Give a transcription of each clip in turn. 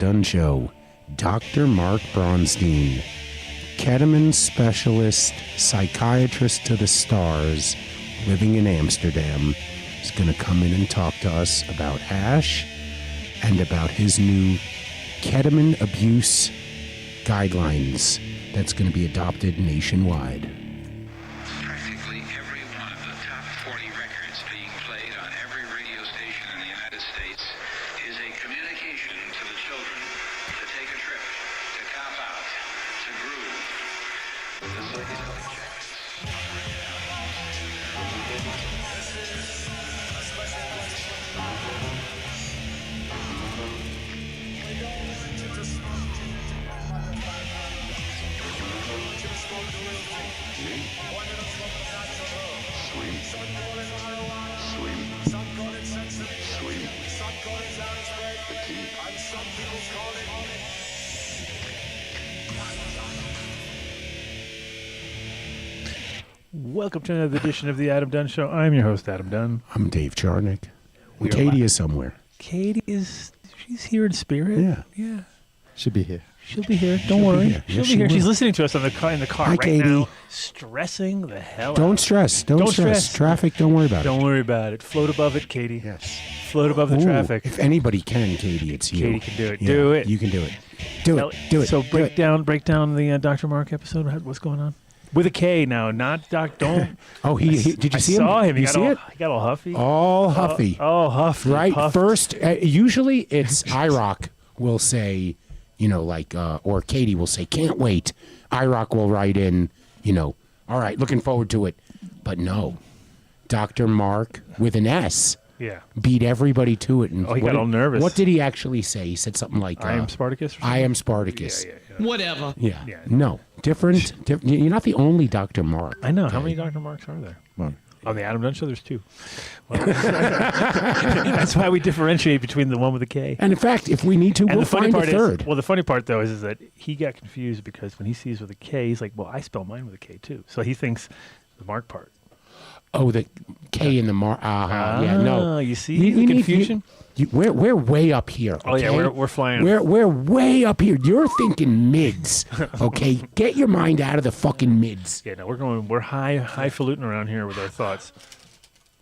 Dunn Show. Dr. Mark Bronstein, ketamine specialist, psychiatrist to the stars, living in Amsterdam, is going to come in and talk to us about hash and about his new ketamine abuse guidelines that's going to be adopted nationwide. Practically every one of the top 40 records being played on every radio station in the United States is a communication to the children to take a trip, to cop out, to groove. The psychedelic jackets. Welcome to another edition of the Adam Dunn Show. I'm your host, Adam Dunn. I'm Dave Charnick. And Katie is somewhere. Katie she's here in spirit. Yeah. Should be here. She'll be here. Don't worry. She'll She'll be be here. here. She's listening to us in the car Hi, right Katie. now, stressing the hell Don't out. stress. Don't stress. Traffic, don't worry about Don't worry about it. Float above it, Katie. Yes. Float above the Ooh, traffic. If anybody can, Katie, it's you. Katie can do it. Yeah, Do it. You can do it. Do it. So Do break it. down the Dr. Mark episode. What's going on? With a K now, not Doc. Don't. Oh, he did you see him? I saw him. He You got see all, it? He got all huffy. All huffy. Huffy. Right? Puffed. First, usually it's IROC will say, or Katie will say, can't wait. IROC will write in, all right, looking forward to it. But no, Dr. Mark with an S Yeah. beat everybody to it. And He got all nervous. What did he actually say? He said something like, I am Spartacus. Or I am Spartacus. Yeah. Whatever. Yeah. Yeah. No. Different. You're not the only Dr. Mark. I know. How many Dr. Marks are there? One. On the Adam Dunn Show, there's two. Well, that's why we differentiate between the one with the K. And in fact, if we need to, And we'll the funny find part a third. the funny part though is that he got confused because when he sees with a K, he's like, well, I spell mine with a K too. So he thinks the Mark part. Oh, the K in the Mark. Yeah, no. You see the confusion? We're way up here. Oh yeah, okay? we're flying. We're way up here. You're thinking mids, okay? Get your mind out of the fucking mids. Yeah, no, we're highfalutin around here with our thoughts.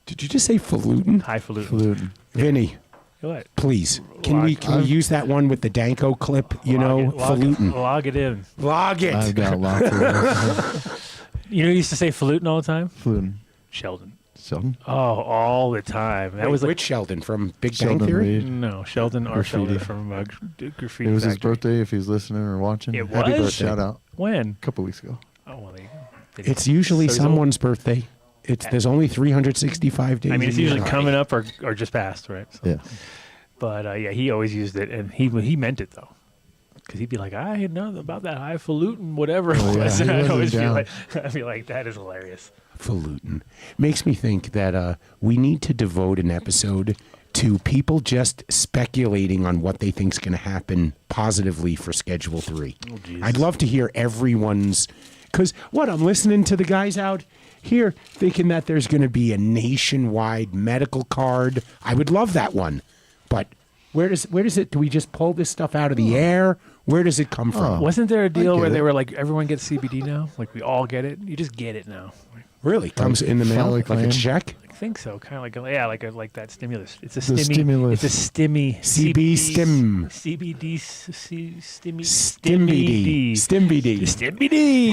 Did you just say falutin? Highfalutin. Falutin. Vinny, What? please, can we use that one with the Danko clip? Falutin. Log it in. Log it. I've got a lot for You know, you used to say falutin all the time. Falutin. Sheldon. Sheldon. Oh, all the time. That was like Which Sheldon from Big Sheldon Bang Theory? Reed. no Sheldon or Graffiti. Sheldon from Graffiti. It was his Factory. birthday if he's listening or watching. It Happy was? birthday. Shout out. When? A couple weeks ago. Oh well, there you go. It's usually So he's someone's birthday. There's only 365 days. I mean, it's a year. usually coming up or just passed, right? So, Yeah. But yeah, he always used it, and he meant it though, because he'd be like, I know about that highfalutin, whatever it Oh, yeah, was. he And I'd wasn't always be down. like, I'd be like, that is hilarious. Falutin. Makes me think that we need to devote an episode to people just speculating on what they think's going to happen positively for Schedule 3. Oh, Jesus. I'd love to hear everyone's... Because, I'm listening to the guys out here thinking that there's going to be a nationwide medical card. I would love that one. But where does it... Do we just pull this stuff out of the air? Where does it come from? Wasn't there a deal get where they it. were like, everyone gets CBD now? Like we all get it? You just get it now. Really? Comes in the mail? File a Like a claim? check? I think so. Kind of like that stimulus. It's a The stimmy. stimulus. It's a stimmy. CB stim. CBD. Stimmy. Stimbd. Stimbd.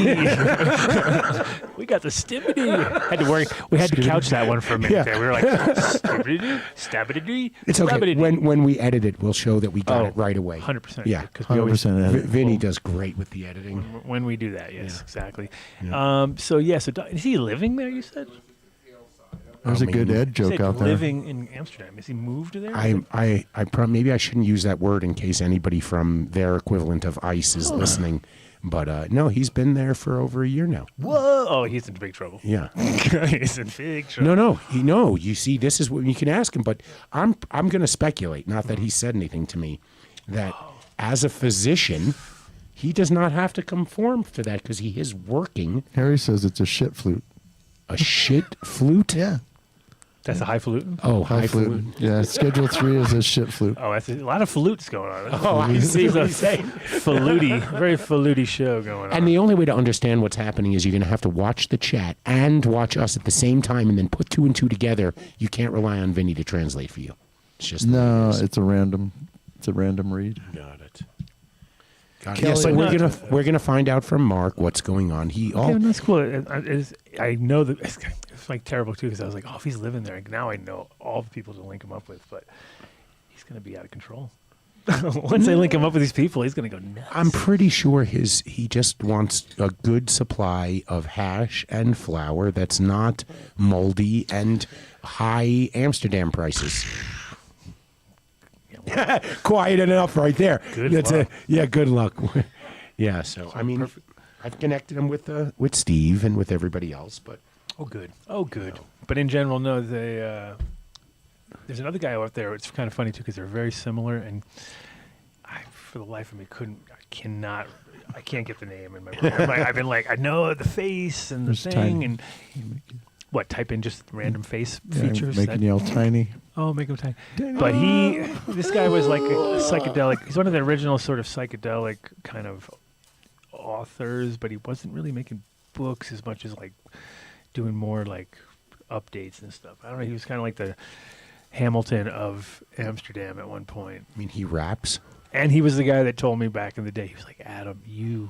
Stimbd. We got the stimbd. Had to worry. We had to couch that one for a minute Yeah. there. We were like, stimbd, stabbity. It's okay. When we edit it, we'll show that we got it right away. 100%. Yeah. Because we always 100% edit. Vinny does great with the editing. when we do that. Yes, Yeah. exactly. Yeah. So is he living there? You said. There's I a good mean, Ed You joke said out there. living in Amsterdam. Is he moved there? Maybe I shouldn't use that word in case anybody from their equivalent of ICE is listening. But no, he's been there for over a year now. Whoa! Oh, he's in big trouble. Yeah. He's in big trouble. No. You see, this is what you can ask him. But I'm going to speculate, not that he said anything to me, that as a physician, he does not have to conform to that because he is working Harry says it's a shit flute. a shit flute. Yeah. That's a highfalutin? Oh, Highfalutin. Yeah, Schedule 3 is a shit flute. Oh, that's a lot of flutes going on. Oh, I see what you're saying. Very faluty show going on. And the only way to understand what's happening is you're going to have to watch the chat and watch us at the same time and then put two and two together. You can't rely on Vinny to translate for you. It's just the way No, it is. it's a random read. Got it. Got it. Kelly, Yeah, so but we're gonna find out from Mark what's going on. Yeah, that's cool. I know that it's like terrible too because I was like, oh, if he's living there, now I know all the people to link him up with, but he's gonna be out of control. Once I link him up with these people, he's gonna go nuts. I'm pretty sure he just wants a good supply of hash and flour that's not moldy and high Amsterdam prices. Quiet enough right there. Good luck. Good luck. Yeah, so I mean, I've connected him with Steve and with everybody else, but Oh, good. But in general, no, there's another guy out there. It's kind of funny too because they're very similar, and for the life of me, I can't get the name in my brain. I've been like, I know the face and the It's thing, tiny. and what? Type in just random face Yeah, features. making you all tiny. Oh, make him tiny. But this guy was like a psychedelic. He's one of the original sort of psychedelic kind of authors, but he wasn't really making books as much as like doing more like updates and stuff. I don't know. He was kind of like the Hamilton of Amsterdam at one point. I mean, he raps. And he was the guy that told me back in the day, he was like, Adam, you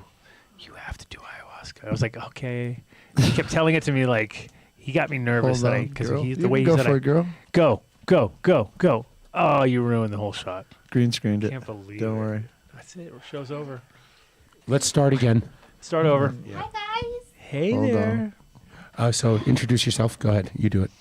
have to do ayahuasca. I was like, okay. And he kept telling it to me like, he got me nervous Hold that on, because girl. the You way can he go said for it, girl. go. Oh, you ruined the whole shot. Green screened it. Can't believe Don't it. worry. That's it. Show's over. Let's start again. Start over. Yeah. Hi guys. Hey Hold there. So introduce yourself. Go ahead. You do it.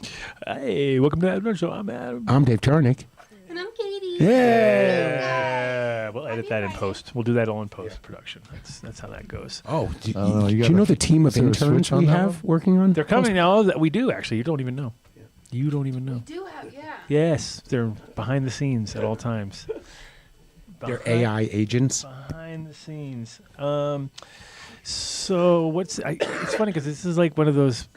Hey, welcome to Adam Show. I'm Adam. I'm Dave Tarnick. And I'm Katie. Yeah. We'll edit that in post. We'll do that all in post production. That's how that goes. Oh, do I don't know, you you gotta- know the team of is there a interns switch on we that have working on? They're coming now. That we do actually. You don't even know. You don't even know. Do have, yeah. Yes, they're behind the scenes at all times. They're AI agents. Behind the scenes. So it's funny because this is like one of those.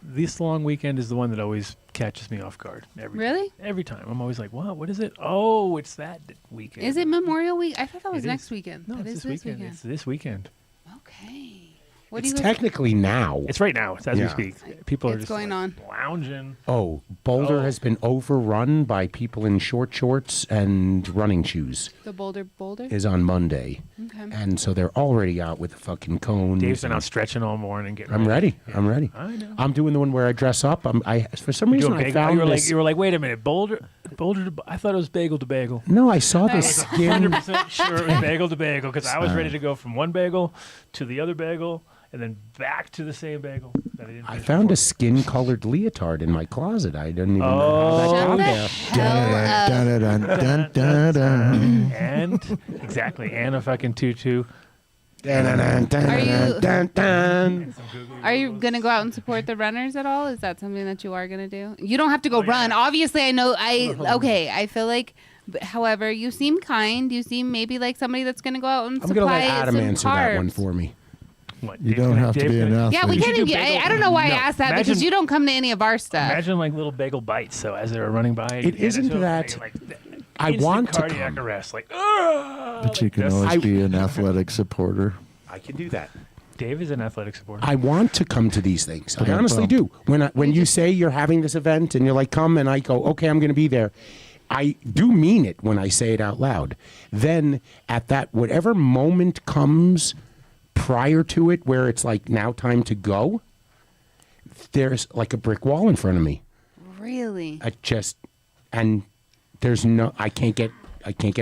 This long weekend is the one that always catches me off guard. Really? Every time. I'm always like, what is it? Oh, it's that weekend. Is it Memorial Week? I thought that was It next is. weekend. No, That it's is this weekend. It's this weekend. Okay. What It's do you guys? technically now. It's right now. It's as Yeah. we speak. People are It's just going like, on. lounging. Oh, Boulder Oh. has been overrun by people in short shorts and running shoes. The Boulder. Is on Monday, Okay. and so they're already out with the fucking cones. Dave's been and- out stretching all morning. Getting I'm ready. Yeah. I'm ready. I know. I'm doing the one where I dress up. For some You reason doing I bagel? found You were this. like, wait a minute, Boulder to. I thought it was bagel to bagel. No, I saw I this was skin. 100% sure it was bagel to bagel because I was ready to go from one bagel to the other bagel and then back to the same bagel. That I didn't I finish found a before. skin-colored leotard in my closet. I didn't even know Oh. how that Shut got the there. hell up. Dun, dun, dun, dun. And exactly, and a fucking tutu. Dun, dun, dun, Are you- dun, dun. Are you gonna go out and support the runners at all? Is that something that you are gonna do? You don't have to go run. Obviously, I know. Okay. I feel like. However, you seem kind. You seem maybe like somebody that's gonna go out and I'm going to supply let Adam some answer carbs. that one for me. What, You Dave's don't gonna- have to Dave's be an gonna- athlete. Yeah, we You can't. should do Even, bagel- I don't know why No. I asked that Imagine- because you don't come to any of our stuff. Imagine like little bagel bites. So as they're running by, It isn't that- I instant want to cardiac come. arrest. Like, But you can this. always I- be an athletic supporter. I can do that. Dave is an athletic supporter. I want to come to these things. I Ba-dum, honestly bum. do. When you say you're having this event and you're like, come, and I go, okay, I'm going to be there. I do mean it when I say it out loud. Then at that, whatever moment comes prior to it where it's like now time to go, there's like a brick wall in front of me. Really? And there's no, I can't get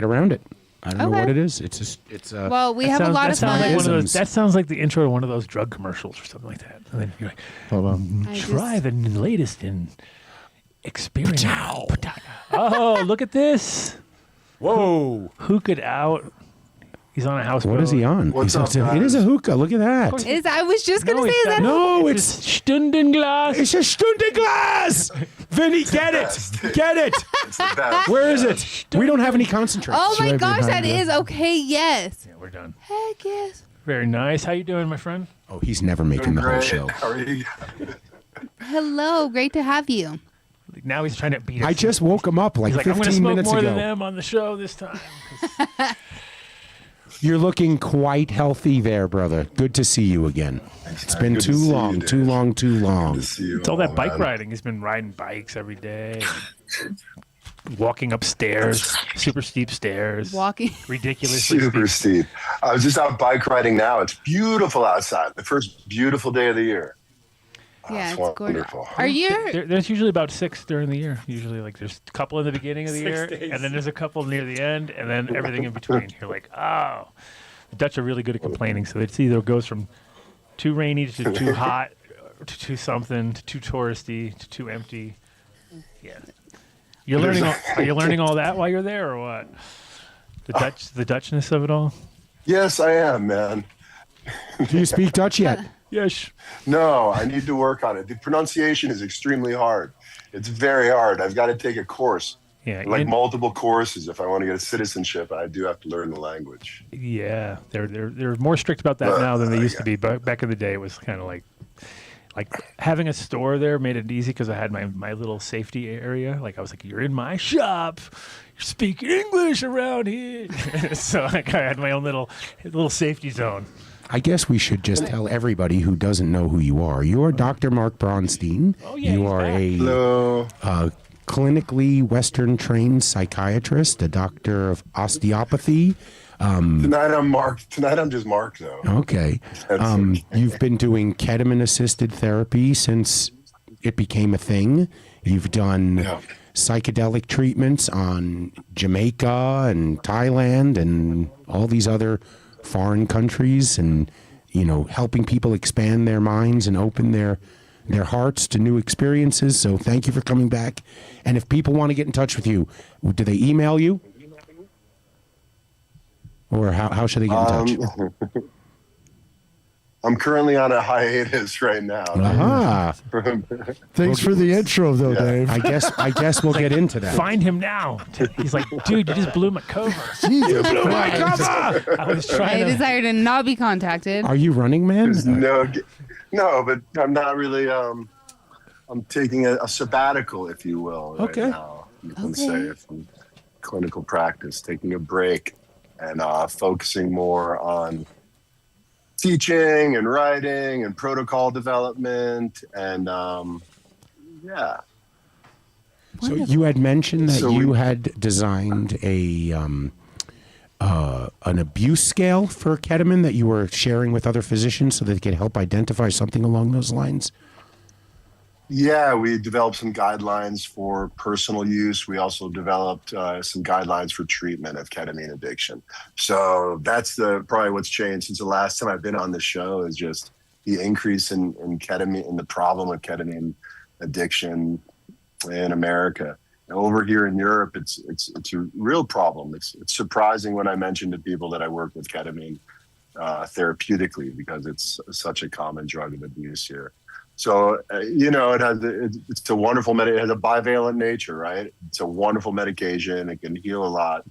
around it. I don't know Okay. what it is. It's a, Well, we have a lot of sounds like fun. one of those, Isms. that sounds like the intro to one of those drug commercials or something like that. And then you're like, Hold on. I try just- the latest in experience. Oh, look at this. whoa. Hookah out. He's on a houseboat. What is he on? What's He's- up, It is a guys? hookah. Look at that. I was just gonna say it's that. No, it's a Stundenglas. It's a Stundenglas! Vinny, get it! Get it! It's the best. Where is it? We don't have any concentrate. Oh my right gosh, that behind you. is okay. Yes. Yeah, we're done. Heck yes. Very nice. How you doing, my friend? Oh, he's never making Doing the whole great. show. How are you? Hello. Great to have you. Like, now he's trying to beat us. I just woke him up like He's like, I'm going to 15 smoke minutes more than ago. them on the show this time. You're looking quite healthy there, brother. Good to see you again. It's been Good to too see you, long, Dave. too long, too long. Good to see you It's all that bike man. riding. He's been riding bikes every day. Walking upstairs, super steep stairs. Walking. Ridiculously Super steep. steep. I was just out bike riding now. It's beautiful outside. The first beautiful day of the year. Yeah, It's it's gorgeous. wonderful. Are you? There's usually about 6 during the year. Usually, like, there's a couple in the beginning of the year, and then there's a couple near the end, and then everything in between. You're like, oh. The Dutch are really good at complaining, so it's either goes from too rainy to too hot to too something to too touristy to too empty. Yeah. You're learning. Are you learning all that while you're there, or what? The Dutchness of it all. Yes, I am, man. Do you speak Dutch yet? Yes. No, I need to work on it. The pronunciation is extremely hard. It's very hard. I've got to take a course, Yeah. like and- multiple courses. If I want to get a citizenship, I do have to learn the language. Yeah, they're more strict about that now than they used to be. But back in the day, it was kind of like having a store there made it easy because I had my little safety area. Like I was like, you're in my shop, you're speaking English around here. So like, I had my own little safety zone. I guess we should just tell everybody who doesn't know who you are. You are Dr. Mark Bronstein. Oh, yeah, you he's are back. Hello. a clinically Western trained psychiatrist, a doctor of osteopathy. Tonight I'm Mark. Tonight I'm just Mark, though. Okay. That's okay. You've been doing ketamine assisted therapy since it became a thing. You've done Yeah. psychedelic treatments on Jamaica and Thailand and all these other foreign countries, and helping people expand their minds and open their hearts to new experiences. So thank you for coming back. And if people want to get in touch with you, do they email you? Or how should they get in touch? I'm currently on a hiatus right now. Aha. Thanks for the intro, though, Yeah. Dave. I guess we'll get into that. Find him now. He's like, dude, you just blew my cover. Jesus I Christ. was I trying to. desire to not be contacted. Are you running, man? There's no, but I'm not really. I'm taking a sabbatical, if you will. Okay. Right now, you can say, Okay. from clinical practice, taking a break and focusing more on teaching and writing and protocol development and yeah. So you had mentioned that So you we- had designed an abuse scale for ketamine that you were sharing with other physicians so that they could help identify something along those lines. Yeah, we developed some guidelines for personal use. We also developed some guidelines for treatment of ketamine addiction. So that's probably what's changed since the last time I've been on the show is just the increase in ketamine and the problem of ketamine addiction in America. Over here in Europe, it's a real problem. It's surprising when I mention to people that I work with ketamine therapeutically because it's such a common drug of abuse here. So, it's a wonderful it has a bivalent nature, right? It's a wonderful medication. It can heal a lot,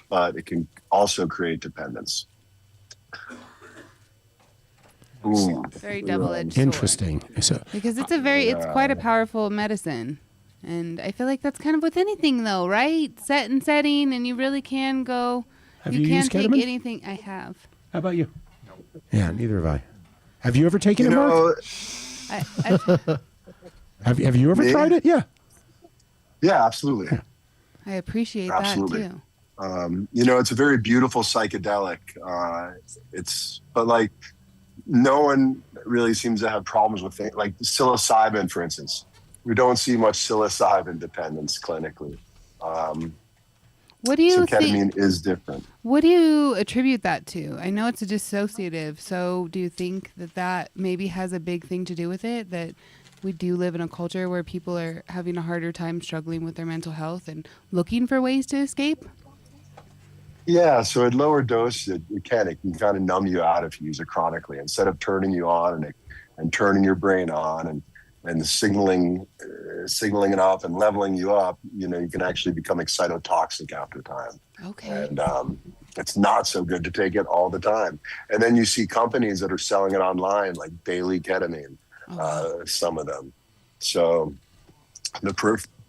but it can also create dependence. Ooh. Very double-edged sword. Interesting. So Because it's quite a powerful medicine. And I feel like that's kind of with anything, though, right? Set and setting, and you really can go. Have you you can't used take ketamine? anything. I have. how about you? Yeah, neither have I. Have you ever taken You it, Mark? know, I Have you ever Me? tried it? Yeah. yeah, absolutely. appreciate Absolutely. that, too. It's a very beautiful psychedelic. But like no one really seems to have problems with things like psilocybin, for instance. We don't see much psilocybin dependence clinically. What do So you think? ketamine is different. What do you attribute that to? I know it's a dissociative, so do you think that maybe has a big thing to do with it? That we do live in a culture where people are having a harder time struggling with their mental health and looking for ways to escape? Yeah, so at lower doses, it can kind of numb you out if you use it chronically. Instead of turning you on and turning your brain on and signaling it up and leveling you up, you can actually become excitotoxic after time. Okay. And it's not so good to take it all the time. And then you see companies that are selling it online, like daily ketamine, some of them. So the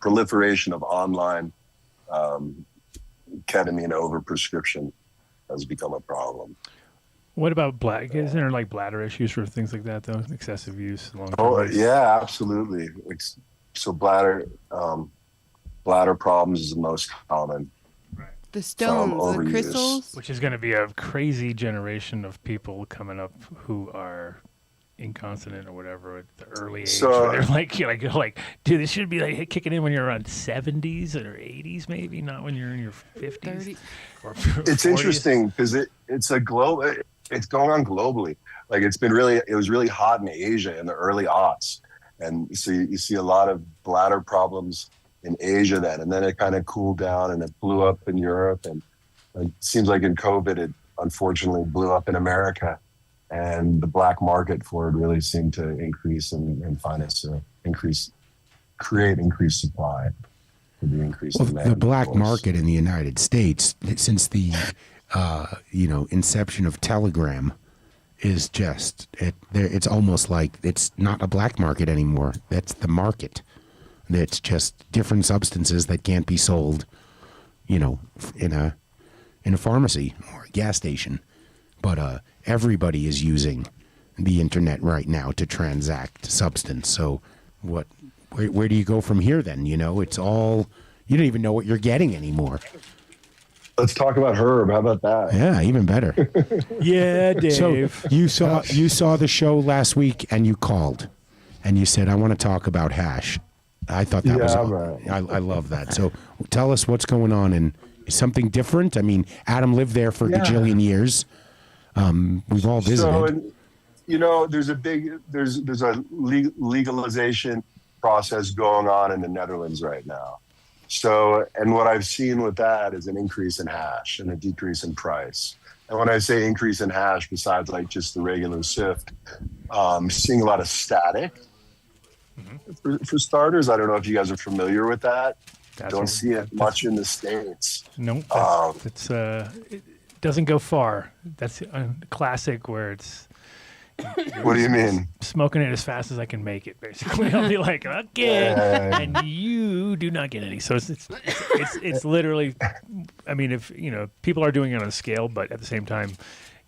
proliferation of online ketamine overprescription has become a problem. What about isn't there like bladder issues for things like that though? Excessive use, long-term Oh use? yeah, absolutely. So bladder problems is the most common. The stones, the overuse. crystals. Which is going to be a crazy generation of people coming up who are incontinent or whatever at the early age. So- where they're like, dude, this should be like kicking in when you're around 70s or 80s, maybe not when you're in your 50s 30. or It's 40s. interesting because it's a global. It's going on globally. Like it was really hot in Asia in the early aughts, and so you see a lot of bladder problems in Asia then, and then it kind of cooled down and it blew up in Europe, and it seems like in COVID it unfortunately blew up in America, and the black market for it really seemed to increase and find its create increased supply for the increase in demand. The black of course. market in the United States, since the inception of Telegram, is just it's almost like it's not a black market anymore. That's the market. It's just different substances that can't be sold, in a pharmacy or a gas station. But everybody is using the internet right now to transact substance. So where do you go from here then? It's all, you don't even know what you're getting anymore. Let's talk about Herb. How about that? Yeah, even better. Yeah, Dave. So you saw the show last week and you called and you said, I want to talk about hash. I thought that was right. I love that. So tell us what's going on, and is something different? I mean, Adam lived there for a gajillion years. We've all visited. So, there's a legalization process going on in the Netherlands right now. So, and what I've seen with that is an increase in hash and a decrease in price. And when I say increase in hash, besides like just the regular SIFT, seeing a lot of static. For starters, I don't know if you guys are familiar with that. Don't see it much in the States. Nope. It doesn't go far. That's a classic where it's. What do you mean? Smoking it as fast as I can make it, basically. I'll be like, okay, and you do not get any. So it's literally, I mean, if people are doing it on a scale, but at the same time,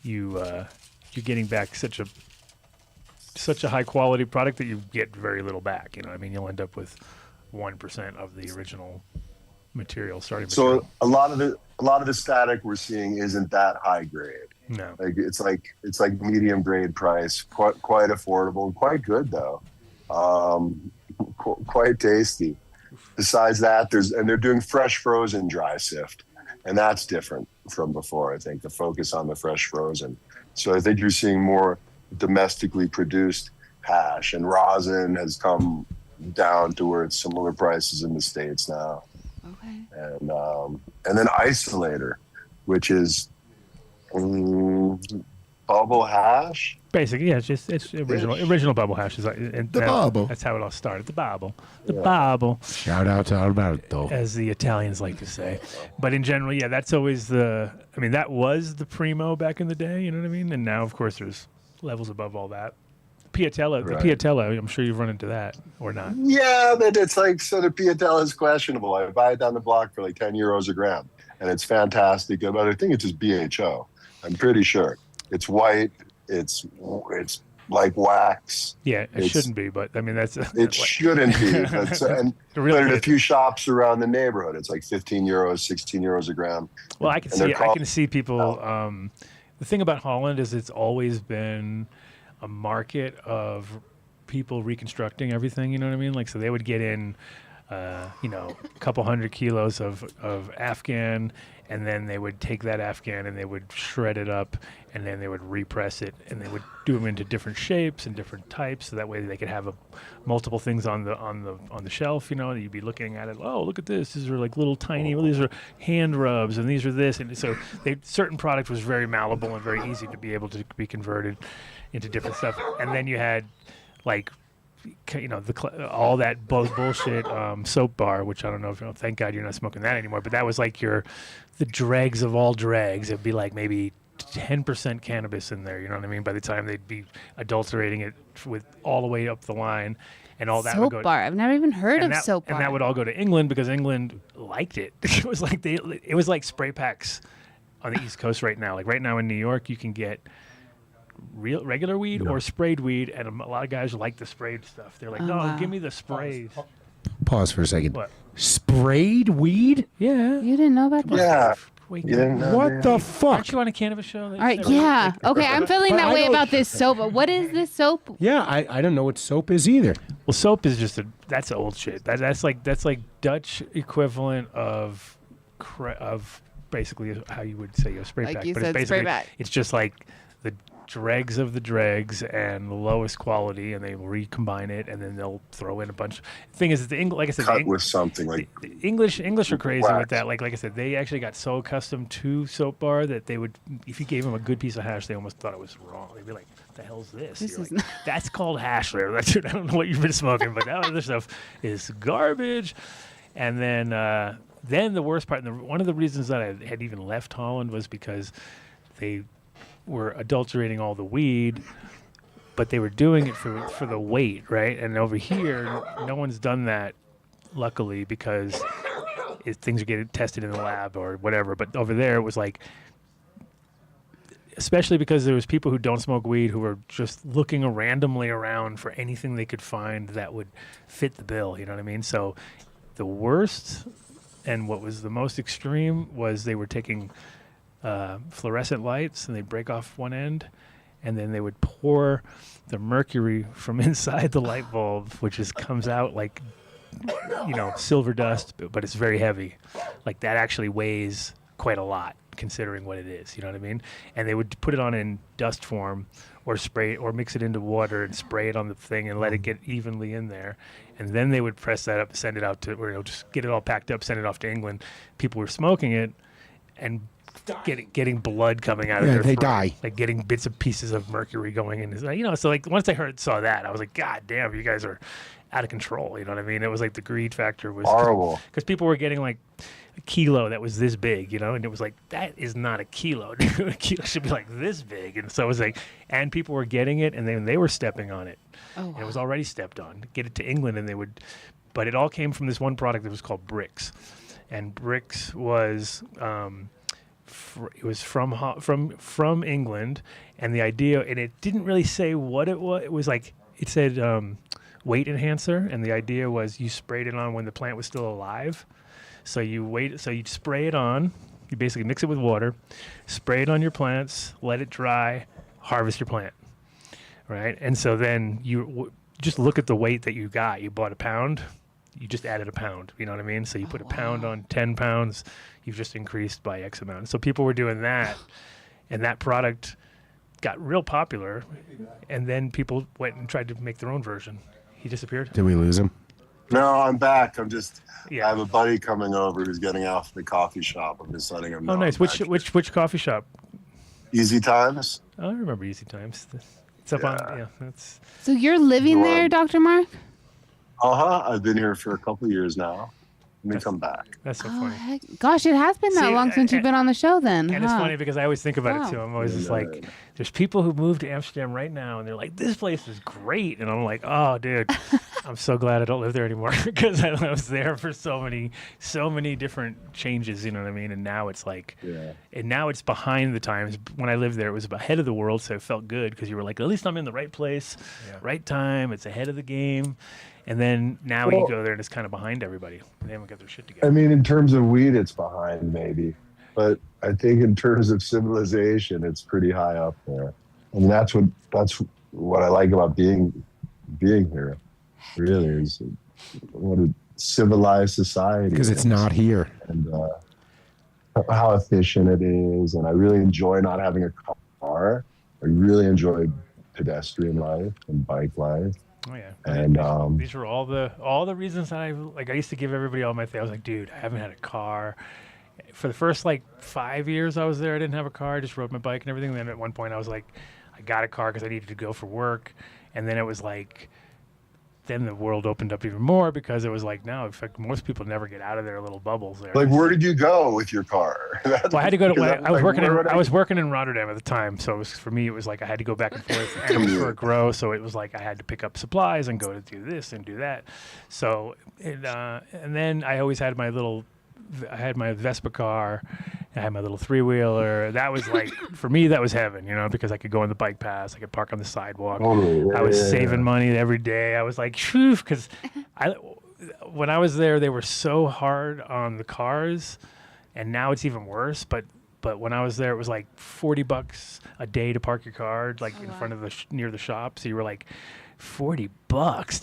you're getting back such a high quality product that you get very little back. I mean, you'll end up with 1% of the original material, starting material. So a lot of the static we're seeing isn't that high grade. No. It's like medium grade price, quite affordable, quite good though, quite tasty. Besides that, they're doing fresh frozen dry sift, and that's different from before. I think the focus on the fresh frozen. So I think you're seeing more domestically produced hash, and rosin has come down to where it's similar prices in the States now. Okay. And then isolator, which is bubble hash. Basically, yeah, it's original bubble hash. Bubble. That's how it all started. The bubble. The bubble. Shout out to Alberto. As the Italians like to say. But in general, yeah, that's always that was the primo back in the day, you know what I mean? And now, of course, there's levels above all that. Piatella, Right. the Piatella, I'm sure you've run into that, or not. Yeah, but it's like, so the Piatella is questionable. I buy it down the block for like 10 euros a gram, and it's fantastic. But I think it's just BHO. I'm pretty sure. It's white. It's like wax. Yeah, it shouldn't be, but I mean, It shouldn't be. But in a few shops around the neighborhood, it's like 15 euros, 16 euros a gram. Well, I can see people. The thing about Holland is it's always been a market of people reconstructing everything. You know what I mean? Like, so they would get in, a couple 100 kilos of Afghan, and then they would take that Afghan and they would shred it up, and then they would repress it, and they would do them into different shapes and different types, so that way they could have multiple things on the shelf. That you'd be looking at it. Oh, look at this! These are like little tiny. Well, these are hand rubs, and these are this, and so certain product was very malleable and very easy to be able to be converted into different stuff. And then you had like, all that bullshit soap bar, which I don't know if, thank God you're not smoking that anymore, but that was like the dregs of all dregs. It'd be like maybe 10% cannabis in there, you know what I mean? By the time they'd be adulterating it with all the way up the line. and all that would Soap go. bar. I've never even heard of that, soap bar. And that would all go to England because England liked it. It was like spray packs on the East Coast right now. Like right now in New York, you can get regular weed or sprayed weed, and a lot of guys like the sprayed stuff. They're like, no, wow. give me the sprays. Pause for a second. What? Sprayed weed? Yeah. You didn't know about that? Yeah. Wait, You didn't know What that? the fuck? aren't you on a Cannabis show? All right, yeah. Okay, I'm feeling But that I way don't- about this soap. What is this soap? Yeah, I don't know what soap is either. Well, soap is just that's old shit. That's like Dutch equivalent of basically how you would say a spray Like pack. you But said, it's spray basically pack. it's just like the dregs of the dregs and the lowest quality, and they will recombine it, and then they'll throw in a bunch. Thing is, like I said, Cut with something like the English are crazy with wax. that. Like I said, they actually got so accustomed to soap bar that they would, if you gave them a good piece of hash, they almost thought it was wrong. They'd be like, "The hell's this?" This You're is like, that's called hash there. That's I don't know what you've been smoking, but that other stuff is garbage. And then the worst part, and one of the reasons that I had even left Holland was because they were adulterating all the weed, but they were doing it for the weight, right? And over here, no one's done that, luckily, because things are getting tested in the lab or whatever. But over there, it was like, especially because there was people who don't smoke weed who were just looking randomly around for anything they could find that would fit the bill. You know what I mean? So the worst and what was the most extreme was they were taking fluorescent lights, and they'd break off one end, and then they would pour the mercury from inside the light bulb, which comes out like, silver dust, but it's very heavy. Like that actually weighs quite a lot considering what it is. You know what I mean? And they would put it on in dust form, or spray it, or mix it into water and spray it on the thing and let it get evenly in there. And then they would press that up, send it out to, or just get it all packed up, send it off to England. People were smoking it and getting blood coming out of their they throat. die. Like getting bits of pieces of mercury going in. So like once I saw that, I was like, God damn, you guys are out of control. You know what I mean? It was like the greed factor was horrible. because people were getting like a kilo that was this big, and it was like, that is not a kilo. A kilo should be like this big. And so it was like, and people were getting it, and then they were stepping on it. Oh, And it was already stepped on. Get it to England, and they would, but it all came from this one product that was called Brix, and Brix was it was from England, and the idea, and it didn't really say what it was. It was like it said weight enhancer, and the idea was you sprayed it on when the plant was still alive. So you'd spray it on. You basically mix it with water, spray it on your plants, let it dry, harvest your plant, right? And so then you just look at the weight that you got. You bought a pound, you just added a pound. You know what I mean? So you put a pound on 10 pounds, you've just increased by X amount. And so people were doing that, and that product got real popular. And then people went and tried to make their own version. He disappeared. Did we lose him? No, I'm back. I Yeah. have a buddy coming over who's getting off the coffee shop. I'm just letting him know. Oh, nice. I'm back. Which coffee shop? Easy Times? Oh, I remember Easy Times. It's up on. That's. So you're living Well, there, Dr. Mark? I've been here for a couple of years now. Let me come back. That's so Oh, funny. heck. Gosh, it has been that See, long since you've been on the show then. And it's huh? funny because I always think about Wow. it too. I'm always just like, there's people who moved to Amsterdam right now, and they're like, this place is great. And I'm like, oh, dude, I'm so glad I don't live there anymore because I was there for so many different changes. You know what I mean? And now it's like, and now it's behind the times. When I lived there, it was ahead of the world, so it felt good because you were like, at least I'm in the right place, right time. It's ahead of the game. And then now you go there and it's kind of behind everybody. They haven't got their shit together. I mean, in terms of weed, it's behind maybe. But I think in terms of civilization, it's pretty high up there. And that's what I like about being here. Really, is what a civilized society. Because it's not here. And how efficient it is. And I really enjoy not having a car. I really enjoy pedestrian life and bike life. Oh yeah, And these were all the reasons that I used to give everybody all my things. I was like, dude, I haven't had a car for the first 5 years I was there. I didn't have a car. I just rode my bike and everything. And then at one point I was like, I got a car because I needed to go for work. And then it was like then the world opened up even more because it was like, now, in fact, most people never get out of their little bubbles there. Like, where did you go with your car? Well, I had to go to. I was working. where would I was working in Rotterdam at the time, so it was, for me, it was like I had to go back and forth and it was for a grow. So it was like I had to pick up supplies and go to do this and do that. So and then I always had my little. I had my Vespa car. I had my little 3-wheeler. That was like, for me, that was heaven, you know, because I could go on the bike paths. I could park on the sidewalk. I was saving money every day. I was like, phew, because when I was there, they were so hard on the cars, and now it's even worse. But when I was there, it was like $40 a day to park your car, like in front of near the shop. So you were like, $40,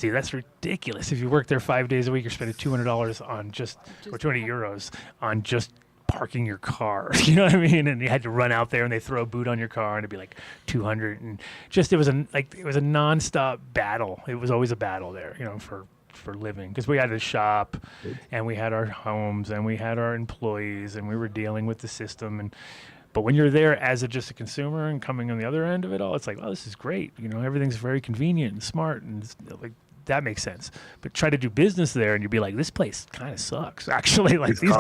dude, that's ridiculous. If you work there 5 days a week, you're spending $200 on or 20 euros on just parking your car. You know what I mean? And you had to run out there and they throw a boot on your car and it'd be like 200, and just it was a nonstop battle. It was always a battle there, you know, for living, because we had a shop and we had our homes and we had our employees and we were dealing with the system. But when you're there as just a consumer and coming on the other end of it all, it's like, oh, this is great. You know, everything's very convenient and smart, and like that makes sense. But try to do business there, and you'd be like, this place kind of sucks, actually. Like these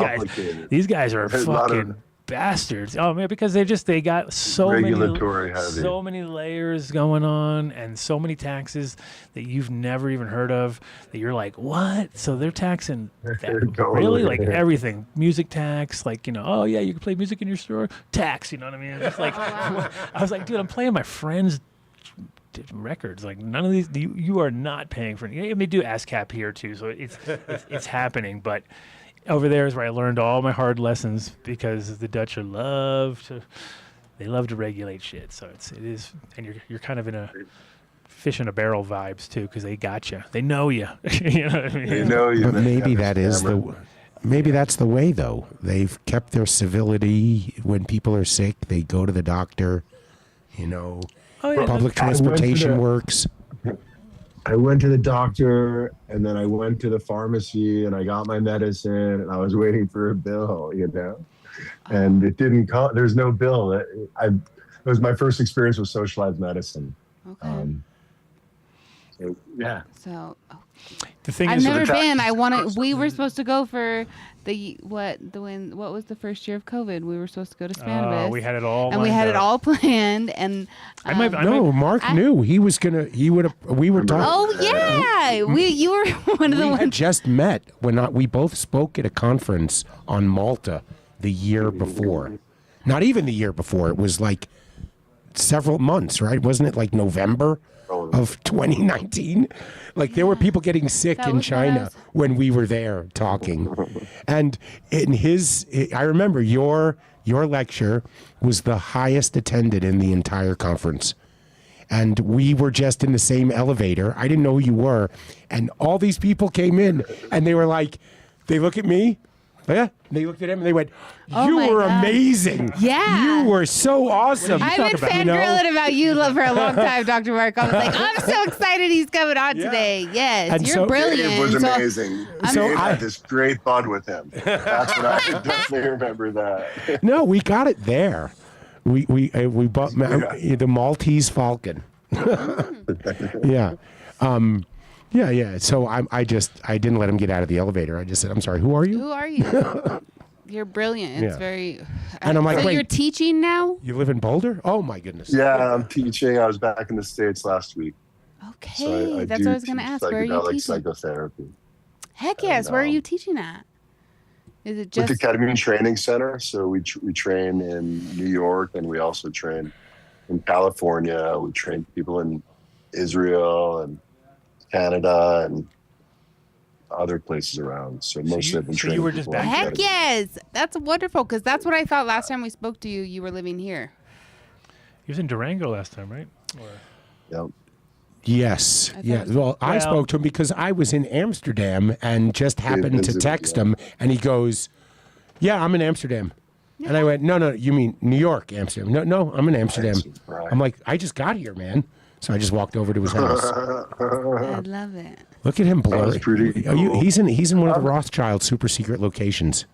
guys are fucking bastards. Oh man, because they got so many layers going on and so many taxes that you've never even heard of, that you're like, what? So they're taxing that, really, like everything, music tax, like, you know, oh yeah, you can play music in your store, tax, you know what I mean? It's just like, I was like, dude, I'm playing my friends' records, like none of these, you are not paying for it. They do ASCAP here too, so it's happening, but over there is where I learned all my hard lessons, because the Dutch love to regulate shit. So it is, and you're kind of in a fish in a barrel vibes too, because they got you, they know you. You know what I mean? They know you. But maybe that's the way though. They've kept their civility. When people are sick, they go to the doctor. You know, public transportation works. I went to the doctor, and then I went to the pharmacy, and I got my medicine, and I was waiting for a bill, you know, and it didn't come. There's no bill. It was my first experience with socialized medicine. Okay. So, yeah. So the thing I've is, never been. We were supposed to go for what was the first year of COVID? We were supposed to go to Cannabis. We had it all, and we had it all planned. And Mark knew he was gonna. We were talking. Oh yeah, you were one of the ones. We had just met when we both spoke at a conference on Malta the year before. Not even the year before. It was like several months, right? Wasn't it like November of 2019? Like there were people getting sick in China when we were there talking. And I remember your lecture was the highest attended in the entire conference. And we were just in the same elevator. I didn't know who you were. And all these people came in and they were like, they look at me. Yeah. They looked at him and they went, you were amazing. Yeah. You were so awesome. I've been fangirling about you for a long time, Dr. Mark. I was like, I'm so excited he's coming on today. Yes, and you're brilliant. It was amazing. I had this great bond with him. That's what I definitely remember that. No, we got it there. We bought the Maltese Falcon. Yeah. Yeah. So I didn't let him get out of the elevator. I just said, I'm sorry, who are you? Who are you? You're brilliant. It's very. And I'm like, so wait, you're teaching now? You live in Boulder? Oh my goodness. Yeah, I'm teaching. I was back in the States last week. Okay, So that's what I was going to ask. Where are you teaching? Psychotherapy. Heck yes. Where are you teaching at? Is it just with the Ketamine Training Center? So we train in New York, and we also train in California. We train people in Israel and Canada and other places around. So mostly I've been training. You were just back. Heck yes, that's wonderful, because that's what I thought last time we spoke to you. You were living here. He was in Durango last time, right? Yep. Yes. Yeah. Well, I spoke to him because I was in Amsterdam and just happened to text him, and he goes, "Yeah, I'm in Amsterdam." Yeah. And I went, "No, you mean New York, Amsterdam?" No, I'm in Amsterdam. Right. I'm like, "I just got here, man." So I just walked over to his house. I love it. Look at him blurry. That's pretty cool. He's in one of the Rothschild super secret locations.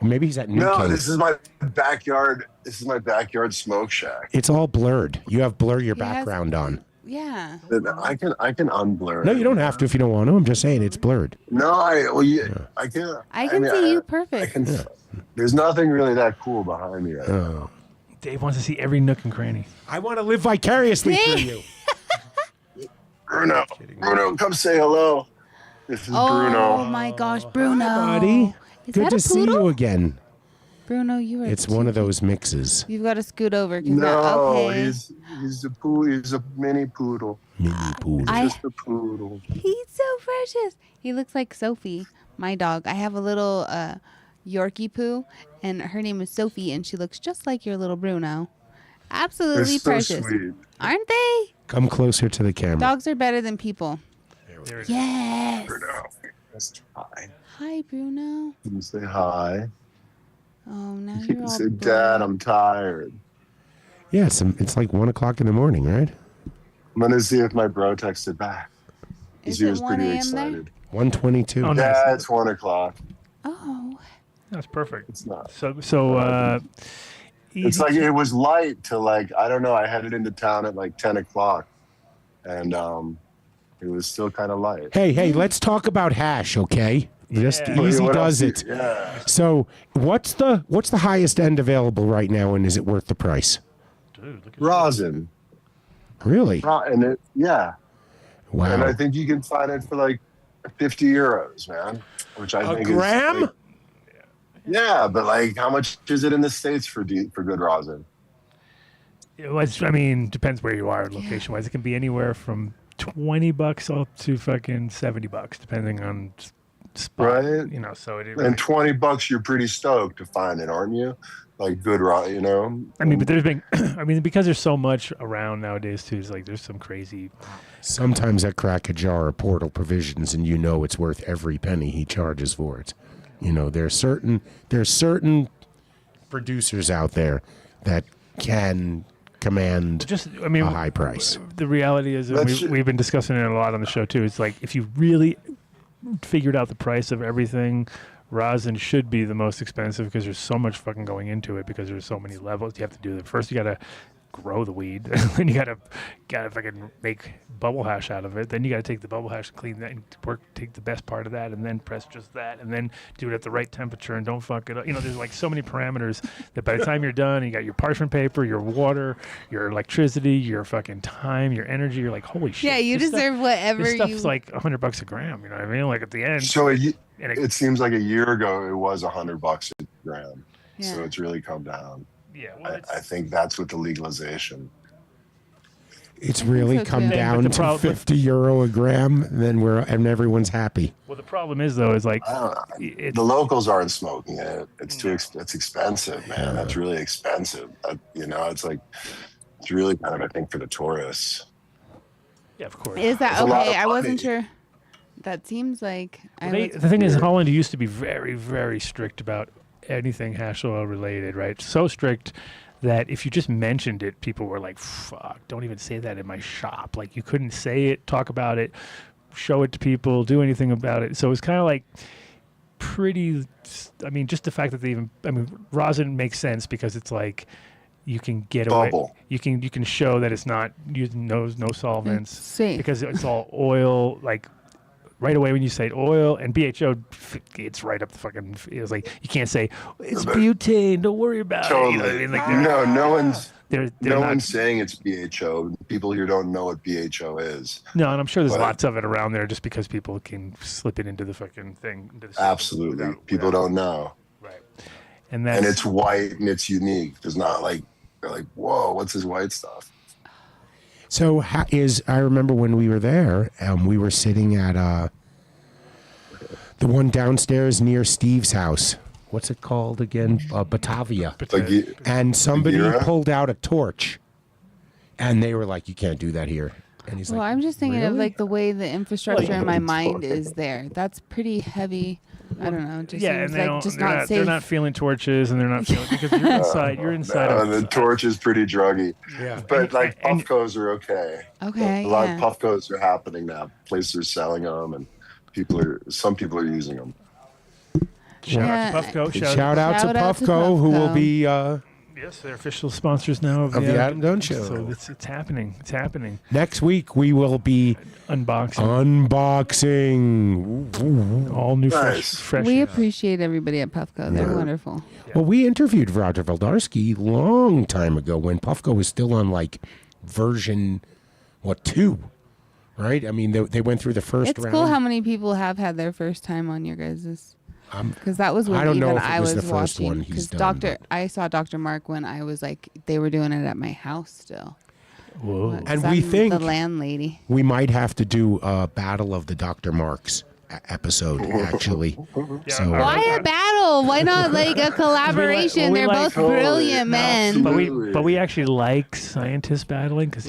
Or maybe he's at New King. This is my backyard. This is my backyard smoke shack. It's all blurred. You have blur your background on. Yeah. Then I can unblur. No, it. you don't have to if you don't want to. I'm just saying it's blurred. No, I can't. I can mean, see you I perfect. can. There's nothing really that cool behind me right now. Dave wants to see every nook and cranny. I want to live vicariously through you. Bruno, come say hello. This is Oh Bruno. my gosh, Bruno. Hi, buddy. Is Good that to a see poodle? you again. Bruno, you are. It's one of those mixes. You've got to scoot over. 'Cause No, okay. he's a mini poodle. Mini poodle. Just a poodle. He's so precious. He looks like Sophie, my dog. I have a little Yorkie poo, and her name is Sophie, and she looks just like your little Bruno. Absolutely They're so precious. sweet. Aren't they? Come closer to the camera. Dogs are better than people. There it is. Yes. Bruno. Let's try. Hi, Bruno. Can you say hi? Oh, now You you're can all say, black. Dad, I'm tired. Yeah, it's like 1 o'clock in the morning, right? I'm going to see if my bro texted back. Is He it was 1 pretty a.m. there? excited. 1:22. Oh, no. Yeah, it's 1 o'clock. Oh. That's perfect. It's not. So It's easy like to- it was light till like, I don't know, I headed into town at like 10 o'clock. And it was still kind of light. Hey, let's talk about hash, okay? Just Yeah. easy What does else it. Yeah. So, what's the highest end available right now, and is it worth the price? Dude, look at Rosin. Really? And it, yeah. Wow. And I think you can find it for like 50 euros, man. Which I A think gram? is. Like, yeah, but like, how much is it in the States for good rosin? Depends where you are location wise. It can be anywhere from $20 up to fucking $70, depending on spot. Right. You know, so it. And $20, you're pretty stoked to find it, aren't you? Like good rosin, you know? But there's been, because there's so much around nowadays too. It's like there's some crazy. Sometimes I crack a jar of Portal Provisions, and you know it's worth every penny he charges for it. You know, there's certain producers out there that can command a high price. The reality is, and we've been discussing it a lot on the show too. It's like if you really figured out the price of everything, rosin should be the most expensive because there's so much fucking going into it because there's so many levels you have to do. First, you gotta grow the weed, then you gotta fucking make bubble hash out of it. Then you gotta take the bubble hash and clean that and take the best part of that, and then press just that, and then do it at the right temperature and don't fuck it up. You know, there's like so many parameters that by the time you're done, you got your parchment paper, your water, your electricity, your fucking time, your energy. You're like, holy shit! Yeah, you this deserve stuff, whatever this you. stuff's like $100 a gram. You know what I mean? Like at the end. So and it seems like a year ago it was $100 a gram. Yeah. So it's really come down. Yeah, well, I think that's with the legalization. It's really so, come too. down But the to problem- 50 euro a gram, and everyone's happy. well, the problem is though, is like I don't know. it's The locals aren't smoking it. It's it's expensive, man. That's really expensive. It's like it's really kind of I think for the tourists. yeah, of course. Is that It's a lot okay? of I wasn't money. sure. That seems like. The thing is, Holland used to be very, very strict about anything hash oil related, right? So strict that if you just mentioned it, people were like, fuck, don't even say that in my shop. Like, you couldn't say it, talk about it, show it to people, do anything about it. So it was kind of like pretty, just the fact that they even, rosin makes sense because it's like, you can get away. Bubble. You can show that it's not using no solvents safe. because it's all oil. Like right away when you say oil and BHO, it's right up the fucking. It's like you can't say it's butane. Don't worry about it. You know what I mean? Like no one's they're no not, one's saying it's BHO. People here don't know what BHO is. No, and I'm sure there's But- lots of it around there just because people can slip it into the fucking thing. Into the system Absolutely, people don't know, Right. And that's and it's white and it's unique. There's not like they're like, whoa, what's this white stuff? So I remember when we were there, we were sitting at the one downstairs near Steve's house. What's it called again? Batavia. Like And somebody Bagheera? pulled out a torch, and they were like, "You can't do that here." And he's Well, like, I'm just thinking of "Really?" like the way the infrastructure in my It's mind fine. is there. That's pretty heavy. I don't know. It just yeah, and seems they like don't. just They're not not, safe. they're not feeling torches, and they're not feeling because you're inside. You're inside. No, of, the torch is pretty druggy, Yeah. but like and- Puffcos are okay. Okay, a lot yeah. of Puffcos are happening now. Places are selling them, and some people are using them. Shout Yeah. out to Puffco. Shout out to Shout out to Puffco, who will Puffco. be Yes, they're official sponsors now of the Adam Dunn Show. So it's happening. It's happening. Next week we will be Unboxing. All new Nice. fresh. We appreciate everybody at Puffco. They're wonderful. Well, we interviewed Roger Valdarsky long time ago when Puffco was still on like version 2, right? I mean, they went through the first It's round. cool how many people have had their first time on your guys'. Because that was when I don't even know if it I was was the first watching. one he's Because done, I saw Dr. Mark when I was like, they were doing it at my house still. Whoa. And 'Cause we I'm think the landlady. we might have to do a Battle of the Dr. Marks episode, actually. So, Why a battle? Why not like a collaboration? we They're like- both brilliant men. But we actually like scientists battling because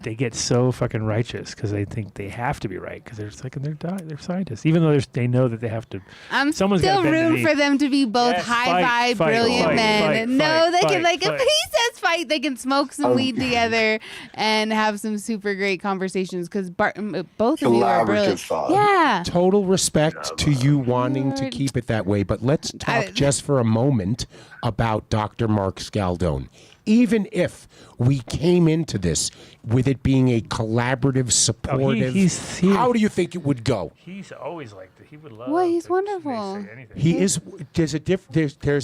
they get so fucking righteous because they think they have to be right because they're scientists, even though they know that they have to. I'm Someone's still gotta bend the rooting knee. for them to be both Yes, high fight, vibe, fight, brilliant fight, men. fight, No, fight, they can fight, like fight. if he says fight, they can smoke some weed together and have some super great conversations because both of you are Collaborative brilliant. thought. Yeah. total respect to you wanting to keep it that way, but let's talk just for a moment about Dr. Mark Scaldone. Even if we came into this with it being a collaborative, supportive, how do you think it would go? He's always like that. He would love. Well, he's to wonderful. say anything. He is. There's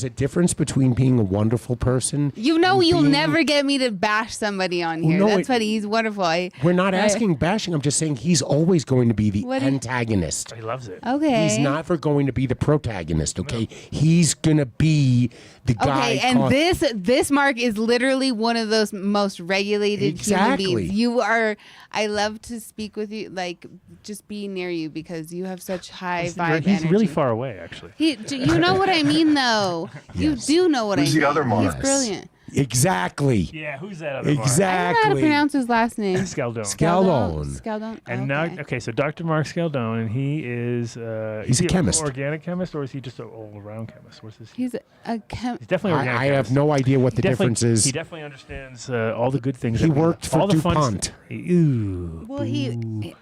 a difference between being a wonderful person. You know, and you'll being- never get me to bash somebody on here. no, That's what he's wonderful. We're not asking bashing. I'm just saying he's always going to be the What do you- antagonist. He loves it. Okay. He's never going to be the protagonist. Okay, he's gonna be the guy. Okay, and this Mark is literally one of those most regulated Exactly. human beings. You are. I love to speak with you, like just be near you because you have such high vibe He's energy. really far away, actually. You know what I mean, though. You do know what Who's I mean. the other Mark? He's brilliant. Exactly. Yeah, who's that other I don't know how to Exactly. pronounce his last name. Scaldone. Scaldone. Scaldone. And okay. now, okay, so Dr. Mark Scaldone, and he is He's a an chemist. organic chemist, or is he just an all-around chemist? What's his? He's a He's definitely organic. I have chemist. no idea what the He difference is. He definitely understands all the good things. He that we- worked for all the fun DuPont. st- Ooh. well,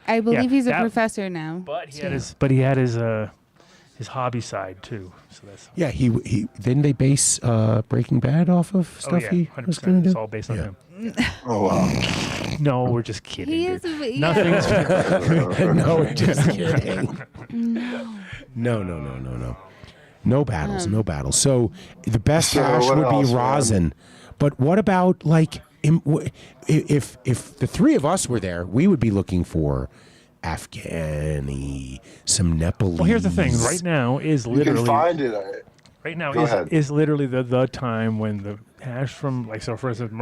I believe he's a that- professor now. But he too. had his hobby side too. So that's Yeah, he didn't they base Breaking Bad off of stuff he was going 100%. to It's do? all based on him. Oh wow. No, we're just kidding. He dude. is. Yeah. Nothing's. No, we're just kidding. No. No battles, no battles. So the best So hash what would else, be man? rosin. But what about like if the three of us were there, we would be looking for Afghani, some Nepalese. Well, here's the thing. Right now is You can literally. find it. Right now Go ahead. is literally the time when the hash from, like, so for instance,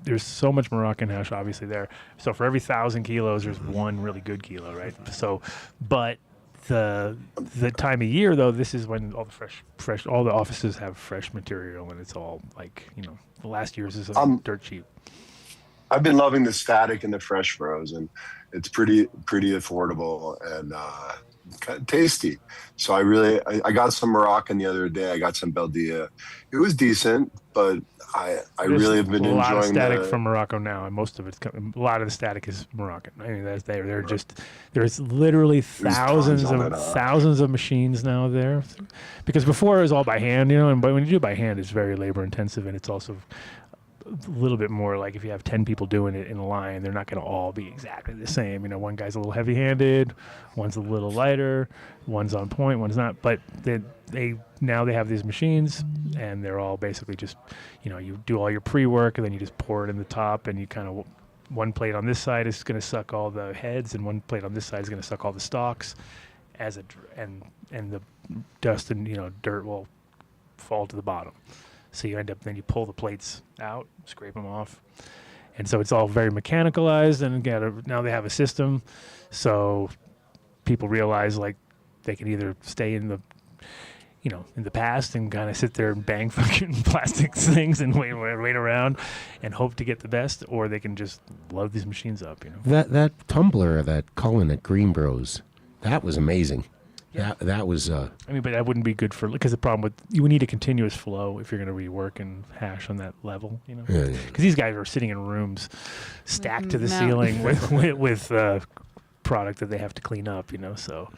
there's so much Moroccan hash obviously there. So for every 1,000 kilos, there's one really good kilo, right? So, but the time of year though, this is when all the fresh, all the offices have fresh material, and it's all like, the last year's is dirt cheap. I've been loving the static and the fresh frozen. It's pretty affordable and kind of tasty. So I got some Moroccan the other day. I got some Beldia. It was decent, but I really have been a lot of enjoying static from Morocco now, and most of it's a lot of the static is Moroccan. I mean, there's literally thousands of machines now there, because before it was all by hand, and but when you do it by hand, it's very labor intensive, and it's also a little bit more like if you have 10 people doing it in a line, they're not going to all be exactly the same. One guy's a little heavy-handed, one's a little lighter, one's on point, one's not. But they now have these machines, and they're all basically just, you do all your pre-work, and then you just pour it in the top, and you kind of, one plate on this side is going to suck all the heads, and one plate on this side is going to suck all the stalks, and the dust and dirt will fall to the bottom. So you end up, then you pull the plates out, scrape them off. And so it's all very mechanicalized, and now they have a system. So people realize like they can either stay in the, in the past and kind of sit there and bang fucking plastic things and wait around and hope to get the best, or they can just load these machines up, That tumbler that Cullen at Green Bros, that was amazing. Yeah. That was. but that wouldn't be good because the problem with you would need a continuous flow if you're going to rework and hash on that level, Because these guys are sitting in rooms stacked to the ceiling with product that they have to clean up, So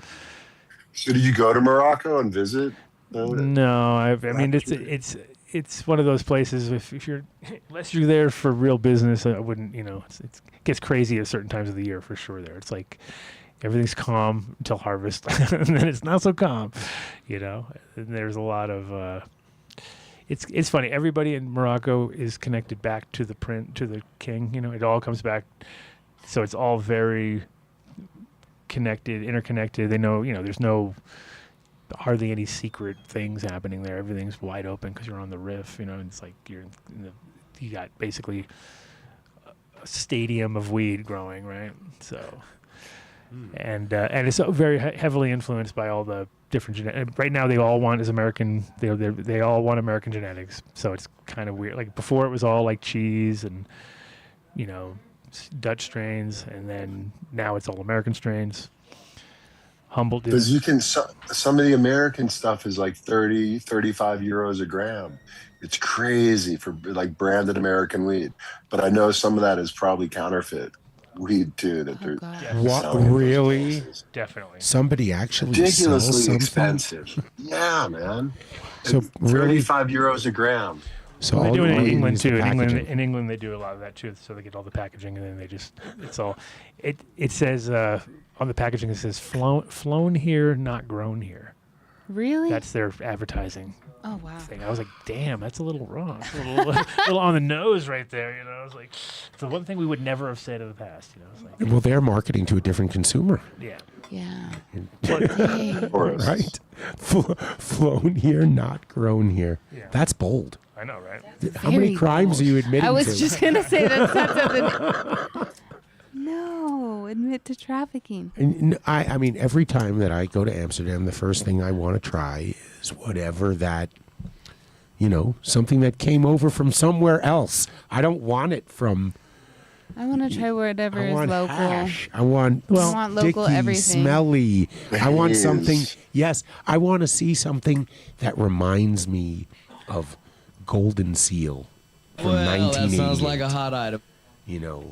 So did you go to Morocco and visit? No, I mean it's one of those places. If you're unless you're there for real business, I wouldn't. It gets crazy at certain times of the year for sure. There, it's like everything's calm until harvest, and then it's not so calm. And there's a lot of. It's funny. Everybody in Morocco is connected back to the king. It all comes back. So it's all very connected, interconnected. They know. There's no. Hardly any secret things happening there. Everything's wide open because you're on the riff, and it's like you got basically a stadium of weed growing, right? So, and it's very heavily influenced by all the different right now they all want is American. They all want American genetics. So it's kind of weird. Like before, it was all like cheese and Dutch strains, and then now it's all American strains. Humboldt because you can some of the American stuff is like 35 euros a gram. It's crazy for like branded American weed, but I know some of that is probably counterfeit weed too that they're what really definitely somebody actually ridiculously expensive. Yeah, man. So 35 euros a gram. So they do it in England too. In England they do a lot of that too. So they get all the packaging and then they just it's all it says on the packaging it says flown here, not grown here. Really? That's their advertising. Oh wow. Thing. I was like, damn, that's a little wrong. A little on the nose right there. I was like, it's the one thing we would never have said in the past. It's like, well, they're marketing to a different consumer. Yeah. Yeah. Right. Flown here, not grown here. Yeah. That's bold. I know, right? How many crimes are you admitting to? I was just gonna say that's something. No, admit to trafficking. And I mean, every time that I go to Amsterdam, the first thing I want to try is whatever that, something that came over from somewhere else. I don't want it from. I want to try whatever I is want local. hash. I want local sticky, everything. smelly. I want Yes. something. Yes, I want to see something that reminds me of Golden Seal from 1980. That sounds like a hot item.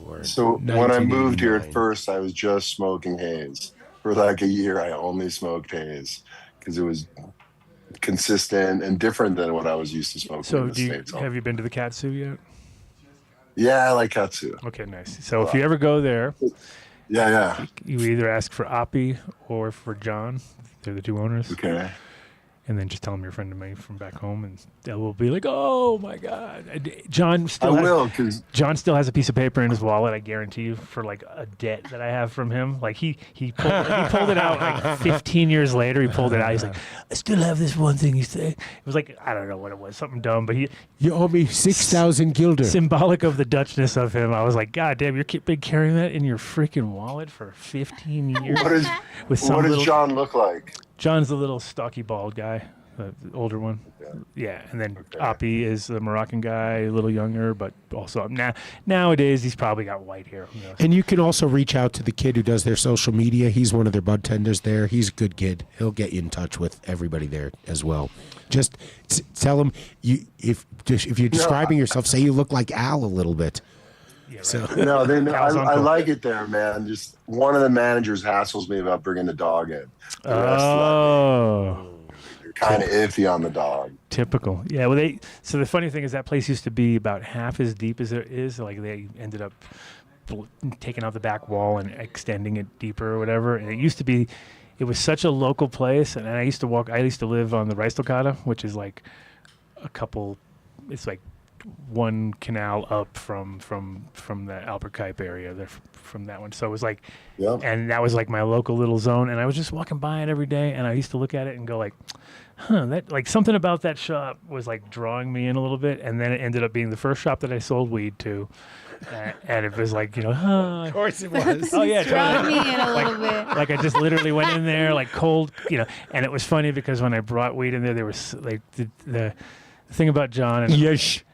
Or So when I moved here 1989. at first, I was just smoking haze. For like a year, I only smoked haze because it was consistent and different than what I was used to smoking So in the States. have you been to the Katsu yet? Yeah, I like katsu. Okay, nice. So if you ever go there, Yeah. you either ask for Oppie or for John. They're the two owners. Okay. And then just tell them you're a friend of mine from back home, and they will be like, "Oh my God!" John I still will because John still has a piece of paper in his wallet. I guarantee you, for like a debt that I have from him. Like he pulled it out like 15 years later. He pulled it out. He's like, "I still have this one thing." He said, "It was like I don't know what it was, something dumb." But You owe me 6,000 guilder. symbolic of the Dutchness of him. I was like, "God damn, you're been carrying that in your freaking wallet for 15 years." With some what does little, John look like? John's the little stocky bald guy, the older one. Yeah, and then Oppie is the Moroccan guy, a little younger, but also nowadays he's probably got white hair. Who knows? And you can also reach out to the kid who does their social media. He's one of their bud tenders there. He's a good kid. He'll get you in touch with everybody there as well. Just tell him if you're describing yourself, say you look like Al a little bit. Yeah, right. So No, Al's I uncle. like it there, man. Just one of the managers hassles me about bringing the dog in. The rest you're kind of iffy on the dog. Typical. Yeah, well, so the funny thing is that place used to be about half as deep as it is. Like they ended up taking out the back wall and extending it deeper or whatever. And it was such a local place. And I used to live on the Rijstelkade, which is like it's like one canal up from the Albert Kuip area there, from that one. So it was like, Yep. and that was like my local little zone. And I was just walking by it every day, and I used to look at it and go like, that like something about that shop was like drawing me in a little bit. And then it ended up being the first shop that I sold weed to. And it was like, of course it was. oh yeah, Draw totally. me in a little bit. Like I just literally went in there like cold, and it was funny because when I brought weed in there was like the thing about John and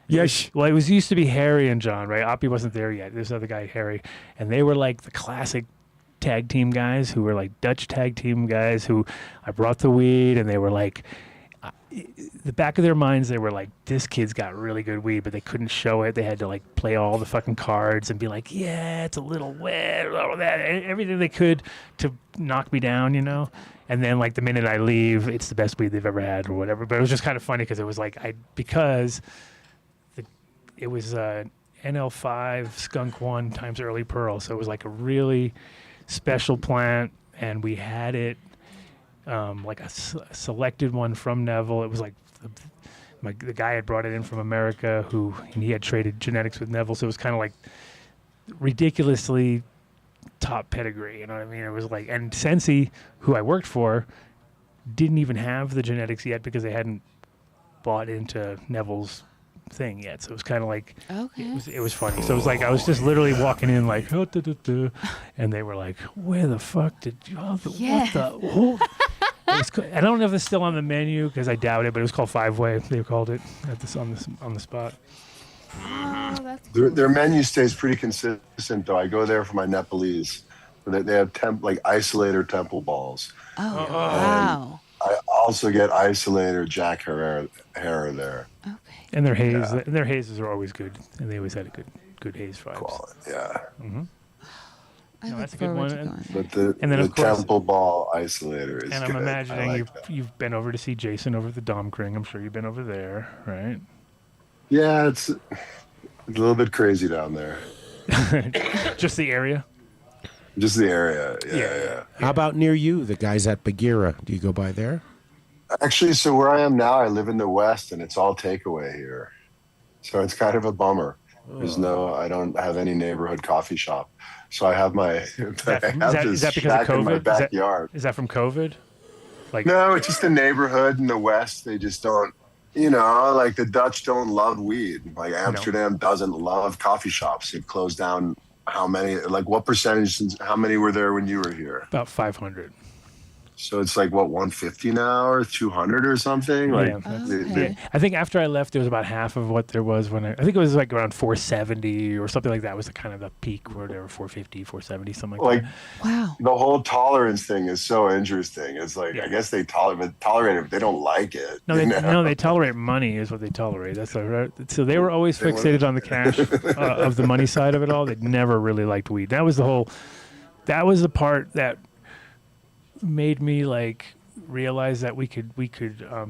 Yes. well, it used to be Harry and John, right? Oppie wasn't there yet. There's another guy, Harry, and they were like the classic tag team guys who were like Dutch tag team guys who I brought the weed, and they were like, the back of their minds, they were like, this kid's got really good weed, but they couldn't show it. They had to like play all the fucking cards and be like, yeah, it's a little wet, all that, everything they could to knock me down, you know? And then like the minute I leave, it's the best weed they've ever had or whatever. But it was just kind of funny because it was like, it was NL5 Skunk 1 times Early Pearl. So it was like a really special plant, and we had it like a selected one from Neville. It was like the guy had brought it in from America, and he had traded genetics with Neville, so it was kind of like ridiculously top pedigree, you know what I mean? It was like, and Sensi, who I worked for, didn't even have the genetics yet because they hadn't bought into Neville's thing yet. So it was kind of like, it was funny. So it was like, I was just literally walking in like, oh, and they were like, where the fuck did you, what the, I don't know if it's still on the menu because I doubt it, but it was called Five Way. They called it at this on the spot. Oh, that's cool. Their menu stays pretty consistent, though. I go there for my Nepalese. They have isolator temple balls. Oh, wow. I also get isolator Jack Herrera there. Okay. And their hazes are always good, and they always had a good haze vibes. Quality, yeah. Mm-hmm. I look that's a good forward one. to going. But And then, the of course, temple ball isolator is and good. I'm imagining I like that. you've been over to see Jason over at the Domkring. I'm sure you've been over there, right? Yeah, it's a little bit crazy down there. Just the area? Just the area, yeah. How about near you, the guys at Bagheera? Do you go by there? Actually, so where I am now, I live in the West, and it's all takeaway here. So it's kind of a bummer. I don't have any neighborhood coffee shop. So I have Is that because of in my COVID? backyard. Is that from COVID? Like, No, it's just the neighborhood in the West. They just don't, like the Dutch don't love weed. Like Amsterdam doesn't love coffee shops. It closed down how many, like what percentage, how many were there when you were here? about 500. So it's like, what, 150 now or 200 or something? Like, Okay. I think after I left, there was about half of what there was when I think it was like around 470 or something like that was the kind of the peak where there were 450, 470, something like that. Wow. the whole tolerance thing is so interesting. It's like, I guess they tolerate it, but they don't like it. No, they tolerate money is what they tolerate. That's right. So they were always fixated on the cash of the money side of it all. They never really liked weed. That was the part that made me like realize that we could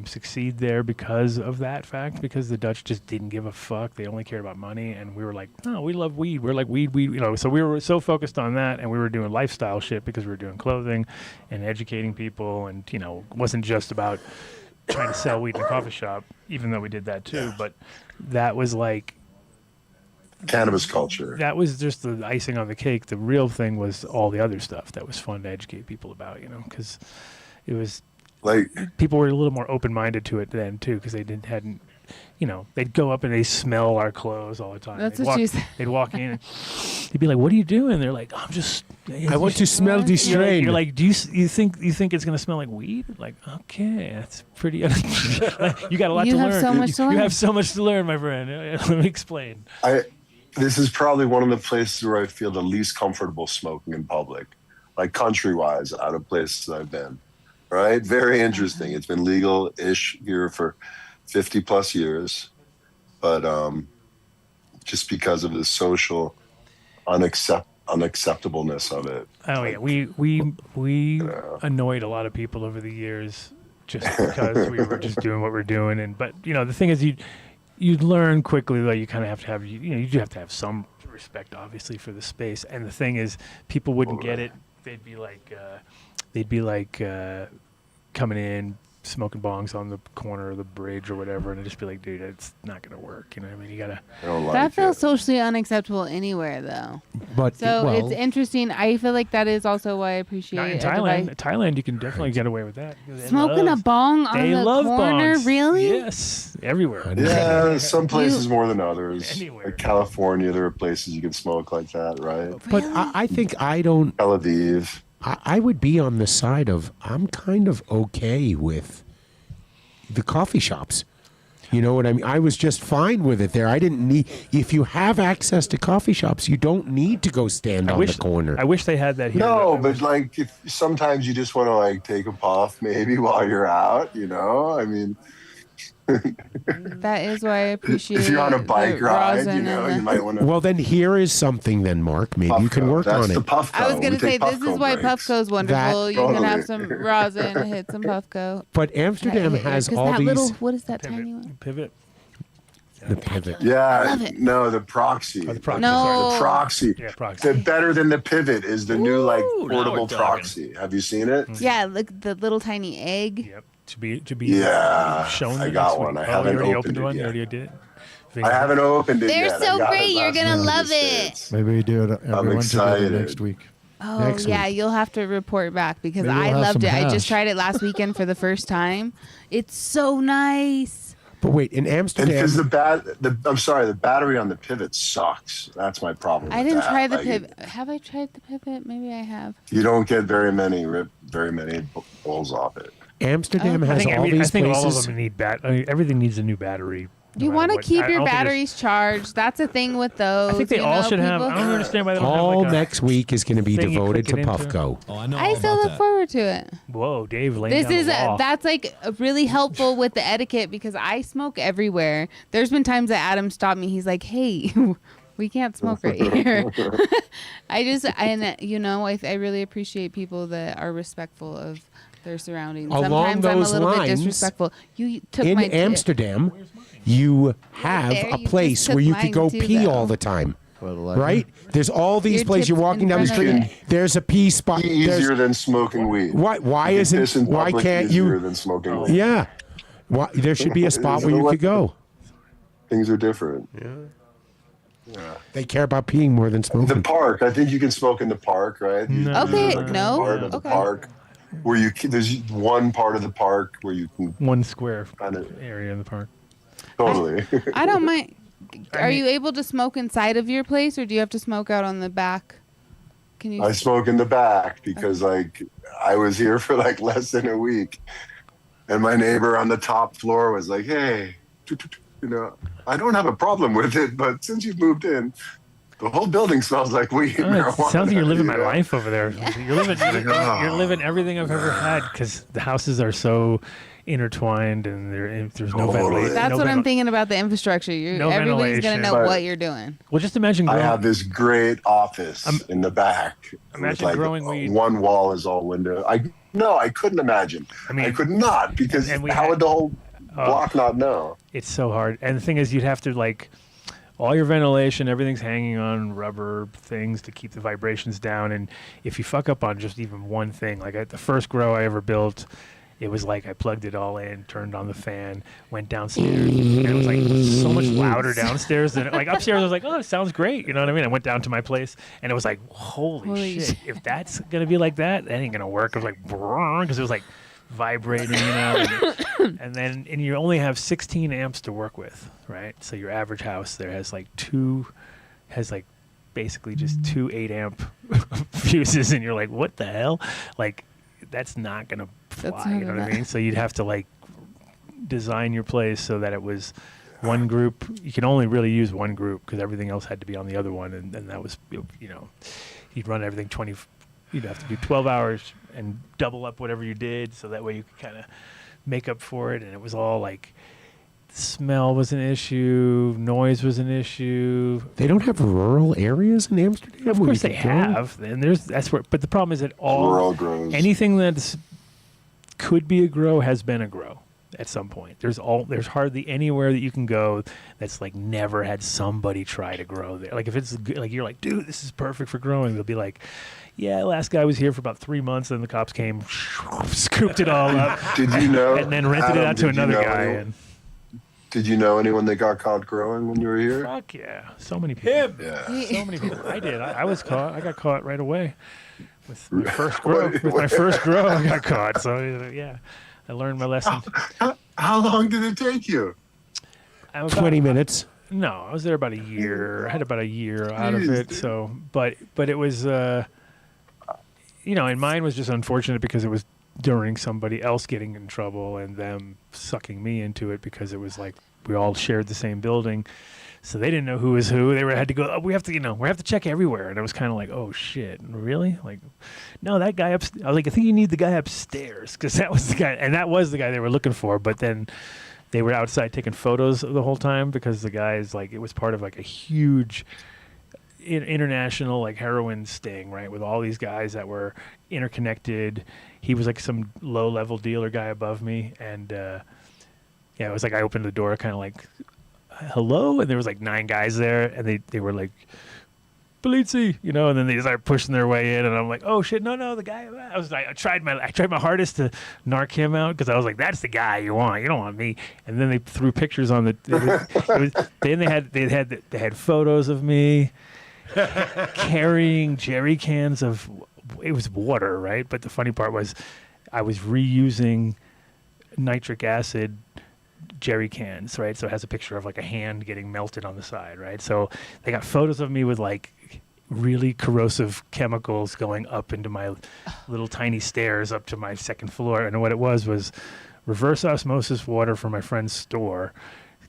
succeed there because of that fact, because the Dutch just didn't give a fuck. They only cared about money, and we were like, no, we love weed. We're like weed, so we were so focused on that, and we were doing lifestyle shit because we were doing clothing and educating people, and it wasn't just about trying to sell weed in a coffee shop, even though we did that too. But that was like Cannabis culture. that was just the icing on the cake. The real thing was all the other stuff that was fun to educate people about, because it was Like, people were a little more open-minded to it then too, because they hadn't they'd go up and they smell our clothes all the time. That's they'd what walk, you said. They'd walk in and they'd be like, what are you doing? They're like, I want to smell the strain. You're like, do you think it's gonna smell like weed? Like, okay, that's pretty. You got a lot to learn. You have so much to learn. You have so much to learn, my friend. Let me explain. this is probably one of the places where I feel the least comfortable smoking in public, like country-wise, out of places I've been. Right? Very interesting. It's been legal-ish here for 50 plus years, but just because of the social unacceptableness of it. Oh yeah, we annoyed a lot of people over the years just because we were just doing what we're doing. But the thing is, you'd learn quickly that you kind of have to have you do have to have some respect, obviously, for the space. And the thing is, people wouldn't get it. They'd be like coming in, smoking bongs on the corner of the bridge or whatever, and I'd just be like, dude, it's not gonna work. You know what I mean? You gotta. That feels socially unacceptable anywhere, though. But So it's interesting. I feel like that is also why I appreciate Not in a Thailand. device. Thailand, you can definitely get away with that. Smoking a bong on They the love corner, bongs. really? Yes, everywhere. Yeah, some places more than others. Anywhere. Like California, there are places you can smoke like that, right? But I think I don't. Tel Aviv. I would be on the side of I'm kind of okay with the coffee shops. You know what I mean? I was just fine with it there. I didn't need. If you have access to coffee shops, you don't need to go stand on the corner. I wish they had that here. No, but like if sometimes you just want to like take a puff maybe while you're out, I mean, That is why I appreciate. If you're on a bike the ride, rosin you might want to. Well, then here is something then, Mark. Maybe you can work That's on the it. Puffco. I was going We to say, take this is Puffco why breaks. Puffco's wonderful. That- You can have Totally. some rosin, hit some Puffco. But Amsterdam has 'Cause all that these. little, what is that tiny one? Pivot. The pivot. Yeah, love it. no, the proxy. Oh, the proxy, No. sorry. The proxy. Yeah, proxy. The better than the pivot is the new like Ooh, now portable we're talking. proxy. Have you seen it? Yeah, like the little tiny egg. Yep. To be Yeah, shown. I the got next one. week. I Oh, haven't you already opened opened it one. You yet. already did it. I haven't opened it They're yet. so I got great. it You're last gonna week love in the it. States. Maybe we do it everyone together excited. next week. Oh Next yeah, week. you'll have to report back because Maybe we'll I have loved some it. I just hash. tried it last weekend for the first time. It's so nice. But wait, in And Amsterdam, because the battery on the pivot sucks. That's my problem. I with didn't that. try the Like, pivot. Have I tried the pivot? Maybe I have. You don't get very many bowls off it. Amsterdam Okay. I has think, all I these think all of places. them need everything needs a new battery. no You matter want to what. keep I your don't think there's- batteries charged. That's a thing with those. I think they you all know, should have. I people- don't understand why they don't All have like a, next week is going to be thing you devoted to click it into. Puffco. Oh, I know. I all still about look that. forward to it. Whoa, Dave laying This down is the law. that's like really helpful with the etiquette because I smoke everywhere. There's been times that Adam stopped me. He's like, "Hey, we can't smoke right here." I really appreciate people that are respectful of their surroundings. Along Sometimes I'm a those little lines, bit disrespectful. You took In my Amsterdam, you have there, a you place just took where you could mine go too, pee though. all the time. What, like- Right? There's all these Your places. You're tips walking in down the front of street. it. There's a pee spot. Easier There's, than smoking weed. why You can isn't? piss in Why public can't easier you? than smoking weed. Yeah. Why, there should be a spot where you could go. Things are different. They care about peeing more than The smoking. park. I think you can smoke in the park, right? No. Okay, Like a no, part of the okay. park where there's one part of the park where you can one square kind of area in the park. totally. I don't mind. I Are mean- you able to smoke inside of your place, or do you have to smoke out on the back? Can you? I smoke in the back because like I was here for like less than a week, and my neighbor on the top floor was like, "Hey, I don't have a problem with it, but since you've moved in, the whole building smells like weed." Oh, it marijuana," sounds like you're living you my know? life over there. You're living everything I've ever had because the houses are so intertwined and there's no Totally. ventilation. That's no what I'm ventil- thinking about the infrastructure. No Everybody's gonna ventilation. know But- what you're doing. Well, just imagine I growing, have this great office in the back. Imagine with, like, growing weed. One wall is all window. I couldn't imagine. I mean, I could not because and we how had- would the whole block not know? It's so hard. And the thing is, you'd have to like all your ventilation, everything's hanging on rubber things to keep the vibrations down. And if you fuck up on just even one thing, like at the first grow I ever built, it was like I plugged it all in, turned on the fan, went downstairs, and it was like so much louder downstairs than like upstairs. I was like, oh, it sounds great. You know what I mean? I went down to my place, and it was like, holy shit! If that's gonna be like that, that ain't gonna work. It was like, because it was like vibrating, you know. And then you only have 16 amps to work with, right? So your average house there has basically just two 8-amp fuses, and you're like, what the hell? Like, that's not gonna fly. That's You not know what I gonna- mean? So you'd have to like design your place so that it was one group. You can only really use one group because everything else had to be on the other one, and that was, you know, you'd run everything 20. You'd have to do 12 hours and double up whatever you did, so that way you could kind of make up for it. And it was all like, smell was an issue, noise was an issue. They don't have rural areas in Amsterdam. Of where course you they could go? have, and that's where. But the problem is that all Rural grows. anything that could be a grow has been a grow at some point. There's hardly anywhere that you can go that's like never had somebody try to grow there. Like if it's like you're like, dude, this is perfect for growing. They'll be like, yeah, last guy was here for about 3 months, and the cops came, scooped it all up, Did you know? and then rented it Adam, out to did you another know guy. anyone- And Did you know anyone that got caught growing when you were here? fuck yeah, so many people. Yeah. So many people. I did. I was caught. I got caught right away with my first grow. With my first grow, I got caught. So yeah, I learned my lesson. How long did it take you? I was 20 minutes. No, I was there about a year. I had about a year out of Jeez, it. dude. So, but it was, and mine was just unfortunate because it was during somebody else getting in trouble and them sucking me into it because it was like we all shared the same building. So they didn't know who was who. They had to go, oh, we have to check everywhere. And it was kind of like, oh shit, really? Like, no, that guy upstairs. I was like, I think you need the guy upstairs because that was the guy. And that was the guy they were looking for. But then they were outside taking photos the whole time because the guys like it was part of like a huge international like heroin sting, right? With all these guys that were interconnected. He was like some low level dealer guy above me, and yeah, it was like I opened the door, kind of like hello, and there was like 9 guys there, and they were like Polizzi, you know, and then they started pushing their way in, and I'm like, oh shit, no, the guy. I tried my hardest to narc him out because I was like, that's the guy you want. You don't want me. And then they threw pictures on then they had photos of me carrying jerry cans of, it was water, right? But the funny part was I was reusing nitric acid jerry cans, right? So it has a picture of like a hand getting melted on the side, right? So they got photos of me with like really corrosive chemicals going up into my little tiny stairs up to my second floor. And what it was reverse osmosis water from my friend's store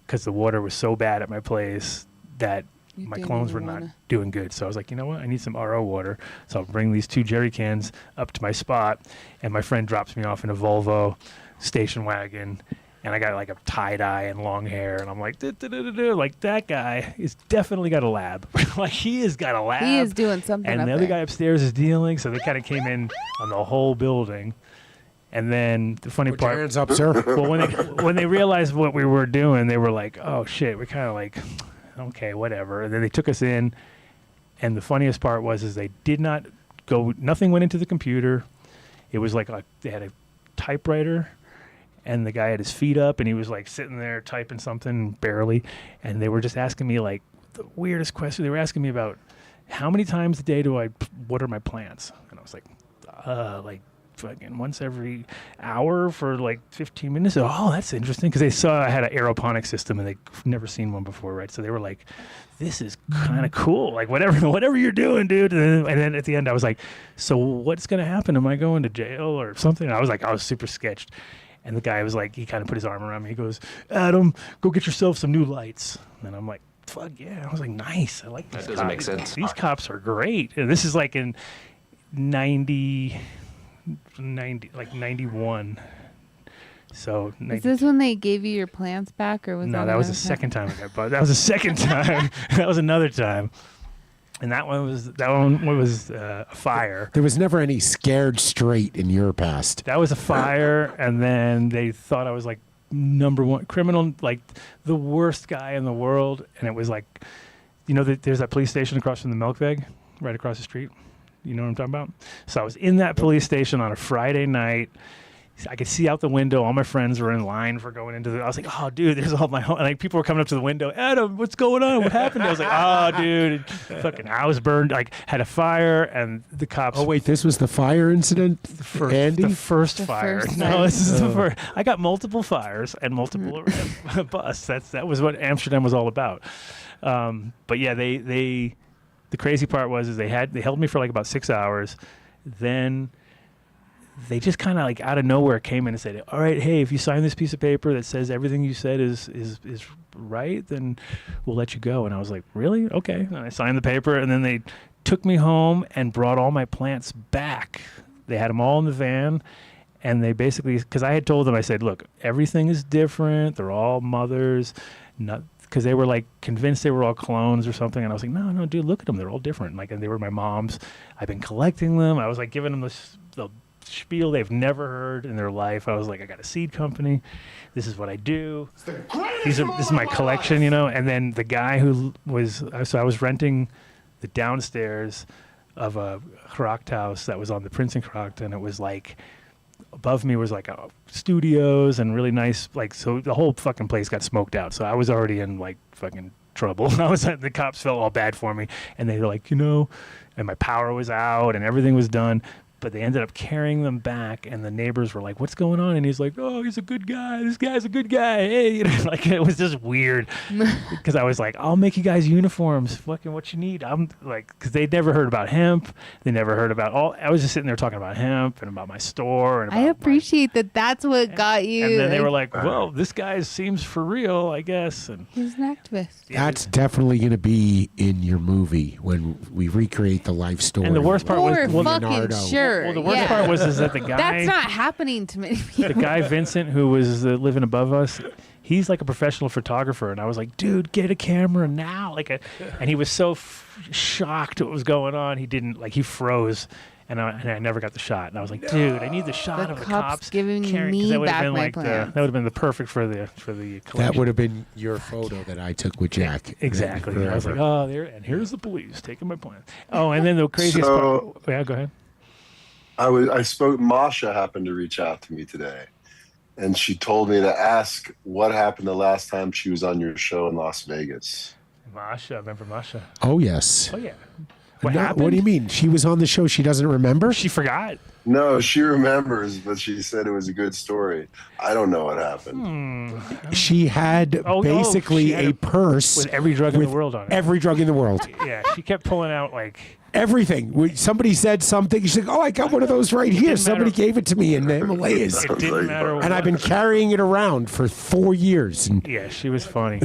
because the water was so bad at my place that my clones were not doing good. So I was like, you know what? I need some RO water. So I'll bring these 2 jerry cans up to my spot, and my friend drops me off in a Volvo station wagon, and I got like a tie-dye and long hair, and I'm like, like that guy is definitely got a lab. Like he has got a lab. He is doing something. And the other guy upstairs is dealing. So they kind of came in on the whole building. And then the funny Put your part, hands up, sir. well, when they realized what we were doing, they were like, oh shit, we're kind of like, okay, whatever. And then they took us in, and the funniest part was they did not go. Nothing went into the computer. It was like they had a typewriter, and the guy had his feet up, and he was like sitting there typing something barely. And they were just asking me like the weirdest question. They were asking me about how many times a day do I water my plants, and I was like fucking once every hour for like 15 minutes. Oh, that's interesting, because they saw I had an aeroponic system and they'd never seen one before, right? So they were like, this is kind of cool, like whatever you're doing, dude. And then at the end I was like, so what's gonna happen? Am I going to jail or something? I was super sketched. And the guy was like, he kind of put his arm around me. He goes, Adam, go get yourself some new lights. And I'm like, fuck yeah. I was like, nice. I like these That doesn't make sense. These cops are great. And this is like in 91. So Is this when they gave you your plants back, or was no? That was the second time I got bought. That was the second time. That was another time, and that one was a fire. There was never any scared straight in your past. That was a fire, and then they thought I was like #1 criminal, like the worst guy in the world, and it was like, you know, there's that police station across from the milk bag, right across the street. You know what I'm talking about? So I was in that police station on a Friday night. I could see out the window. All my friends were in line for going into I was like, oh, dude, there's all my like people were coming up to the window. Adam, what's going on? What happened? I was like, oh, dude, fucking house burned. Like had a fire, and the cops. Oh wait, this was the fire incident, Andy? The first fire. No, this is the first. I got multiple fires and multiple busts. That was what Amsterdam was all about. But yeah, the crazy part was they held me for like about 6 hours, then they just kind of like out of nowhere came in and said, all right, hey, if you sign this piece of paper that says everything you said is right, then we'll let you go. And I was like, really? Okay. And I signed the paper, and then they took me home and brought all my plants back. They had them all in the van, and they basically, because I had told them, I said, look, everything is different. They're all mothers, not because they were like convinced they were all clones or something. And I was like, no, dude, look at them. They're all different. Like, and they were my mom's. I've been collecting them. I was like giving them the spiel they've never heard in their life. I was like, I got a seed company. This is what I do. This is my collection, you know. And then the guy who was, so I was renting the downstairs of a Gracht house that was on the Prince and Gracht, and it was like, above me was like studios and really nice, like, so the whole fucking place got smoked out. So I was already in like fucking trouble. The cops felt all bad for me, and they were like, you know, and my power was out and everything was done. But they ended up carrying them back, and the neighbors were like, what's going on? And he's like, oh, he's a good guy. This guy's a good guy. Hey, you know, like, it was just weird because I was like, I'll make you guys uniforms. Fucking what you need. I'm like, because they'd never heard about hemp. They never heard about I was just sitting there talking about hemp and about my store. And about I appreciate that. That's what got you. And then they were like, well, this guy seems for real, I guess. And he's an activist. That's definitely going to be in your movie when we recreate the life story. And the worst part was, fucking sure. Well, the worst part was that the guy. That's not happening to many people. The guy Vincent, who was living above us, he's like a professional photographer, and I was like, dude, get a camera now, and he was so shocked what was going on. He didn't he froze. And I never got the shot. And I was like, dude, I need the shot of the cops giving carrying, 'cause me that would have back been my like plants. that would have been the perfect for the collection. That would have been your photo that I took with Jack. Exactly. I was like, Forever. oh, there, and here's the police taking my plant. Oh, and then the craziest So- part. Yeah, go ahead. I spoke. Masha happened to reach out to me today, and she told me to ask what happened the last time she was on your show in Las Vegas. Masha, remember Masha? Oh, yes. Oh yeah. What What happened? What do you mean? She was on the show. She doesn't remember? She forgot. No, she remembers, but she said it was a good story. I don't know what happened. She had Oh, basically she had a purse with every drug in the with world on it. Every drug in the world. Yeah, she kept pulling out Everything. Somebody said something. She's like, oh, I got one of those right here. didn't Somebody matter. gave it to me in the Himalayas. It didn't matter what. And I've been carrying it around for 4 years. And Yeah, she was funny.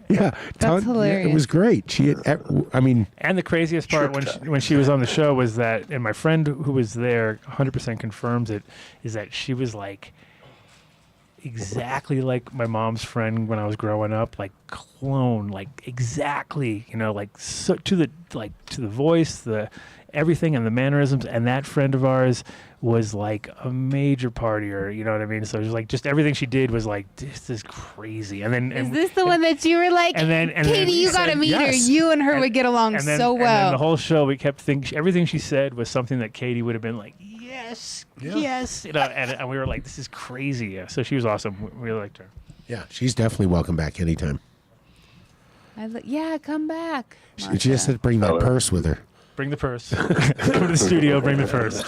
yeah, That's It hilarious. was great. She had, I mean, And the craziest part when she was on the show was that, and my friend who was there 100% confirms it, is that she was exactly like my mom's friend when I was growing up, clone, exactly, so to the voice, the everything, and the mannerisms. And that friend of ours was a major partier, you know what I mean? So it was just everything she did was this is crazy. And then Is this the one that you were like, and then Katie, you got to said meet her. yes. You and her And- would get along and then, so And then well. the whole show, we kept thinking everything she said was something that Katie would have been like, yes, yes, and we were like, this is crazy. Yeah. So she was awesome. We really liked her. yeah, she's definitely welcome back anytime. Yeah, come back. She just had to bring that Tell her. purse with her. Bring the purse. Come to the studio. Bring the purse.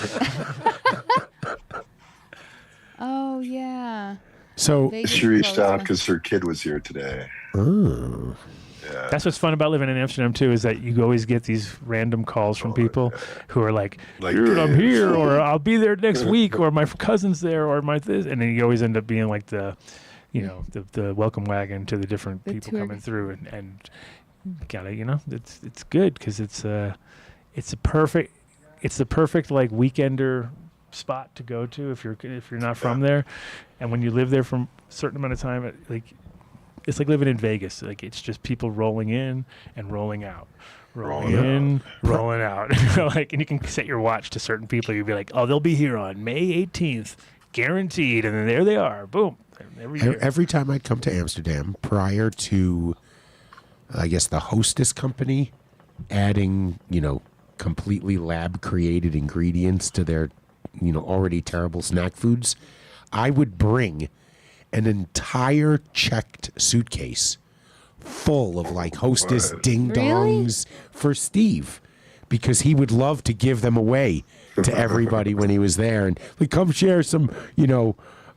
Oh, yeah. So, Vegas She reached closed out down. because her kid was here today. oh, Yeah. That's what's fun about living in Amsterdam too, is that you always get these random calls from people who are like, dude, I'm Dave. here, or I'll be there next week, or my cousin's there, or my this, and then you always end up being like the welcome wagon to the different The people tour coming guide. through, and gotta, it's good because it's the perfect weekender spot to go to if you're not from there, and when you live there for a certain amount of time, it's like living in Vegas. It's just people rolling in and rolling out, rolling in, rolling out. And you can set your watch to certain people. You'll be like, oh, they'll be here on May 18th, guaranteed, and then there they are. Boom. every time I come to Amsterdam, prior to, I guess, the hostess company adding, completely lab created ingredients to their, already terrible snack foods, I would bring an entire checked suitcase full of hostess ding dongs for Steve, because he would love to give them away to everybody when he was there, and come share some,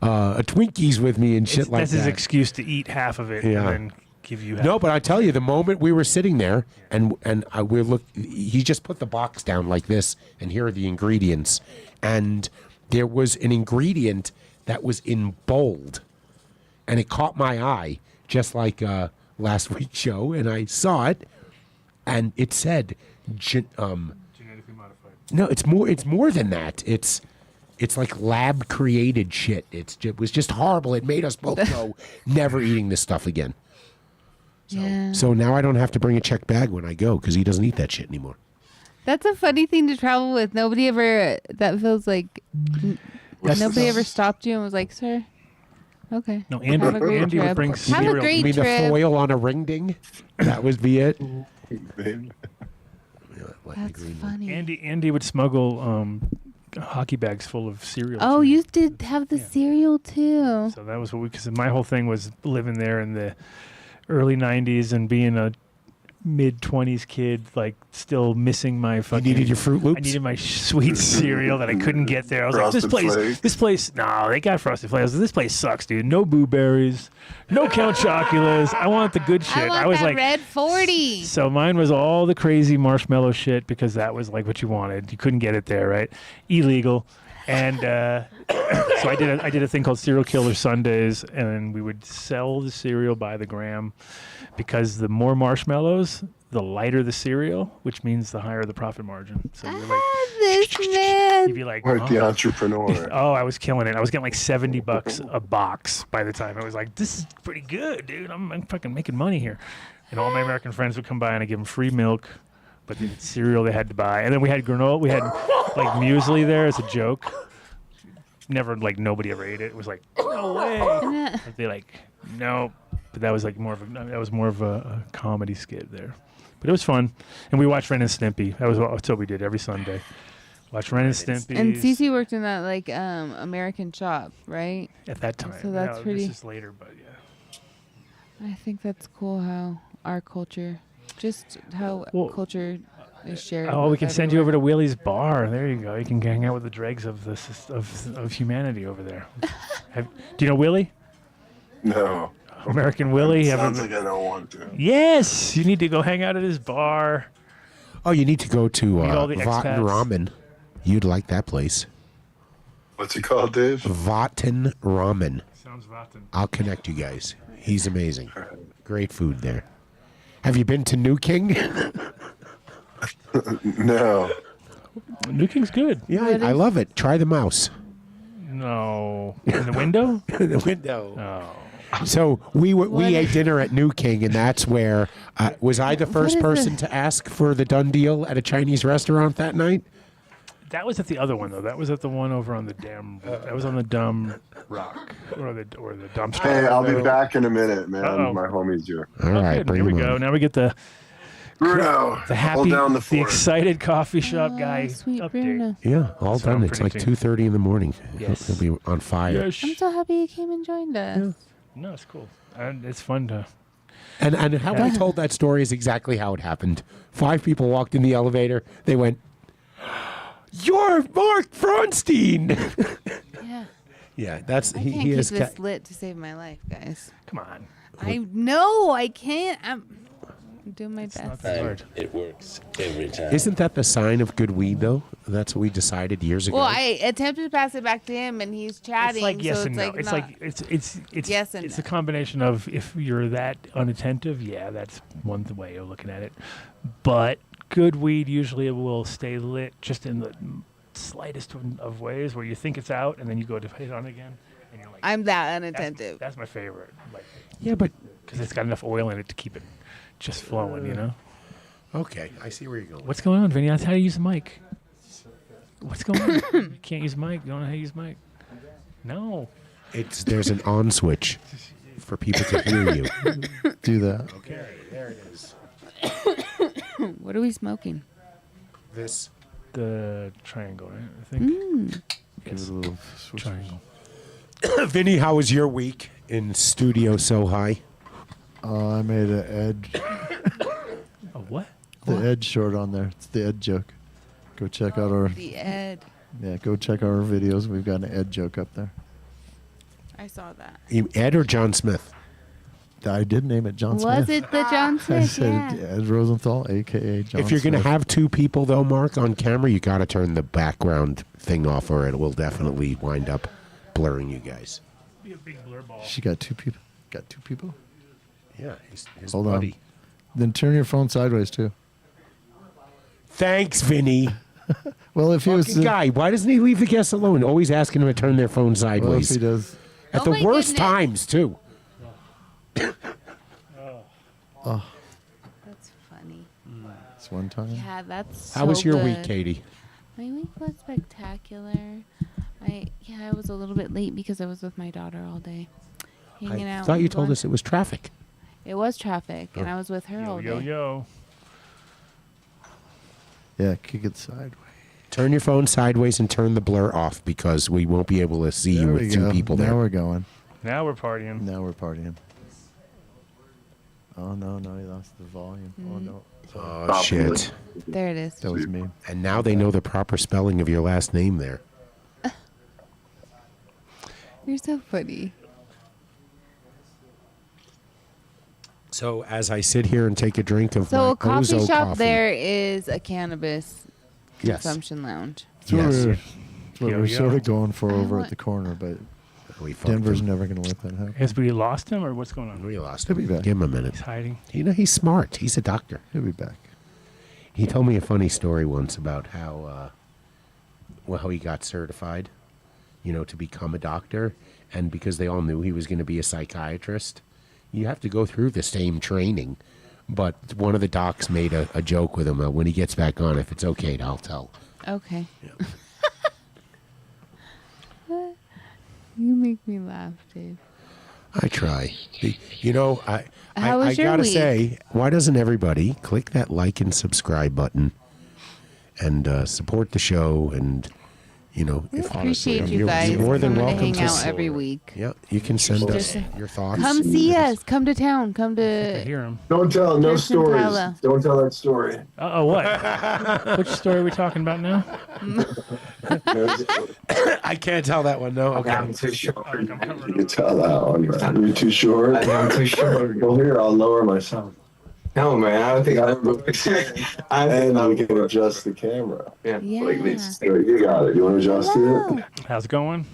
Twinkies with me and shit like That's that. his excuse to eat half of it Yeah. and then give you half. No, but I tell you, the moment we were sitting there and he just put the box down like this, and here are the ingredients, and there was an ingredient that was in bold, and it caught my eye, just like last week's show, and I saw it, and it said, Genetically modified. no, it's more than that. It's like lab created shit. It was just horrible. It made us both go never eating this stuff again. Yeah. So now I don't have to bring a checked bag when I go, because he doesn't eat that shit anymore. That's a funny thing to travel with. Nobody ever, that feels like, nobody ever stopped you and was like, sir, okay. No, Have a great Andy trip. would bring Have a cereal. great You mean trip. the foil on a ring ding? That would be it. That's funny. Andy would smuggle hockey bags full of cereal. Oh, to me. you did have the cereal too. So that was what because my whole thing was living there in the early 90s and being a mid-20s kid, still missing my You fucking... needed your Fruit Loops? I needed my sweet cereal that I couldn't get there. I was Frosted like, Flakes. this place, no, they got Frosted Flakes. This place sucks, dude. No blueberries, no Count Choculas. I want the good shit. I want was that like, red 40. so mine was all the crazy marshmallow shit because that was what you wanted. You couldn't get it there, right? Illegal. And so I did a thing called Serial Killer Sundays, and we would sell the cereal by the gram because the more marshmallows, the lighter the cereal, which means the higher the profit margin. So you're like, This man. you'd be like, Like the entrepreneur. oh, I was killing it. I was getting like $70 a box by the time. I was like, this is pretty good, dude. I'm fucking making money here. And all my American friends would come by and I give them free milk, but the cereal they had to buy. And then we had granola. We had like muesli there as a joke. Never, like, nobody ever ate it. It was like, no way. I'd be like, no. But that was like more of a comedy skit there. But it was fun. And we watched Ren and Stimpy. That's what we did every Sunday. Watch Ren and Stimpy. And Cece worked in that like American shop, right? At that time. So that's pretty. This is later, but yeah. I think that's cool how our culture, just how culture is shared. Oh, we with can send you everyone. over to Willie's bar. There you go. You can hang out with the dregs of this of humanity over there. Do you know Willie? No. American Willie. Sounds like I don't want to. Yes, you need to go hang out at his bar. Oh, you need to go to Meet all the Vatten expats. Ramen. You'd like that place. What's it called, Dave? Vatten Ramen. Sounds rotten. I'll connect you guys. He's amazing. Great food there. Have you been to New King? No. New King's good. Yeah, I love it. Try the mouse. No, in the window. The window. Oh. So we ate dinner at New King, and that's where was I the first is person this? to ask for the done deal at a Chinese restaurant that night? That was at the other one though. That was at the one over on the dam. That was on the dumb rock or the dumpster. Hey, I'll be back in a minute, man. Uh-oh. My homie's here. All right, Good. bring Here we him go. on. Now we get the Bruno, happy, hold down the the fort. excited coffee shop guy Sweet update. Bruno. Yeah, all So I'm done. It's like predicting- 2:30 in the morning. Yes. He'll be on fire. I'm so happy you came and joined us. No, it's cool. And it's fun to. And how I told that story is exactly how it happened. 5 people walked in the elevator. They went, "You're Mark Bronstein." Yeah. Yeah, that's I he. can't He keep is. this lit to save my life, guys. Come on. I know I can't. I'm doing my Not best. that hard. It works every time. Isn't that the sign of good weed, though? That's what we decided years ago. Well, I attempted to pass it back to him, and he's chatting. It's like yes so and it's no. like It's not- like it's Yes and it's no. a combination of if you're that unattentive, yeah, that's one way of looking at it. But good weed usually will stay lit just in the slightest of ways where you think it's out and then you go to hit on it again and you're like I'm that that's, unattentive. that's my favorite. Like yeah, but because it's got enough oil in it to keep it just flowing, you know. okay, I see where you're going. What's going on, Vinny? That's how you use the mic. What's going on? You can't use mic. You don't know how to use mic. No. There's an on switch for people to hear you. Do that. Okay, there it is. What are we smoking? This. The triangle, right? I think. Give it a little switch. Triangle. Vinny, how was your week in Studio So High? I made an edge. A what? The edge short on there. It's the Ed joke. Go check out our The Ed. go check out our videos. We've got an Ed joke up there. I saw that. Ed or John Smith? I did name it John Was Smith. it the John I Smith? said Yeah. Ed Rosenthal, aka John. If you're going to Smith. have 2 people, though, Mark, on camera, you got to turn the background thing off or it will definitely wind up blurring you guys. Be a big blur ball. She got 2 people. Got 2 people. Yeah, his Hold buddy. on. Then turn your phone sideways too. Thanks, Vinny. Well, if he was Fucking guy, why doesn't he leave the guests alone? Always asking him to turn their phone well, if sideways. he does. At Oh the my worst goodness. times, too. That's funny. It's one time. Yeah, that's. How was so your week, good. Katie? My week was spectacular. I was a little bit late because I was with my daughter all day, hanging I out. thought you and told going- us it was traffic. It was traffic, and I was with her all Yo, day. yo. Yeah, kick it sideways. Turn your phone sideways and turn the blur off because we won't be able to see you There with we 2 go. people Now there. we're going. Now we're partying. Now we're partying. Oh no, he lost the volume. Oh no, Oh, shit. There it is. that was me. And now they know the proper spelling of your last name there. You're so funny. So as I sit here and take a drink of So my a coffee Ozo shop coffee, there is a cannabis Yes. consumption lounge. That's what Yes. we're, that's what Yo, we're yo. sort of going for I over want- at the corner, but We fucked Denver's him. never going to let that happen. Has we lost him or what's going on? We lost He'll him. be back. Give him a minute. He's hiding. You know, he's smart. He's a doctor. He'll be back. He told me a funny story once about how he got certified, to become a doctor. And because they all knew he was going to be a psychiatrist, you have to go through the same training. But one of the docs made a joke with him. When he gets back on, if it's okay, I'll tell. Okay. You make me laugh, Dave. I try. How was I your gotta week? say, why doesn't everybody click that like and subscribe button and support the show? And We if appreciate you you're guys more than coming welcome to hang to out every week. Yeah, you can send us Just- your thoughts. Come see us. Come to town. Come I to. hear him. Don't tell, no Chris and stories. Paula. Don't tell that story. Uh-oh, what? Which story are we talking about now? I can't tell that one. No. Okay. I'm too short. You can tell that one. You're too short. I'm too short. Go here, I'll lower myself. No, man, I don't think I And ever. we can adjust the camera. Yeah, Yeah. like this. Here, you got it. You want to adjust Hello. it? How's it going?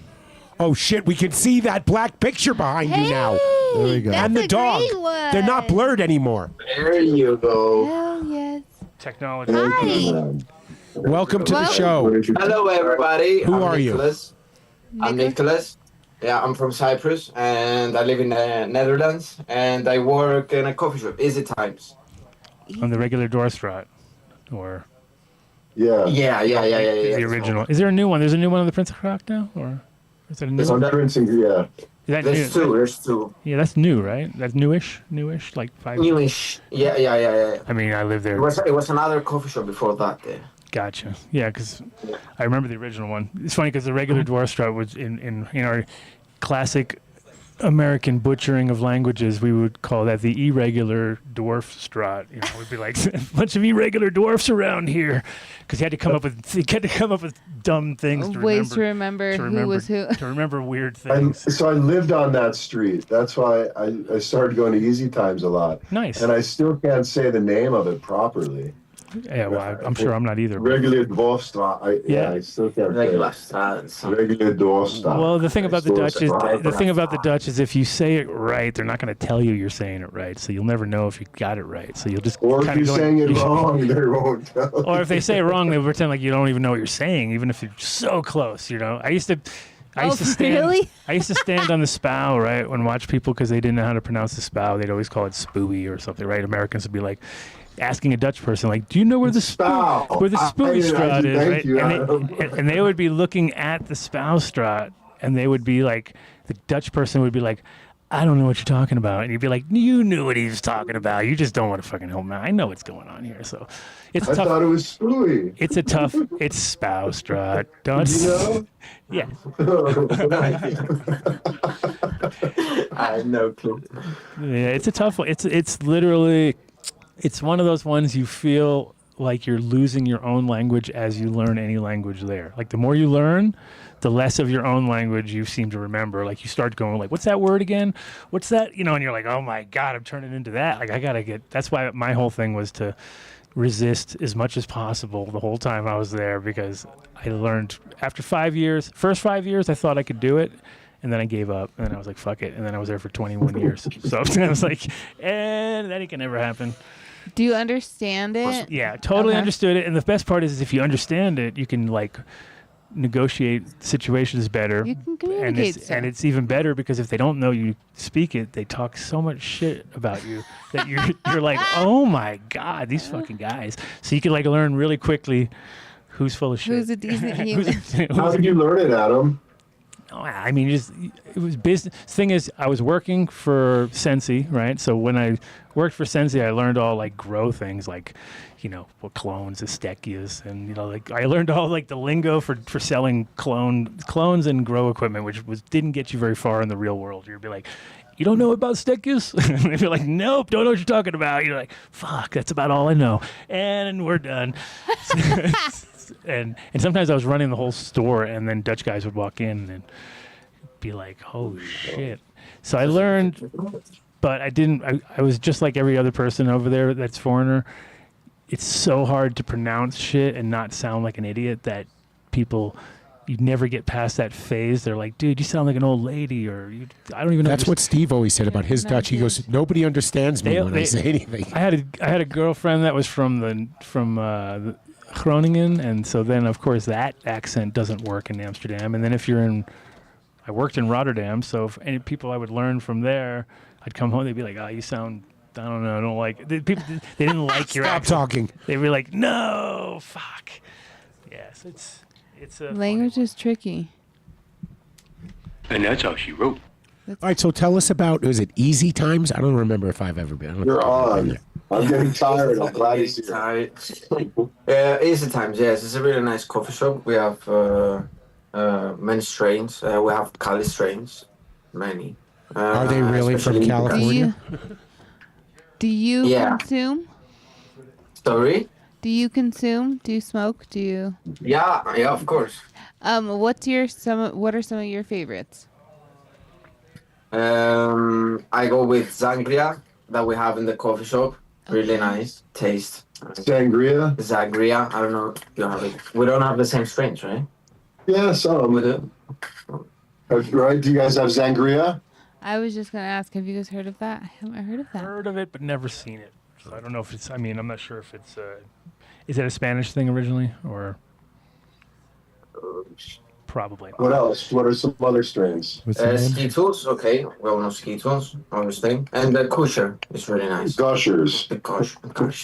Oh shit! We can see that black picture behind you now, There we go. That's and the a dog. great one. They're not blurred anymore. There you go. Hell yes. Technology. Hi. Welcome to the Well- show. Hello, everybody. Who I'm are you? Nicholas. I'm Nicholas. Yeah, I'm from Cyprus, and I live in the Netherlands, and I work in a coffee shop, Easy Times. On the regular Dorstrat. Or Yeah. Yeah. the original. Is there a new one? There's a new one on the Prince of Rock now? Or is it a new It's one? on Princeton, yeah. Is that There's new? two. There's two. Yeah, that's new, right? That's newish, like 5 years. Newish. Yeah. I mean, I live there. It was another coffee shop before that. Gotcha. Yeah, because I remember the original one. It's funny because the regular Dorstrat was in our classic American butchering of languages. We would call that the irregular dwarf strat. We'd be like a bunch of irregular dwarfs around here because he had to come up with dumb things to Ways to remember. remember who was who. To remember weird things. So I lived on that street. That's why I started going to Easy Times a lot. Nice. And I still can't say the name of it properly. Yeah, well, I'm sure I'm not either. but- Regular Dwarfstraat. I still can't say Regular it. Straat. Regular Dwarfstraat. Well, the thing about the Dutch is Right. if you say it right, they're not going to tell you you're saying it right, so you'll never know if you got it right. So you'll just Or if kinda you're go saying in- it wrong, they won't tell. Or if they say it wrong, they pretend like you don't even know what you're saying, even if you're so close. I used to stand. Really? I used to stand on the spow, right, and watch people because they didn't know how to pronounce the spow. They'd always call it spooey or something, right? Americans would be like asking a Dutch person, like, "Do you know where the Spow. where the spooey strat is?" Thank Right? you, And they would be looking at the spow strat, and they would be like, the Dutch person would be like, "I don't know what you're talking about," and you'd be like, "You knew what he was talking about. You just don't want to fucking help me. I know what's going on here." So it's I tough. thought it was Spooey. It's spow strat. Don't You know? Yeah. I have no clue. Yeah, it's a tough one. It's literally, it's one of those ones you feel like you're losing your own language as you learn any language there. Like the more you learn, the less of your own language you seem to remember. Like you start going like, what's that word again? What's that? And you're like, oh my God, I'm turning into that. Like I gotta get, that's why my whole thing was to resist as much as possible the whole time I was there, because I learned after 5 years, first 5 years, I thought I could do it. And then I gave up, and then I was like, fuck it. And then I was there for 21 years. So I was like, and that ain't gonna never happen. Do you understand it? Yeah, totally Okay. understood it. And the best part is if you understand it, you can like negotiate situations better. You can and communicate. and it's even better because if they don't know you speak it, they talk so much shit about you that you're like, oh my God, these fucking guys. So you can like learn really quickly who's full of shit. Who's a decent human? How did you learn it, Adam? I mean, it was business. Thing is, I was working for Sensi, right? So when I worked for Sensi, I learned all like grow things, like what clones, Astekias, and like I learned all like the lingo for selling clones and grow equipment, which didn't get you very far in the real world. You'd be like, you don't know about Astekias? And they'd be like, nope, don't know what you're talking about. You're like, fuck, that's about all I know, and we're done. And sometimes I was running the whole store, and then Dutch guys would walk in and be like, "Oh shit!" So I learned, but I didn't. I was just like every other person over there that's foreigner. It's so hard to pronounce shit and not sound like an idiot that people you never get past that phase. They're like, dude, you sound like an old lady, or I don't even know. That's what Steve always said about his Dutch. He goes, nobody understands me when I say anything. I had a girlfriend that was from the Groningen, and so then of course that accent doesn't work in Amsterdam. And then if I worked in Rotterdam, so if any people I would learn from there, I'd come home, they'd be like, oh, you sound, I don't know, I don't like it. They didn't like your accent. Stop talking. They'd be like, no, fuck. Yes, it's a Language is tricky. And that's how she wrote. All right, so tell us about, was it Easy Times? I don't remember if I've ever been. You're on. I'm getting tired. I'm glad he's here. Easy Times, yes. It's a really nice coffee shop. We have many strains. We have Cali strains, many. Are they really from especially California? Do you Yeah. consume? Sorry? Do you consume? Do you smoke? Do you? Yeah, of course. What are some of your favorites? I go with Sangria that we have in the coffee shop. Really nice taste. Sangria? Sangria. I don't know if you have it. We don't have the same strains, right? Yeah, some. We do. Right? Do you guys have Sangria? I was just gonna ask, have you guys heard of that? I haven't heard of that. Heard of it, but never seen it. So I don't know if it's. I mean, I'm not sure if it's. Is it a Spanish thing originally, or probably? What else? What are some other strains? What's the name? Skittles, okay. We all know Skittles, obviously. And the Kosher is really nice. Gushers. The Kosher.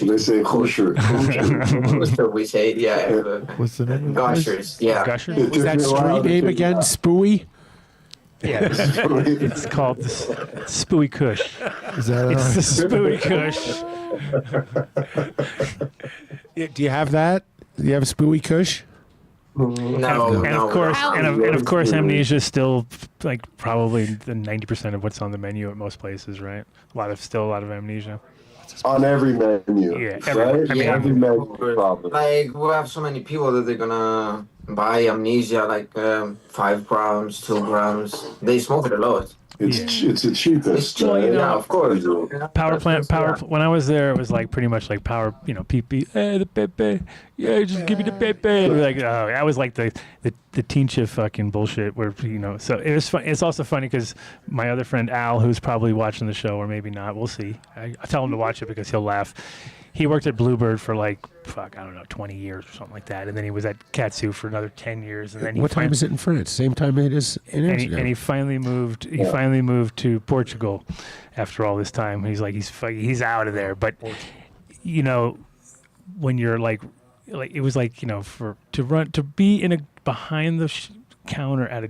They say kosher. Kosher, we say, yeah. What's the name? Gushers, yeah. Gusher? Was that street name again? Spooey? Yeah, it's called the Spooey Kush. Is that It's the Spooey Kush. Yeah, do you have that? Do you have Spooey Kush? No, And of course, amnesia is still like probably the 90% of what's on the menu at most places, right? Still a lot of amnesia. On every menu. Yeah, right? I mean, every menu probably. Like, we have so many people that they're gonna buy amnesia, like 5 grams, 2 grams. They smoke it a lot. It's the cheapest. It's cheap, yeah, of course. Power plant. When I was there, it was like pretty much like power. PP. Hey, the pepe. Yeah, just give me the pepe. And we're like, oh, that was like the teencha fucking bullshit. Where so it was fun. It's also funny because my other friend Al, who's probably watching the show or maybe not, we'll see. I tell him to watch it because he'll laugh. He worked at Bluebird for like, I don't know, 20 years or something like that. And then he was at Katsu for another 10 years. And then What time is it in France? Same time it is in Amsterdam. and he finally moved. He finally moved to Portugal after all this time. He's like, he's out of there. But when you're like it was like to be in behind the counter at a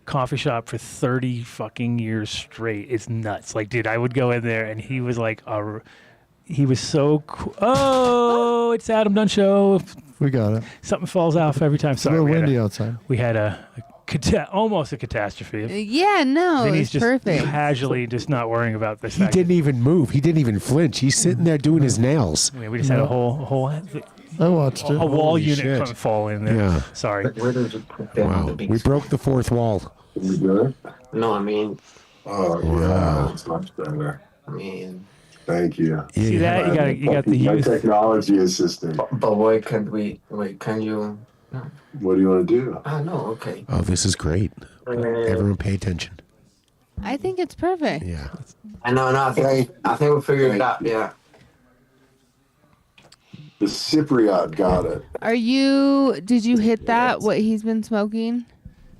coffee shop for 30 fucking years straight. It's nuts. Like, dude, I would go in there and he was like he was so cool. Oh, it's Adam Dunn show. We got it. Something falls off every time. It's a little windy outside. We had almost a catastrophe. Yeah, no, Then he's it's just perfect. casually just not worrying about this. He didn't even move. He didn't even flinch. He's sitting there doing his nails. I mean, we just had a whole I watched it. a wall Holy unit shit. fall in there. Yeah. Sorry. Where does it put down Wow. the big We broke the fourth wall. You good? No, I mean, It's much better. I mean, Thank you. See that? You got the My youth. technology assistant. but why can't we? Wait, can you? No. What do you want to do? No, okay. Oh, this is great. Everyone pay attention. I think it's perfect. Yeah. No, I think we figured it out. Yeah. The Cypriot got it. Did you hit that? What he's been smoking?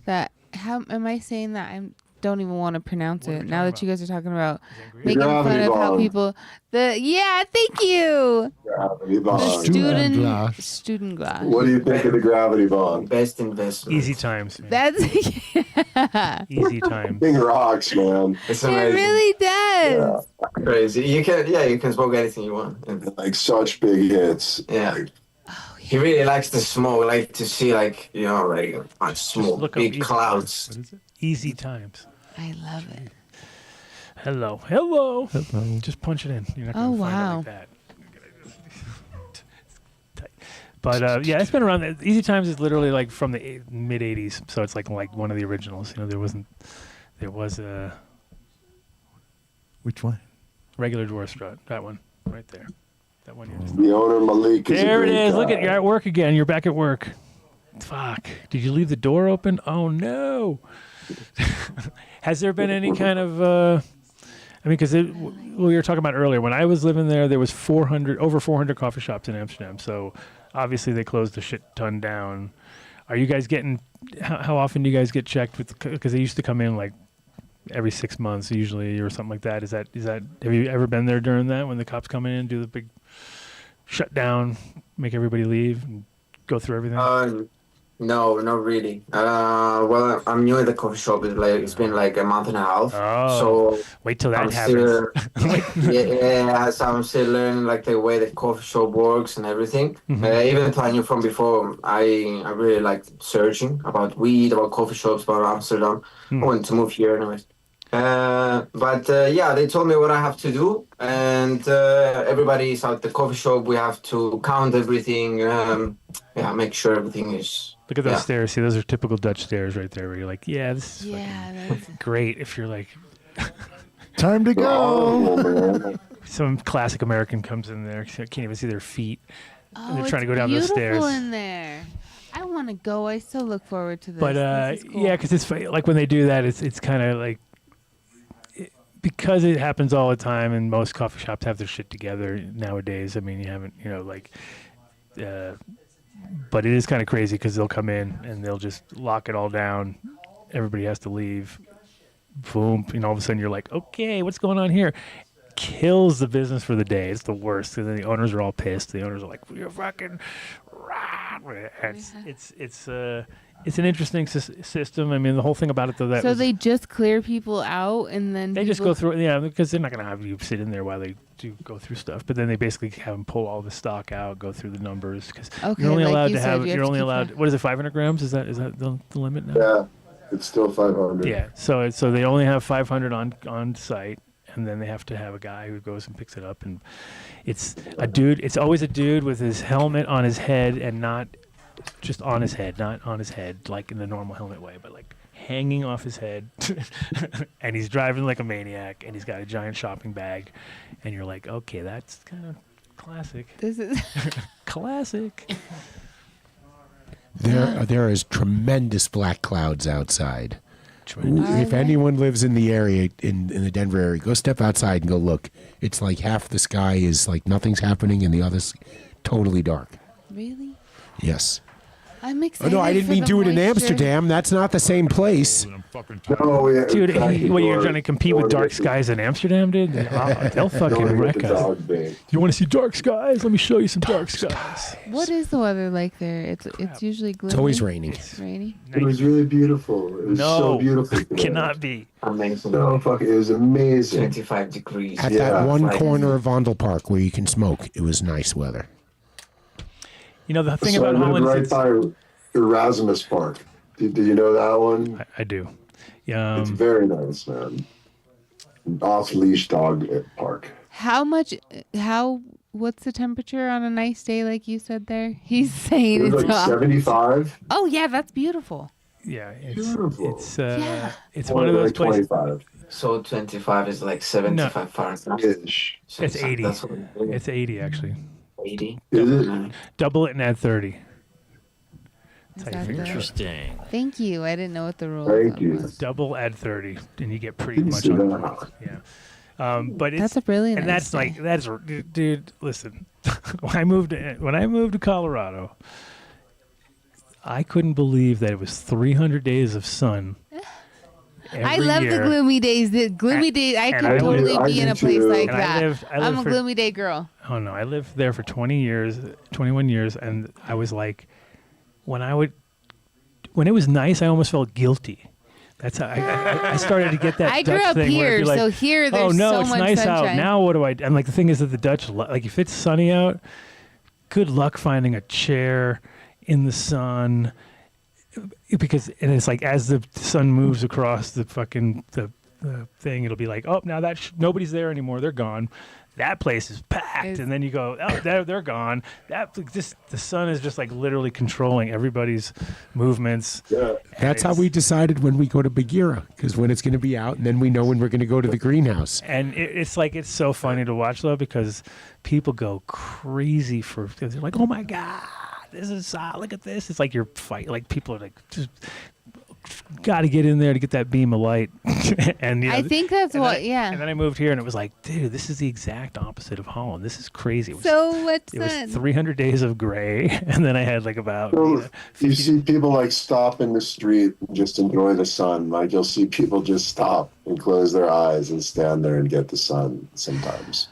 How am I saying that? I don't even want to pronounce it. Now that you guys are talking about making fun Gravity of how bong. people. Thank you. Gravity The bong. student glass. What do you think of the gravity bong? Best investment. Easy times. Man. That's Easy times. Thing rocks, man. It's it amazing. really does. Crazy. You can smoke anything you want. And, Like such big hits. yeah. He really likes to smoke, like to see, like smoke, look up big easy clouds. What is it? Easy times. I love it. Hello. Just punch it in. You're not gonna Oh, find wow. it like that. Tight. But yeah, it's been around. Easy Times is literally like from the mid '80s, so it's like one of the originals. There was a Which one? regular Dwarf Strut. That one right there. That one. The owner Malik is There a it great is. guy. Look at you're at work again. You're back at work. Fuck. Did you leave the door open? Oh, no. Has there been any kind of... I mean, because we were talking about earlier, when I was living there was over 400 coffee shops in Amsterdam. So obviously they closed a shit ton down. Are you guys getting... How often do you guys get checked with... Because they used to come in like every 6 months usually or something like that. Is that? Have you ever been there during that when the cops come in and do the big shutdown, make everybody leave and go through everything? No, not really. Well, I'm new at the coffee shop. It's been like a month and a half. Oh, so wait till that I'm happens. So I'm still learning like the way the coffee shop works and everything. Mm-hmm. Even though I knew from before, I really liked searching about weed, about coffee shops, about Amsterdam. I wanted to move here anyways. But they told me what I have to do, and everybody is at the coffee shop. We have to count everything, make sure everything is... Look at those stairs. See, those are typical Dutch stairs right there where you're like, yeah, this is that's great if you're like... Time to go. Some classic American comes in there, can't even see their feet, and they're trying to go down those those stairs. in there. I want to go. I still look forward to this. But this is cool. yeah, because it's like when they do that, it's kind of like... Because it happens all the time, and most coffee shops have their shit together nowadays. I mean, you haven't, but it is kind of crazy because they'll come in and they'll just lock it all down. Everybody has to leave. Boom. All of a sudden you're like, okay, what's going on here? Kills the business for the day. It's the worst. And then the owners are all pissed. The owners are like, you're fucking... It's an interesting system. I mean, the whole thing about it, though, so they just clear people out, and then they just go through it, because they're not going to have you sit in there while they do go through stuff. But then they basically have them pull all the stock out, go through the numbers, because you're only allowed to have. You're only allowed. What is it? 500 grams? Is that the limit now? Yeah, it's still 500. Yeah. So they only have 500 on site, and then they have to have a guy who goes and picks it up, and it's a dude. It's always a dude with his helmet on his head, and not just on his head, not on his head like in the normal helmet way, but like hanging off his head. And he's driving like a maniac, and he's got a giant shopping bag, and you're like, okay, that's kind of classic. This is classic. There is tremendous black clouds outside. Tremendous. If anyone lives in the area, in the Denver area, go step outside and go look. It's like half the sky is like nothing's happening, and the other's totally dark. Really? Yes. I'm excited. Oh, no, I didn't mean do it in moisture. Amsterdam. That's not the same place. No, yeah, Dude, exactly. what, you're trying to compete with dark skies in Amsterdam, dude? They'll fucking wreck us. You want to see dark skies? Let me show you some dark skies. What is the weather like there? It's usually gloomy. It's always raining. It's rainy. It was really beautiful. It was so beautiful. Today. Cannot be. Amazing. No, fuck, it was amazing. 25 degrees. At Yeah, that one like- corner of Vondel Park where you can smoke, it was nice weather. The thing So about I Holland lived is right by Erasmus Park. Do you know that one? I do. It's very nice, man. Off-leash dog park. What's the temperature on a nice day like you said there? He's saying It was it's like off. 75. Oh yeah, that's beautiful. Yeah, Beautiful. it's one of those like places. 25. So 25 is like 75 Fahrenheit. Ish. So It's 80. That's what It's 80 actually. 80. Is it? Double it and add 30. Is That's how you that figure it out. Interesting. Thank you. I didn't know what the rules Thank on you. was. Double add 30, and you get pretty Didn't much see on that. point. Yeah. But it's That's a really and nice that's day. dude. Listen, when I moved to Colorado, I couldn't believe that it was 300 days of sun. I every love year. the gloomy days. The gloomy days. I and could I totally do- be I in do a place too. like And that. I lived I'm a for- gloomy day girl. Oh no, I lived there for 21 years, and I was like, when it was nice, I almost felt guilty. That's how I started to get that. I grew Dutch up thing where it'd here, be like, so here oh there's no, so it's much nice out. sunshine. Now what do I? And like the thing is that the Dutch, like if it's sunny out, good luck finding a chair in the sun, because and it's like as the sun moves across the fucking the thing, it'll be like, oh, now that nobody's there anymore. They're gone. That place is packed, and then you go, oh, they're gone. The sun is just like literally controlling everybody's movements. Yeah. That's how we decided when we go to Bagheera, because when it's going to be out, and then we know when we're going to go to the greenhouse. And it's like it's so funny to watch though, because people go crazy they're like, oh my god, this is look at this. It's like you're fighting. Like people are like just got to get in there to get that beam of light. And I think that's what. Yeah. And then I moved here, and it was like, dude, this is the exact opposite of Holland. This is crazy. It was, So what's it that? was 300 days of gray, and then I had like about. Well, you see people like stop in the street and just enjoy the sun. Like you'll see people just stop and close their eyes and stand there and get the sun sometimes.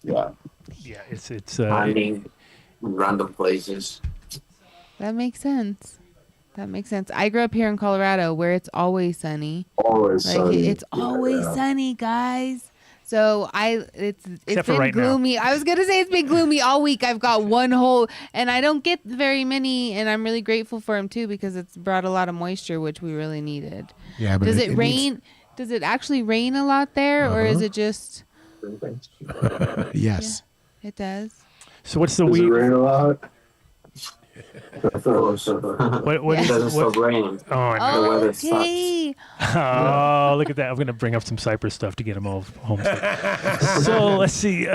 Yeah. Yeah, it's I mean, random places. That makes sense. That makes sense. I grew up here in Colorado where it's always sunny. Always Like sunny. it's always sunny, guys. So it's Except for been right now. gloomy. I was gonna say it's been gloomy all week. I've got one whole, and I don't get very many, and I'm really grateful for them too because it's brought a lot of moisture, which we really needed. Yeah, but Does it rain? Does it actually rain a lot there, or is it just? Yes. It does. So what's the Does it weed? rain a lot? What Yeah. is It doesn't what? stop raining. Oh, I know. The weather sucks. Okay. Oh, look at that! I'm going to bring up some Cypress stuff to get them all homesick. So let's see.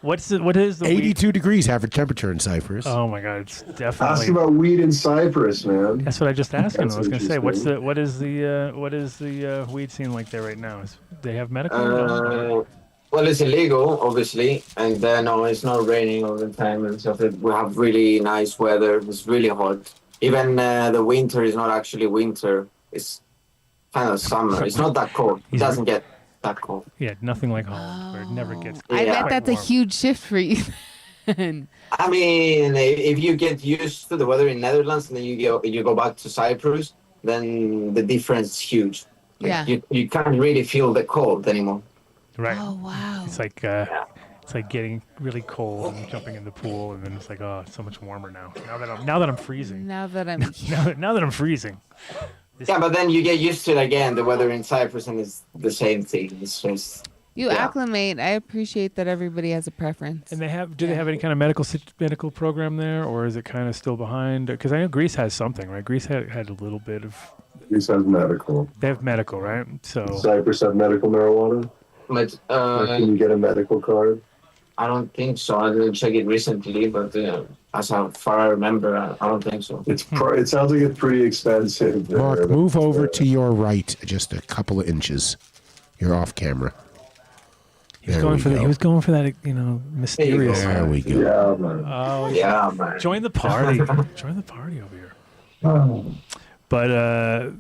What is the weed? 82 degrees average temperature in Cyprus. Oh my God! It's Ask definitely. about weed in Cyprus, man. That's what I just asked him. That's I was going to say, interesting. what is the weed scene like there right now? They have medical? Well, it's illegal, obviously, and no, it's not raining all the time and stuff. We have really nice weather. It's really hot. Even the winter is not actually winter. It's kind of summer. It's not that cold. It doesn't get that cold. Yeah, nothing like Holland, where it never gets. I Yeah. bet that's a warm. huge shift for you. I mean, if you get used to the weather in Netherlands and then you go back to Cyprus, then the difference is huge. Yeah. You can't really feel the cold anymore. Right. Oh wow. It's like getting really cold and jumping in the pool, and then it's like, oh, it's so much warmer now. Now that I'm freezing. Now that I'm Now that I'm freezing. Yeah, but then you get used to it again. The weather in Cyprus and it's the same thing. It's just you Yeah. acclimate. I appreciate that everybody has a preference. And do they have any kind of medical program there, or is it kind of still behind? Because I know Greece has something, right? Greece had a little bit of. Greece has medical. They have medical, right? So Cyprus have medical marijuana. but Or can you get a medical card? I don't think so. I didn't check it recently, but as far I remember, I don't think so. It sounds like it's pretty expensive. Mark, move over to your right just a couple of inches. You're off camera. he was There going we for that. go. He was going for that, mysterious. There we go. Yeah, man. Oh Yeah, man. Join the party. Join the party over here. But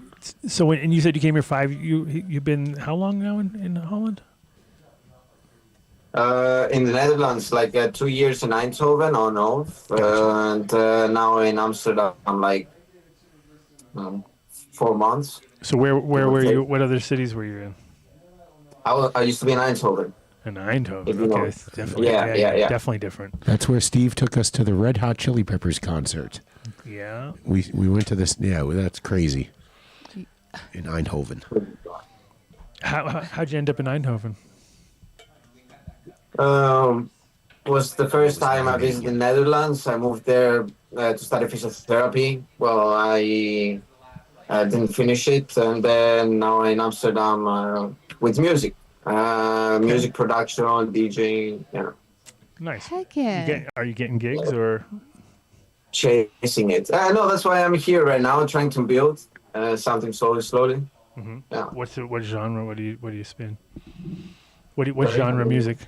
so and you said you came here you've been how long now in Holland? In the Netherlands, like 2 years in Eindhoven on off, and now in Amsterdam, like 4 months. So where were Okay. you? What other cities were you in? I used to be in Eindhoven. In Eindhoven. If you know. Okay, it's definitely Yeah. definitely different. That's where Steve took us to the Red Hot Chili Peppers concert. Yeah. We went to this. Yeah, well, that's crazy. In Eindhoven. How'd you end up in Eindhoven? Was the first time I visited the Netherlands. I moved there to study physiotherapy. Well, I didn't finish it, and then now in Amsterdam with music, music production, DJing, Nice. Heck yeah. Are you getting gigs or? chasing it. No, that's why I'm here right now, trying to build something slowly. Mhm. Yeah. What genre? What do you spin? What genre music?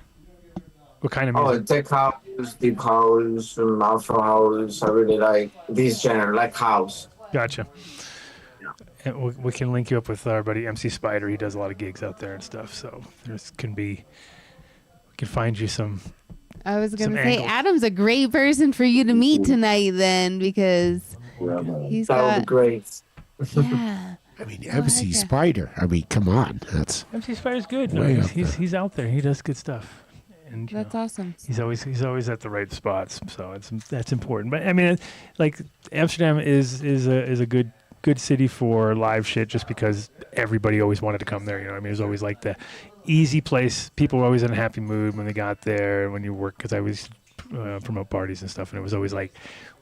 What kind of Oh, music? tech house, deep house, afro house. I really like this genre, like house. Gotcha. And we can link you up with our buddy MC Spider. He does a lot of gigs out there and stuff. So we can find you some. I was Some gonna say angles. Adam's a great person for you to meet tonight, then, because Yeah, man. he's That would be got great. yeah. I mean, Oh, MC heck yeah. Spider. I mean, come on. That's MC Spider's good. No, Way up he's out there. He does good stuff. And you That's know, awesome. he's always at the right spots. So that's important. But I mean, like Amsterdam is a good city for live shit, just because everybody always wanted to come there. You know, what I mean, it was always like the easy place. People were always in a happy mood when they got there. When you work, because I was promote parties and stuff. And it was always like,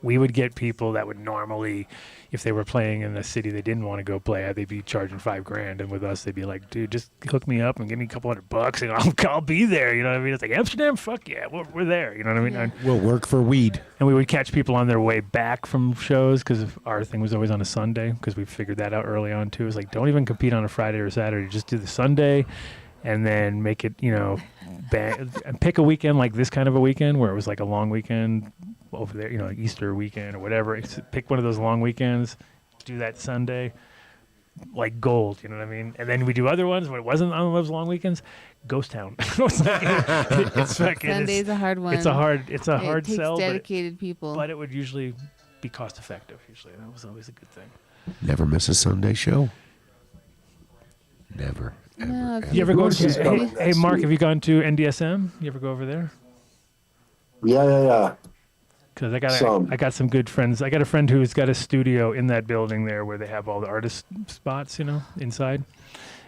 we would get people that would normally, if they were playing in a city they didn't want to go play at, they'd be charging $5,000. And with us, they'd be like, dude, just hook me up and give me a couple $100 and I'll be there. You know what I mean? It's like, Amsterdam, fuck yeah, we're there. You know what I mean? Yeah. We'll work for weed. And we would catch people on their way back from shows because our thing was always on a Sunday, because we figured that out early on too. It was like, don't even compete on a Friday or Saturday. Just do the Sunday and then make it, and pick a weekend like this kind of a weekend where it was like a long weekend over there, like Easter weekend or whatever. Pick one of those long weekends, do that Sunday, like gold, you know what I mean? And then we do other ones when it wasn't on those long weekends. Ghost Town. It's fucking, Sunday's a hard one. It's a hard It takes sell. dedicated people. But it would usually be cost effective. Usually that was always a good thing. Never miss a Sunday show. Never. No, Ever. You ever go This is to? coming Hey, next Mark, week. have you gone to NDSM? You ever go over there? Yeah. Because Some. I got some good friends. I got a friend who's got a studio in that building there where they have all the artist spots, inside.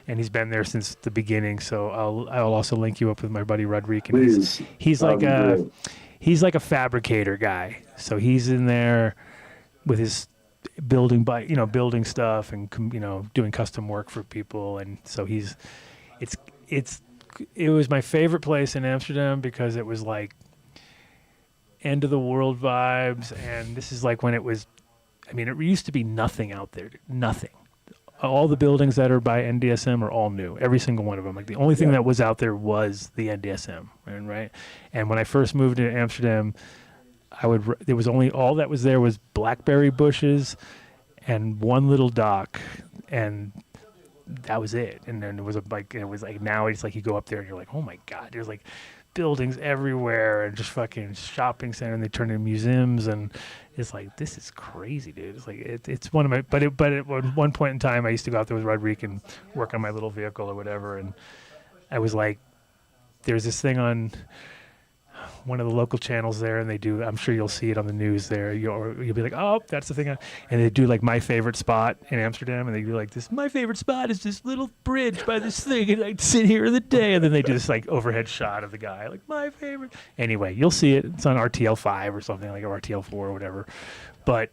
And he's been there since the beginning. So I'll also link you up with my buddy Rodrigue. And Please. he's like That'd be he's like a fabricator guy. So he's in there with his building stuff and doing custom work for people. And so it was my favorite place in Amsterdam because it was like end of the world vibes. And this is like when it was, it used to be nothing out there, nothing. All the buildings that are by NDSM are all new, every single one of them. Like the only thing that was out there was the NDSM, right? And when I first moved to Amsterdam, there was only, all that was there was blackberry bushes and one little dock, and that was it. And then it was now it's like you go up there and you're like, oh my God, there's like buildings everywhere and just fucking shopping center, and they turn into museums, and it's like, this is crazy, dude. It's like it's one of my, but at one point in time I used to go out there with Rodrigue and work on my little vehicle or whatever, and I was like, there's this thing on one of the local channels there, and they do, I'm sure you'll see it on the news there, you'll be like, oh, that's the thing, and they do like my favorite spot in Amsterdam, and they do like this, my favorite spot is this little bridge by this thing, and I sit here in the day, and then they do this like overhead shot of the guy, like my favorite. Anyway, you'll see it. It's on RTL 5 or something, like, or RTL 4 or whatever. But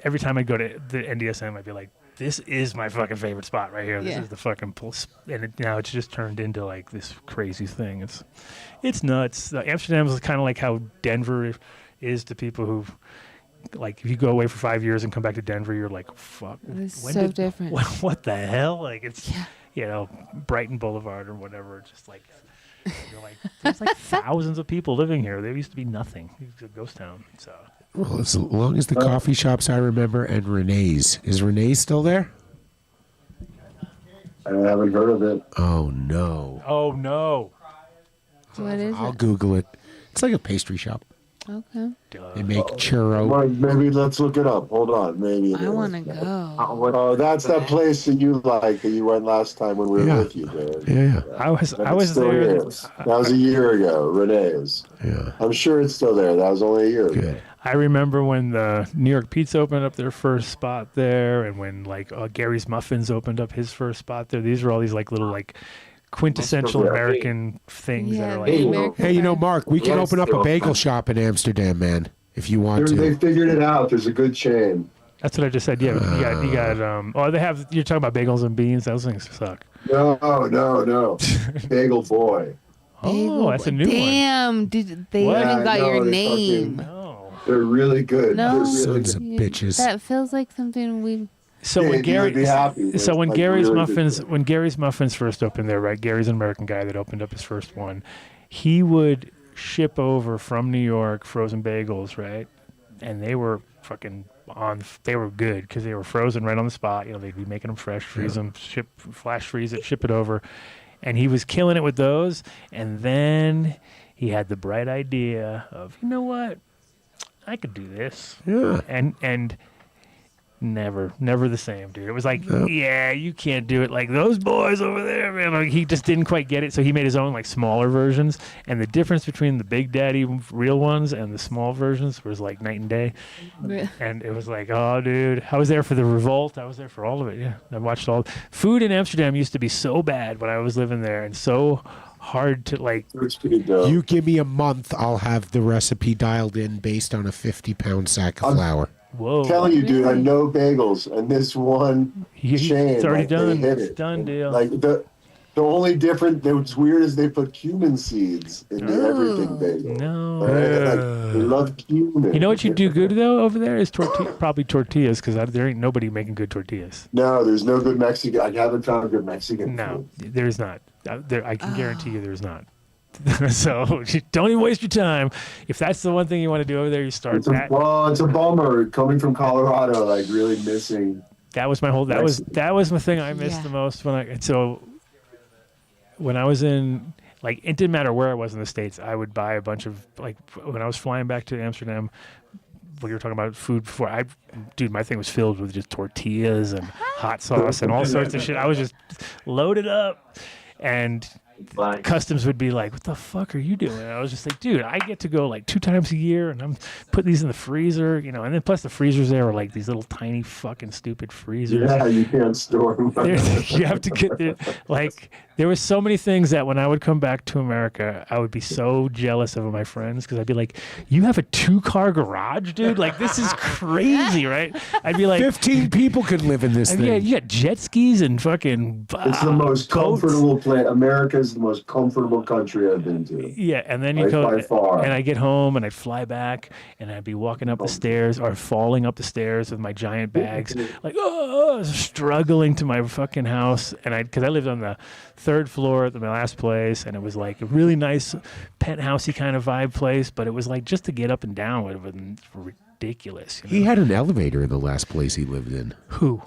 every time I go to the NDSM, I'd be like, this is my fucking favorite spot right here. This is the fucking pulse. And now it's just turned into like this crazy thing. It's nuts. Amsterdam is kind of like how Denver is to people who, like, if you go away for 5 years and come back to Denver, you're like, fuck. It's so different. What the hell? Like, it's, Brighton Boulevard or whatever. Just like, you're like, there's like thousands of people living here. There used to be nothing. It's a ghost town. So. Well, as long as the coffee shops I remember and Renee's. Is Renee's still there? I haven't heard of it. Oh, no. Oh, no. What is I'll it? Google it. It's like a pastry shop. Okay. They make churro. Well, maybe let's look it up. Hold on. Maybe. I want to go. Oh, that's that place that you like that you went last time when we were with you, dude. Yeah. I was Still there. is. That was a year ago, Renee's. Yeah. I'm sure it's still there. That was only a year ago. Good. I remember when the New York Pizza opened up their first spot there, and when like Gary's Muffins opened up his first spot there. These are all these like little like quintessential American things that are like. Hey, Mark, we can open up a bagel shop in Amsterdam, man, if you want They to. figured it out. There's a good chain. That's what I just said. Yeah, you got. They have. You're talking about bagels and beans. Those things suck. No. Bagel Boy. Oh, that's a new one. Damn, dude, they What? even got No, your they name. No. They're really good. No. They're really Sons good. of bitches. That feels like something we. So Yeah, when you Gary, would be happy with, so when like, Gary's really good Muffins, stuff. when Gary's Muffins first opened there, right? Gary's an American guy that opened up his first one. He would ship over from New York frozen bagels, right? And they were fucking on. They were good because they were frozen right on the spot. They'd be making them fresh, freeze them, flash freeze it, ship it over. And he was killing it with those. And then he had the bright idea of, you know what? I could do this. Yeah. And never the same, dude. It was like, yeah, you can't do it like those boys over there, man. Like, he just didn't quite get it, so he made his own like smaller versions. And the difference between the Big Daddy real ones and the small versions was like night and day. And it was like, oh, dude, I was there for the revolt. I was there for all of it. Yeah, I watched all. Food in Amsterdam used to be so bad when I was living there, and so hard to like. It's pretty dope. You give me a month, I'll have the recipe dialed in based on a 50-pound sack of flour. Whoa! I'm telling you, dude, I know bagels, and this one chain, It's already like, they done. hit It's it. done, deal. Like the only difference that's weird is they put cumin seeds in the everything bagel. No. All right? Like, they love cumin. You know what you do good though over there is probably tortillas, because there ain't nobody making good tortillas. No, there's no good Mexican. I haven't found good Mexican No, food. there's not. I can guarantee you there's not. So don't even waste your time. If that's the one thing you want to do over there, you start that. Well, it's a bummer coming from Colorado, like really missing. That was my whole. That was the thing I missed the most when I was in, like, it didn't matter where I was in the States. I would buy a bunch of, like, when I was flying back to Amsterdam. Like you were talking about food before. Dude, my thing was filled with just tortillas and hot sauce and all sorts of shit. I was just loaded up, and customs would be like, "What the fuck are you doing?" And I was just like, "Dude, I get to go like 2 times a year, and I'm putting these in the freezer, you know." And then plus the freezers there are like these little tiny fucking stupid freezers. Yeah, you can't store them. You have to get there. Like, there was so many things that when I would come back to America, I would be so jealous of my friends, because I'd be like, "You have a 2-car garage, dude? Like, this is crazy, right?" I'd be like, 15 people could live in this thing. Yeah, you got jet skis and fucking. It's the most boats. comfortable place. America's the most comfortable country I've been to. Yeah, and then you Like, go, by far. and I get home and I fly back, and I'd be walking up the stairs or falling up the stairs with my giant bags, like struggling to my fucking house, and because I lived on the 3rd floor at my last place, and it was like a really nice penthousey kind of vibe place, but it was like just to get up and down would have been ridiculous. You know? He had an elevator in the last place he lived in. Who?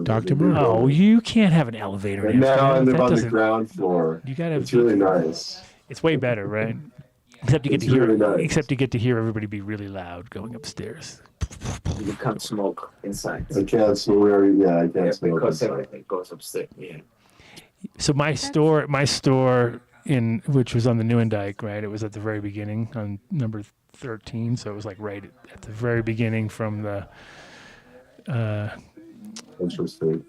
Dr. Moon. Oh, you can't have an elevator. And now I live That on the doesn't- ground floor. You gotta. It's really nice. It's way better, right? Except you get It's to hear. really nice. Except you get to hear everybody be really loud going upstairs. You can't smoke inside. I can't smoke. I can't smoke. Because inside. everything goes upstairs. Yeah. So my store in which was on the Nieuwendyk, right? It was at the very beginning on number 13, so it was like right at the very beginning from the Interesting.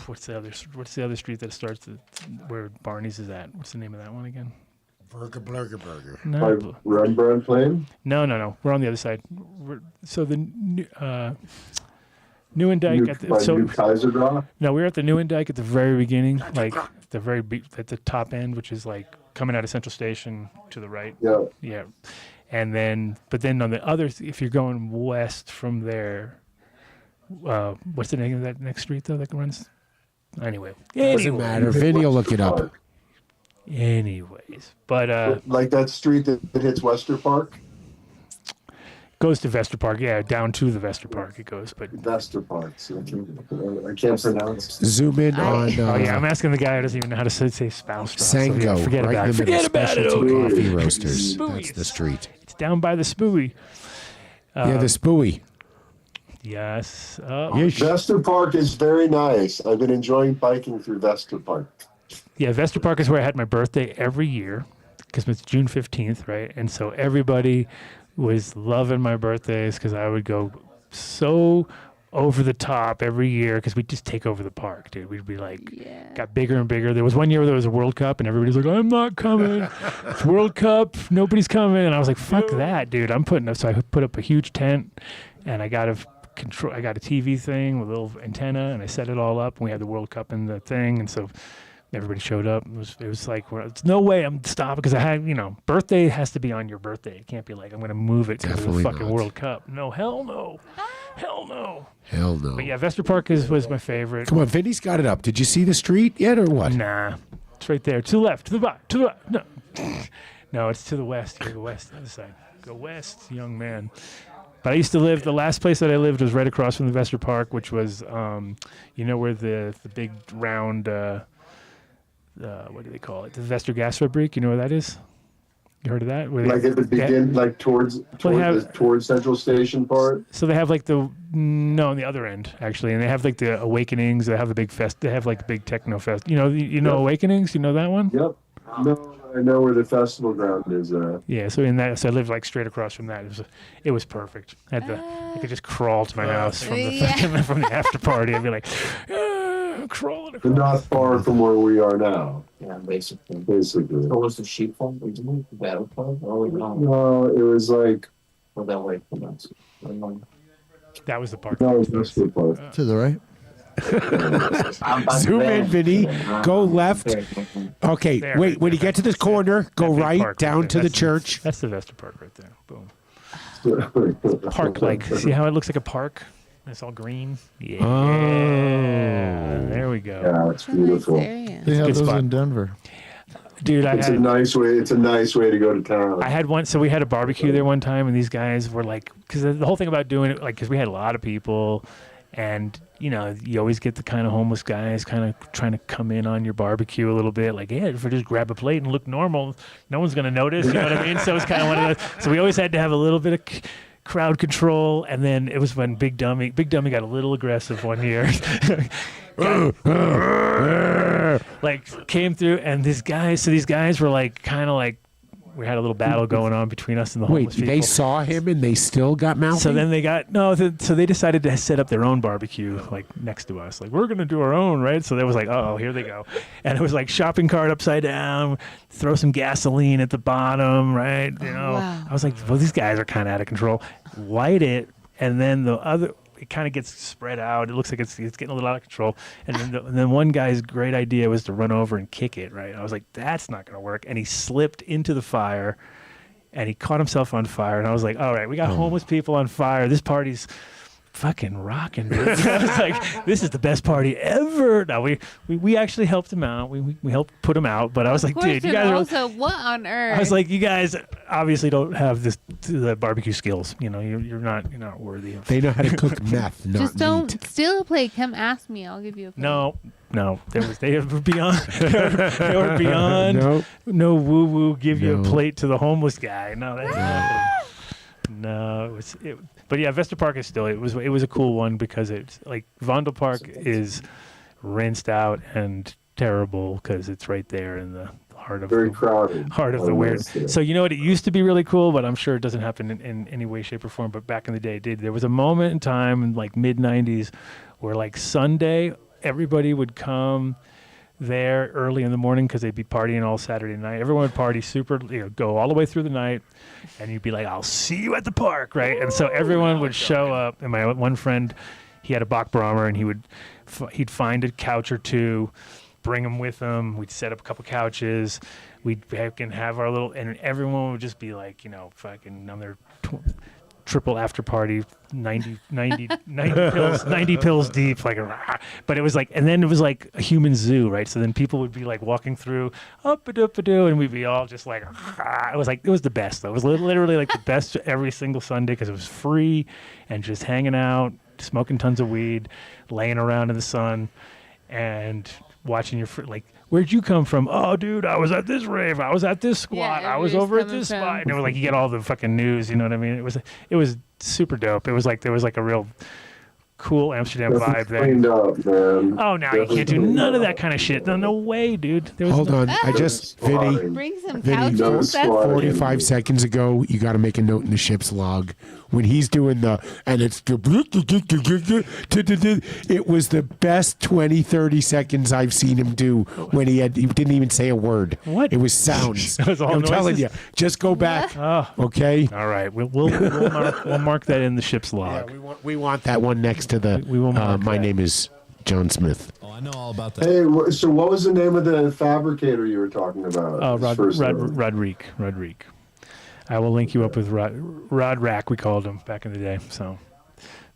what's the other street that starts where Barney's is at? What's the name of that one again? Burger. No, Rembrandt Plain? no. We're on the other side. So the Nieuwendyk at the New Kaisergracht? No, we were at the Nieuwendyk at the very beginning, like at the top end, which is like coming out of Central Station to the right. Yeah. Yeah. And then, but then on the other, if you're going west from there, what's the name of that next street though that runs? Anyway. Doesn't matter. Vinny will look it up. Anyways, but Like that street that hits Wester Park? goes to Vester Park. Yeah, down to the Vester Park it goes. But Vester Park. So I can't pronounce it. Zoom in on oh yeah, I'm asking the guy who doesn't even know how to say spouse. Sango. Forget right about in it. the middle. Forget about it. Specialty Okay. coffee roasters. Spooey. That's the street. It's down by the Spooey. Yeah, the Spooey. Yes. Vester Park is very nice. I've been enjoying biking through Vester Park. Yeah, Vester Park is where I had my birthday every year because it's June 15th, right? And so everybody was loving my birthdays because I would go so over the top every year because we'd just take over the park, dude. We'd be like, got bigger and bigger. There was one year where there was a World Cup and everybody's like, I'm not coming. It's World Cup. Nobody's coming. And I was like, fuck that, dude. I'm putting up. So I put up a huge tent and I got a TV thing with a little antenna and I set it all up and we had the World Cup in the thing. And so everybody showed up. It was like, well, it's no way I'm stopping because I had, birthday has to be on your birthday. It can't be like, I'm going to move it because of the fucking not. World Cup. No, hell no. Hell no. Hell no. But yeah, Vester Park was my favorite. Come on, Vinny's got it up. Did you see the street yet or what? Nah. It's right there. To the left. To the right. To the right. No. No, it's to the west. You go west. The other side. Go west, young man. But I used to live, the last place that I lived was right across from the Vester Park, which was, where the big round, what do they call it? The Vester Gas Fabrik. You know where that is? You heard of that? Where Like at the beginning, like towards Central Station part? So they have like on the other end, actually. And they have like the Awakenings. They have a big fest. They have like a big techno fest. You know Awakenings? You know that one? Yep. No, I know where the festival ground is. Yeah, so I lived like straight across from that. It was perfect. I could just crawl to my house from the after party. I'd be like, crawling But not far from where we are now. Yeah, basically. Basically. So was the sheep farm originally the battle club? Or No, it was like that way from us? That was the park. no, it was the park. To the right. Zoom in, Vinny. Go left. Okay, There. wait. When you get to this corner, go That big right park down right to there. the church. That's Sylvester Park right there. Boom. Park-like. See how it looks like a park? It's all green. Yeah. Oh. There we go. Yeah, it's It's a nice beautiful. area. They have good those spot. in Denver. Dude, It's a nice way. It's a nice way to go to town. I had one, so we had a barbecue there one time, and these guys were like, because the whole thing about doing it, like, because we had a lot of people, and you know, you always get the kind of homeless guys kind of trying to come in on your barbecue a little bit, like, yeah, if I just grab a plate and look normal, no one's gonna notice, you know what I mean? So it's kind of one of those. So we always had to have a little bit of crowd control, and then it was when Big Dummy got a little aggressive one year. Like came through, and these guys were like kind of like, we had a little battle going on between us and the Wait, homeless people. they saw him and they still got mouthy? So then they got so they decided to set up their own barbecue like next to us. Like, we're gonna do our own, right? So there was like, oh, here they go, and it was like shopping cart upside down, throw some gasoline at the bottom, right? You know, wow. I was like, well, these guys are kind of out of control. Light it, and then the other. It kind of gets spread out. It looks like it's getting a little out of control. And then one guy's great idea was to run over and kick it, right? I was like, that's not going to work. And he slipped into the fire, and he caught himself on fire. And I was like, all right, we got homeless people on fire. This party's fucking rocking, dude. I was like, this is the best party ever. No, we actually helped him out. We helped put him out. But I was like, Of course, dude, you and guys are. also, what on earth? I was like, you guys obviously don't have the barbecue skills. You know, you're not worthy of. They know how to cook meth, not just don't meat. steal a plate. Come ask me. I'll give you a plate. No, they were beyond. They were beyond. Nope. No woo woo. Give you a No. plate to the homeless guy. No, no. But yeah, Vesta Park is still. It was a cool one because it's like Vondel Park is rinsed out and terrible because it's right there in the heart of Very crowded. heart of the weird. So you know what? It used to be really cool, but I'm sure it doesn't happen in any way, shape, or form. But back in the day, it did. There was a moment in time in like mid '90s where like Sunday, everybody would come there early in the morning because they'd be partying all Saturday night. Everyone would party super, go all the way through the night, and you'd be like, "I'll see you at the park," right? And so everyone would show up. And my one friend, he had a Bachbraumer, and he'd find a couch or two, bring them with him. We'd set up a couple couches. We'd have our little, and everyone would just be like, fucking on their triple after party, 90 pills deep, like, but it was like, and then it was like a human zoo, right? So then people would be like walking through, up-a-doop-a-doo, and we'd be all just like, it was the best though. It was literally like the best every single Sunday because it was free and just hanging out, smoking tons of weed, laying around in the sun, and watching your like, where'd you come from? Oh, dude, I was at this rave. I was at this squat. I was over at this spot. And it was like, you get all the fucking news. You know what I mean? It was super dope. It was like there was like a real cool Amsterdam vibe there. Cleaned up, man. Oh, now you can't do none of that kind of shit. No way, dude. Hold on. I just, Vinny, Bring some Vinny, couches. no That's squat. 45 seconds ago, you got to make a note in the ship's log. When he's doing and it's it was the best 20, 30 seconds I've seen him do when he didn't even say a word. What? It was sounds. It was all I'm telling noises? you, just go back. Oh, Okay? all right. We'll mark that in the ship's log. We want that one next to the, We will mark my that. name is John Smith. Oh, I know all about that. Hey, so what was the name of the fabricator you were talking about? Oh, His first name. Rodrigue. I will link you up with Rod Rack, we called him back in the day. So,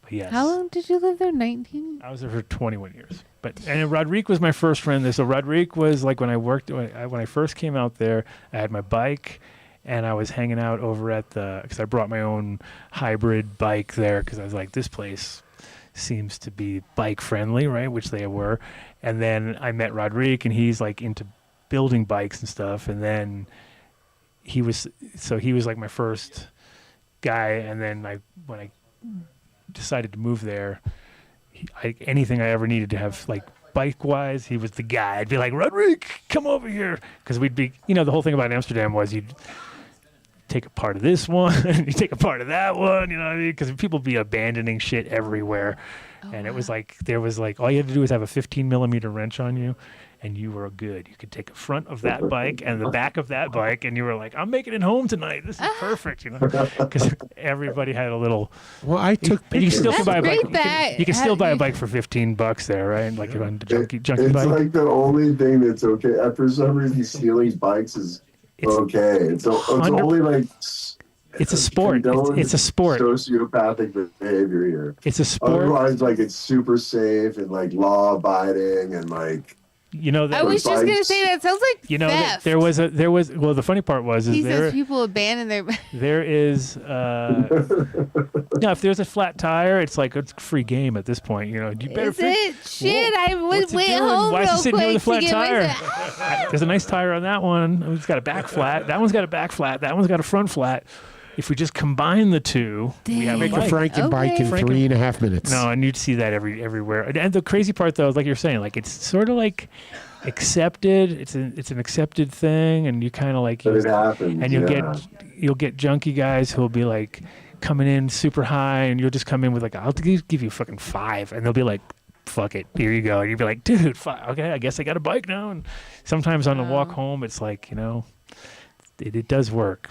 but yes. How long did you live there? 19? I was there for 21 years. And Rodrigue was my first friend there. So Rodrigue was like when I first came out there, I had my bike and I was hanging out over at because I brought my own hybrid bike there because I was like, this place seems to be bike friendly, right? Which they were. And then I met Rodrigue and he's like into building bikes and stuff. And then he was like my first guy. And then when I decided to move there, anything I ever needed to have like bike wise, he was the guy. I'd be like, Rodrigue, come over here. Cause we'd be, the whole thing about Amsterdam was you'd take a part of this one, and you take a part of that one, you know what I mean? Because people be abandoning shit everywhere. And it was like, there was like, all you had to do was have a 15 millimeter wrench on you, and you were good. You could take the front of that bike and the back of that bike, and you were like, I'm making it home tonight. This is perfect, you know? Because everybody had a little. Well, I took And you pictures. still can buy a bike. Great You can still buy a bike for $15 there, right? Like on the junkie It's bike. like the only thing that's okay. For some reason, stealing bikes is okay. It's only like. It's a sport. It's a sport. Sociopathic behavior here. It's a sport. Otherwise, like it's super safe and like law abiding and like. You know that. I was just gonna say that sounds like You know, theft. there was. Well, the funny part was He is says people abandon their. there is. If there's a flat tire, it's like it's free game at this point. You know, you better. Is it? Shit, I What's it went doing? home Why is it real sitting here with a quick flat to get tire? my. There's a nice tire on that one. It's got a back flat. That one's got a back flat. That one's got a front flat. If we just combine the two, we have Make a a bike. Franken bike in Okay. 3.5 minutes. No, and you'd see that everywhere. And the crazy part, though, is like you're saying, like it's sort of like accepted. It's an accepted thing, and you kind of like. But it happens. And you'll get junkie guys who'll be like coming in super high, and you'll just come in with like, I'll give you fucking 5, and they'll be like, fuck it, here you go. And you'll be like, dude, okay, I guess I got a bike now. And sometimes on the walk home, it's like, you know. It does work.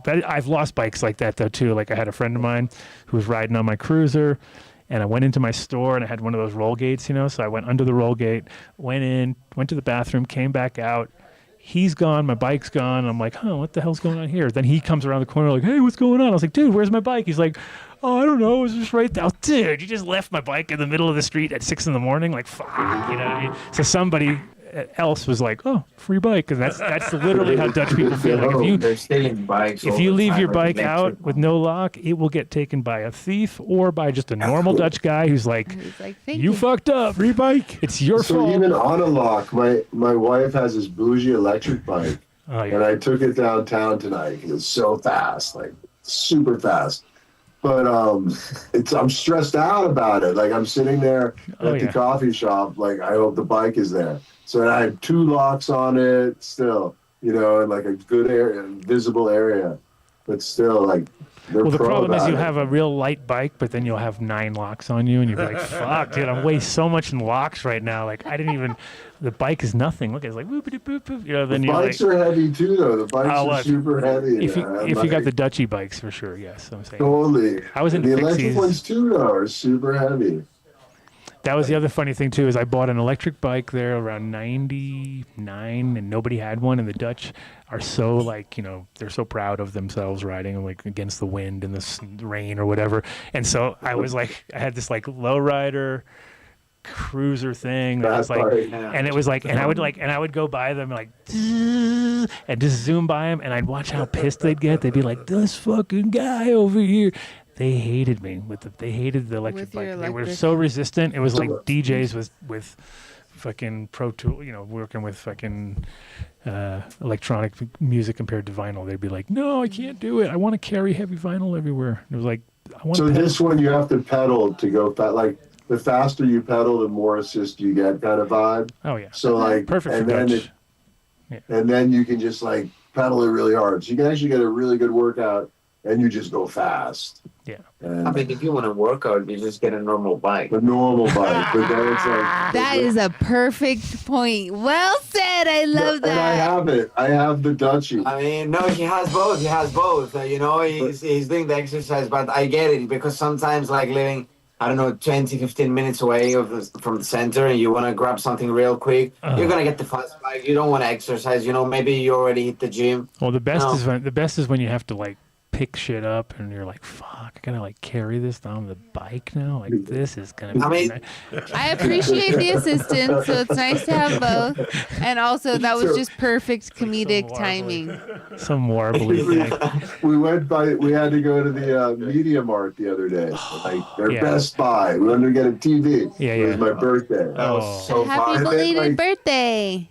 But I've lost bikes like that, though, too. Like, I had a friend of mine who was riding on my cruiser, and I went into my store, and I had one of those roll gates, you know? So I went under the roll gate, went in, went to the bathroom, came back out. He's gone. My bike's gone. I'm like, what the hell's going on here? Then he comes around the corner like, hey, what's going on? I was like, dude, where's my bike? He's like, oh, I don't know. It was just right there. Oh, dude, you just left my bike in the middle of the street at 6 a.m. Like, fuck, you know what I mean? So somebody else was like, oh, free bike. And that's literally how Dutch people feel. Like They're stealing bikes. if all you the leave time your at bike the out exit. with no lock, it will get taken by a thief or by just a normal Dutch guy who's like, He's like, thank you fucked up. Free bike. It's your So fault. even on a lock, my wife has this bougie electric bike, Oh, and yeah. I took it downtown tonight because it's so fast, like super fast. But I'm stressed out about it. Like I'm sitting there at the coffee shop, like I hope the bike is there. So I had 2 locks on it, still, you know, in like a good area, visible area, but still like. Well, the problem is you it. have a real light bike, but then you'll have 9 locks on you, and you're like, fuck, dude, I'm way so much in locks right now. Like, I didn't even, the bike is nothing. Look, it's like, boopity boop boop. You know, then The you're bikes like, are heavy too, though. The bikes Oh, are look, super heavy. if you I'm got the like, Dutchy bikes, for sure, yes, I'm saying. Totally. I was in the electric Fixies. ones too, though, are super heavy. That was the other funny thing, too, is I bought an electric bike there around 99, and nobody had one, and the Dutch are so, like, you know, they're so proud of themselves riding, like, against the wind and the rain or whatever. And so I was, like, I had this, like, lowrider cruiser thing that was, like, and it was, like, and I would go by them, like, and just zoom by them, and I'd watch how pissed they'd get. They'd be like, this fucking guy over here. They hated me they hated the electric With your bike. They were electric- so resistant. It was like DJs with fucking Pro Tool, you know, working with fucking electronic music compared to vinyl. They'd be like, no, I can't do it. I want to carry heavy vinyl everywhere. It was like, I want So to this one you have to pedal to go fast. Like the faster you pedal, the more assist you get, kind of vibe. Oh yeah. So like, Perfect for and then Dutch. and then you can just like pedal it really hard. So you can actually get a really good workout, and you just go fast. Yeah. And I mean, if you want to work out, you just get a normal bike. a normal bike, but then it's like That is a perfect point. Well said. I love And I that. have it. I have the Dutchie. I mean, no, he has both. He has both. You know, he's doing the exercise, but I get it because sometimes, like living, I don't know, 20, 15 minutes away from the center, and you want to grab something real quick, you're gonna get the fast bike. You don't want to exercise. You know, maybe you already hit the gym. Well, the best No. is when you have to like pick shit up and you're like, fuck, I gotta like carry this down the bike now. Like this is gonna be I mean- I appreciate the assistance, so it's nice to have both. And also, that was just perfect comedic timing. some warbly thing. We had to go to the Media Mart the other day. Like their Yeah. Best Buy. We wanted to get a TV. Yeah, It was yeah. my birthday. That was so Happy fun. then, belated like- birthday.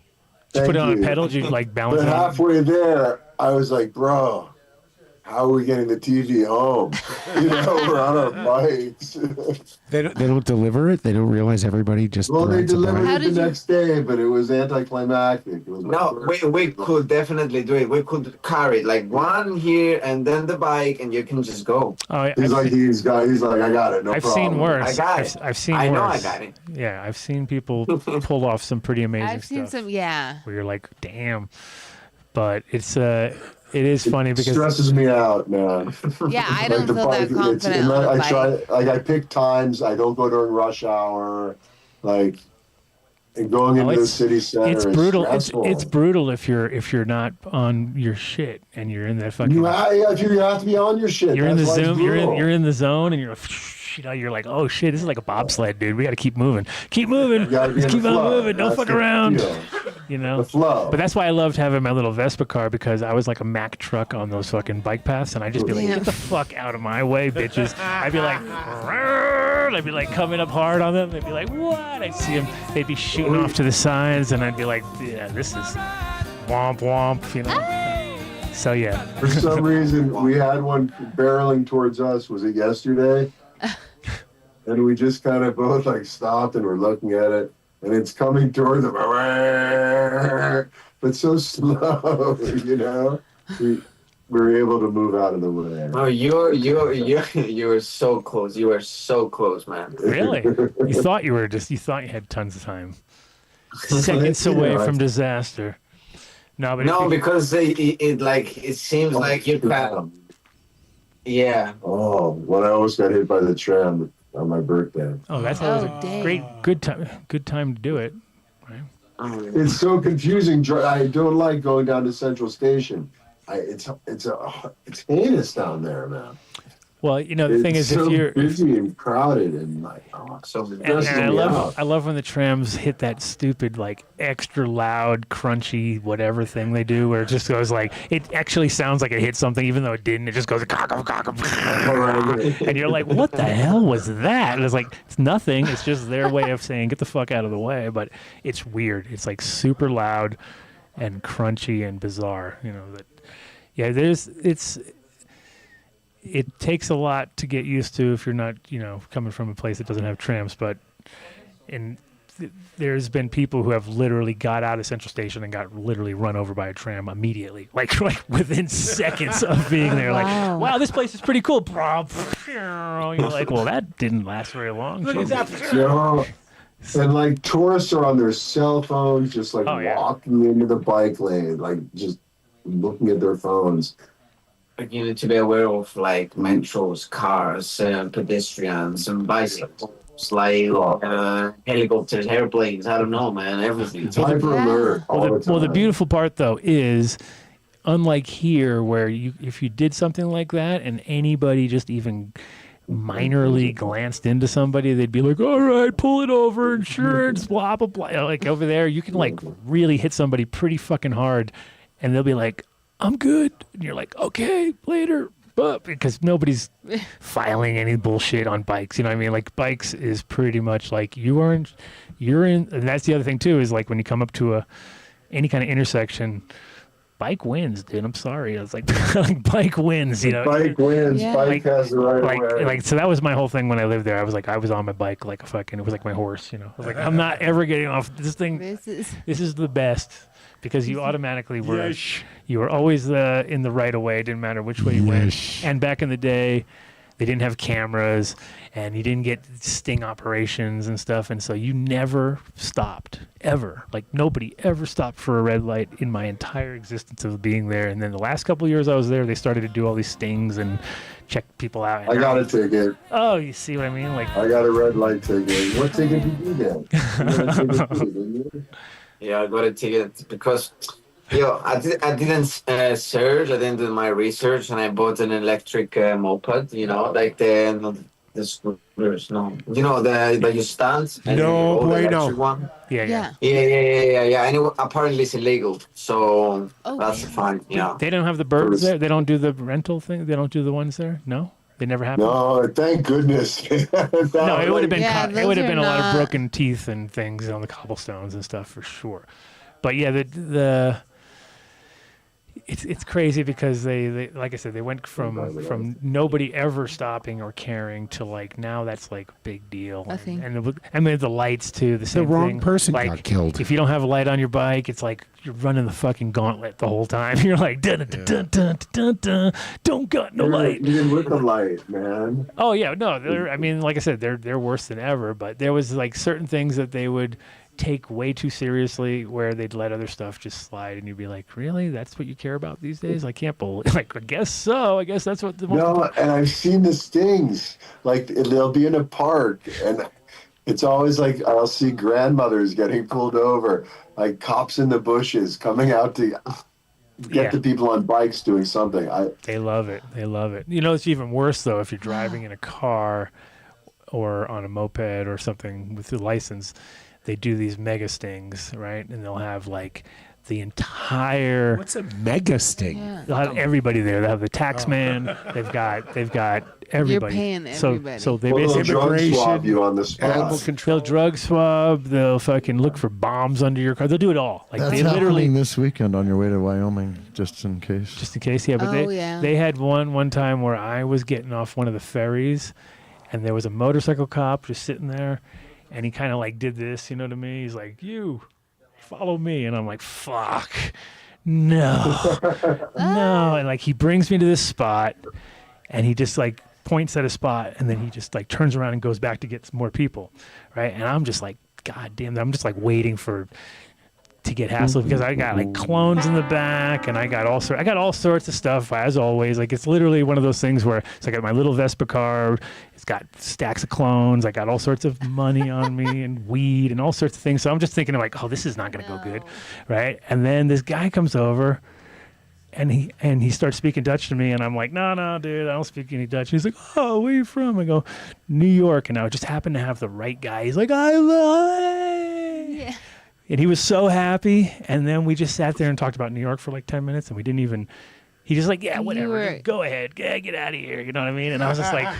Did you put it on Thank a you. pedal? Did you like balance But it out? halfway there, I was like, bro, how are we getting the TV home? You know, we're on our bikes. They don't deliver it. They don't realize everybody just. Well, they rides a delivered bike? it the next day, but it was anticlimactic. It was No, we could definitely do it. We could carry like one here and then the bike, and you can just go. Oh, he's like, I got it. No I've problem. seen worse. I got it. I've seen I worse. know I got it. Yeah, I've seen people pull off some pretty amazing I've seen stuff some, yeah. where you're like, damn. But it is funny because stresses me out, man. Yeah, I don't the feel that bike, confident on a I bike. try, like I pick times. I don't go during rush hour. Like, and going into the city center, it's brutal. stressful. It's brutal if you're not on your shit and you're in that fucking. You have to be on your shit. You're in the That's why it's zoom. brutal. You're in the zone, and you're like, oh shit, this is like a bobsled, dude. We got to keep moving. Keep moving. Let's keep on moving. Don't fuck around. You know. The flow. But that's why I loved having my little Vespa car, because I was like a Mack truck on those fucking bike paths, and I'd just be like, get the fuck out of my way, bitches. I'd be like, "Rrrr," I'd be like coming up hard on them. They'd be like, what? I'd see them. They'd be shooting off to the sides, and I'd be like, yeah, this is womp womp, you know. So yeah. For some reason, we had one barreling towards us. Was it yesterday? And we just kind of both like stopped and we're looking at it, and it's coming towards them, but so slow, you know. We were able to move out of the way. Oh, you're so close. You were so close, man. Really? You thought you had tons of time. Seconds away from disaster. No, but because it seems like you can. Yeah. Oh, when I almost got hit by the tram on my birthday. Oh, that's always a good time to do it. Right? It's so confusing. I don't like going down to Central Station. It's heinous down there, man. Well, you know, the thing is, so if you're busy and crowded and like, I love when the trams hit that stupid, like, extra loud, crunchy, whatever thing they do, where it just goes like, it actually sounds like it hit something, even though it didn't. It just goes, and you're like, what the hell was that? And it's like, it's nothing. It's just their way of saying, get the fuck out of the way. But it's weird. It's like super loud and crunchy and bizarre. You know that. Yeah, it takes a lot to get used to if you're not, you know, coming from a place that doesn't have trams. But there's been people who have literally got out of Central Station and got literally run over by a tram immediately, like within seconds of being there. Like, wow, this place is pretty cool. You're like, well, that didn't last very long. And like tourists are on their cell phones, just like walking into the bike lane, like just looking at their phones. Like, you need to be aware of like metros, cars, pedestrians, and bicycles, like helicopters, airplanes. I don't know, man. Everything. Hyper alert. Well, the beautiful part though is, unlike here, where if you did something like that and anybody just even minorly glanced into somebody, they'd be like, all right, pull it over, insurance, blah blah blah. Like over there, you can like really hit somebody pretty fucking hard, and they'll be like, I'm good. And you're like, okay, later. But because nobody's filing any bullshit on bikes. You know what I mean? Like, bikes is pretty much like you're in, and that's the other thing too, is like when you come up to any kind of intersection, bike wins, dude. I'm sorry. I was like, like bike wins, you know. Bike wins. Yeah. Bike has the right way. Like, so that was my whole thing when I lived there. I was on my bike like a fucking, it was like my horse, you know. I was like, I'm not ever getting off this thing. This is the best. Because you automatically were, you were always in the right of way. It didn't matter which way you went. And back in the day, they didn't have cameras, and you didn't get sting operations and stuff. And so you never stopped, ever. Like, nobody ever stopped for a red light in my entire existence of being there. And then the last couple of years I was there, they started to do all these stings and check people out. I got a ticket. Oh, you see what I mean? Like, I got a red light ticket. What ticket did you get? You got a ticket too, didn't you? Yeah, I got a ticket because, I didn't search. I didn't do my research, and I bought an electric moped. You know, like the scooters. No, you know the you stand. No, bueno. One. Yeah. And it, apparently it's illegal, so that's fine. Yeah. They don't have the birds there. They don't do the rental thing. They don't do the ones there. No. They never happened. No, thank goodness. No, it would have been it would have been a lot of broken teeth and things on the cobblestones and stuff for sure. But yeah, it's crazy because they like I said, they went from nobody ever stopping or caring to like now that's like a big deal. A thing. And the lights too. The same wrong thing. person like, got killed. If you don't have a light on your bike, it's like you're running the fucking gauntlet the whole time. You're like dun dun dun dun dun dun. Don't got no light. Even with the light, man. Oh yeah, no. I mean, like I said, they're worse than ever. But there was like certain things that they would take way too seriously where they'd let other stuff just slide and you'd be like, really, that's what you care about these days? I can't believe, like, I guess so. I guess that's what the And I've seen the stings, like they'll be in a park and it's always like I'll see grandmothers getting pulled over, like cops in the bushes coming out to get the people on bikes doing something. They love it. You know, it's even worse though if you're driving in a car or on a moped or something with the license. They do these mega stings, right? And they'll have like the entire. What's a mega sting? Yeah. They'll have everybody there. They'll have the tax man. They've got everybody. You're paying everybody. So they They'll basically drug swab you on the spot. They'll drug swab. They'll fucking look for bombs under your car. They'll do it all. Like That's they literally happening this weekend on your way to Wyoming, just in case. Just in case, yeah. But they had one time where I was getting off one of the ferries, and there was a motorcycle cop just sitting there. And he kind of like did this, you know, to me. He's like, you follow me. And I'm like, fuck, no, no. And like, he brings me to this spot and he just like points at a spot and then he just like turns around and goes back to get some more people. Right. And I'm just like, God damn, I'm just like waiting to get hassled because I got like clones in the back and I got all sorts of stuff as always. Like it's literally one of those things where it's like I got my little Vespa car, it's got stacks of clones, I got all sorts of money on me and weed and all sorts of things. So I'm just thinking like, oh, this is not gonna go good. Right. And then this guy comes over and he starts speaking Dutch to me and I'm like, no, dude, I don't speak any Dutch. He's like, oh, where are you from? I go, New York. And I just happened to have the right guy. He's like, I love it. Yeah. And he was so happy. And then we just sat there and talked about New York for like 10 minutes. And we didn't even, he just like, yeah, whatever. Go ahead. Yeah, get out of here. You know what I mean? And I was just like,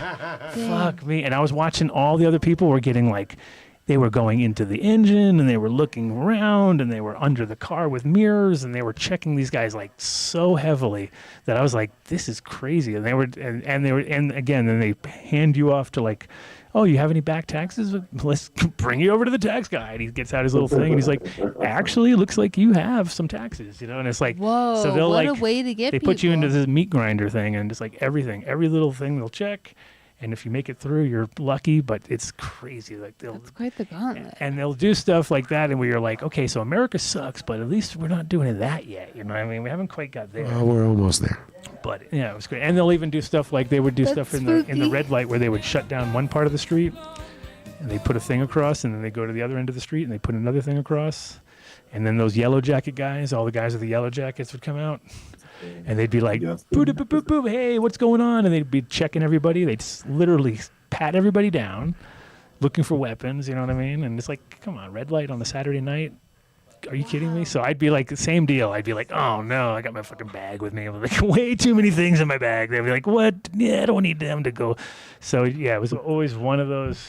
fuck me. And I was watching all the other people were getting like, they were going into the engine and they were looking around and they were under the car with mirrors and they were checking these guys like so heavily that I was like, this is crazy. And then they hand you off to like, oh, you have any back taxes? Let's bring you over to the tax guy. And he gets out his little thing and he's like, actually, it looks like you have some taxes, you know? And it's like, whoa, so they'll what like, a way to get they people. put you into this meat grinder thing and just like everything, every little thing they'll check. And if you make it through, you're lucky, but it's crazy. Like that's quite the gauntlet. And they'll do stuff like that, and where you're like, okay, so America sucks, but at least we're not doing that yet. You know what I mean? We haven't quite got there. Well, we're almost there. But yeah, it was great. And they'll even do stuff like they would do stuff in the red light where they would shut down one part of the street, and they put a thing across, and then they go to the other end of the street, and they put another thing across, and then those yellow jacket guys, all the guys with the yellow jackets would come out. And they'd be like, boop, boop, boop, boop, hey, what's going on? And they'd be checking everybody. They'd literally pat everybody down, looking for weapons, you know what I mean? And it's like, come on, red light on a Saturday night? Are you kidding me? So I'd be like, the same deal. I'd be like, oh, no, I got my fucking bag with me. I'm like, way too many things in my bag. They'd be like, what? Yeah, I don't need them to go. So, yeah, it was always one of those.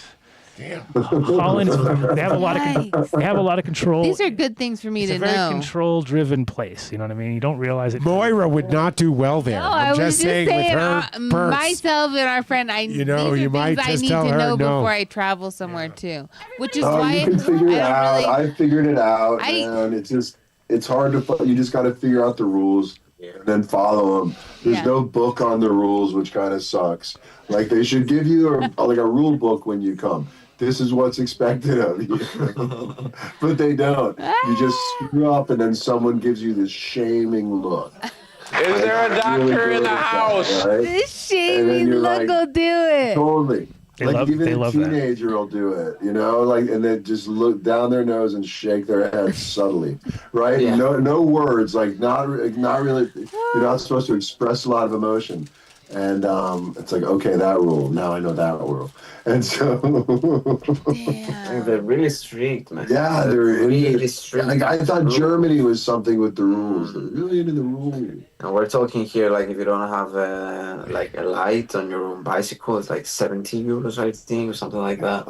Damn. Holland, they have a lot of control. These are good things for me to know. It's a very control-driven place. You know what I mean? You don't realize it. Moira would not do well there. No, I'm I was just saying with her perks. Myself and our friend, these are you might things just I need tell to her know no. before I travel somewhere too. Which is why you can figure it out. I figured it out, I- man. It's hard to. You just got to figure out the rules and then follow them. There's no book on the rules, which kind of sucks. Like they should give you a rule book when you come. This is what's expected of you. But they don't. You just screw up and then someone gives you this shaming look. Is there a doctor in the house? Right? This shaming look will do it. Totally. Even a love teenager will do it, you know, and they just look down their nose and shake their head subtly, right? Yeah. No words, like not really. You're not supposed to express a lot of emotion. And it's like, okay, that rule. Now I know that rule. And so they're really strict, man. Yeah, they're really strict. Like I thought Germany was something with the rules. They're really into the rules. And we're talking here, like, if you don't have a light on your own bicycle, it's like 70 euros, I think, or something like that.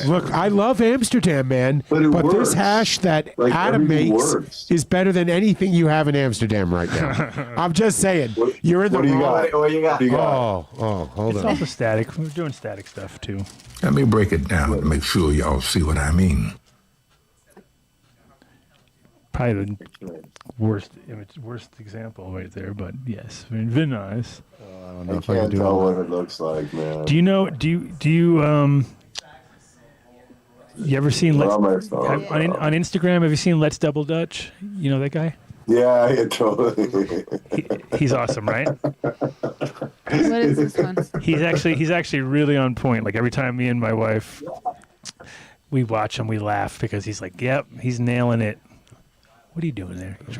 Look, I love Amsterdam, man, But it this works. hash that Like, Adam everything makes works. is better than anything you have in Amsterdam right now. I'm just saying. You're in the What do you wrong. got? What do you got? Hold It's on. also static. We're doing static stuff too. Let me break it down to make sure y'all see what I mean. Probably the worst example right there, but yes, very nice. I don't know I if I can can't do tell all what that. it looks like, man. Do you know? Do you you ever seen On my phone. on Instagram? Have you seen Let's Double Dutch? You know that guy? Yeah, totally. He's awesome, right? What is this one? He's actually really on point. Like every time me and my wife we watch him, we laugh because he's like, "Yep, he's nailing it." What are you doing there? You're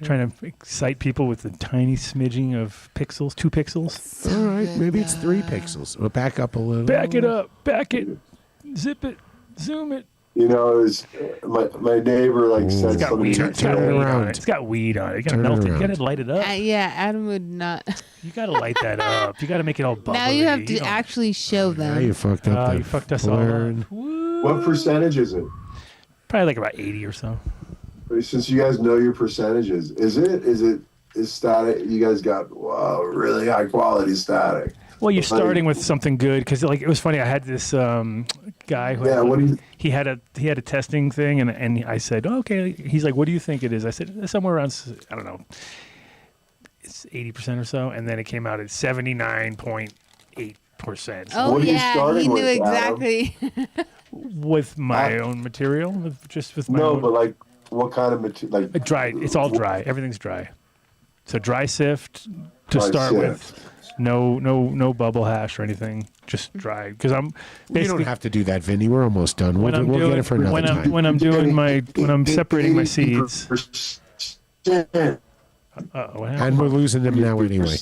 trying to excite people with a tiny smidging of pixels, 2 pixels. All right, maybe it's 3 pixels. We'll back up a little. Back it up, back it, zip it, zoom it. You know, it's, my neighbor like said It's got something. weed. It's got Turn it weed on around. it. It's got weed on it. You gotta Turn it melt it. You around. gotta light it up. Yeah, Adam would not. You gotta light that up. You gotta make it all bubbly. Now you have to don't- actually show Now them. you fucked up. You fucked us all blurred. up. Woo. What percentage is it? Probably like about 80 or so. Since you guys know your percentages, is static? You guys got really high quality static. Well, you're starting with something good because, like, it was funny. I had this guy who Yeah, what do you? he had a testing thing, and I said, oh, okay. He's like, what do you think it is? I said somewhere around, I don't know, it's 80% or so, and then it came out at 79.8%. Oh What are you yeah, he starting knew with, Adam? exactly. With my own material, just with my No, own. but like, what kind of material? Like Dry. It's all dry. Everything's dry. So dry sift to Dry start sift. with. No bubble hash or anything. Just dry. Because I'm You basically don't have to do that, Vinny. We're almost done. We'll get it for another time. when I'm separating my seeds. What happened? And we're losing them now anyway.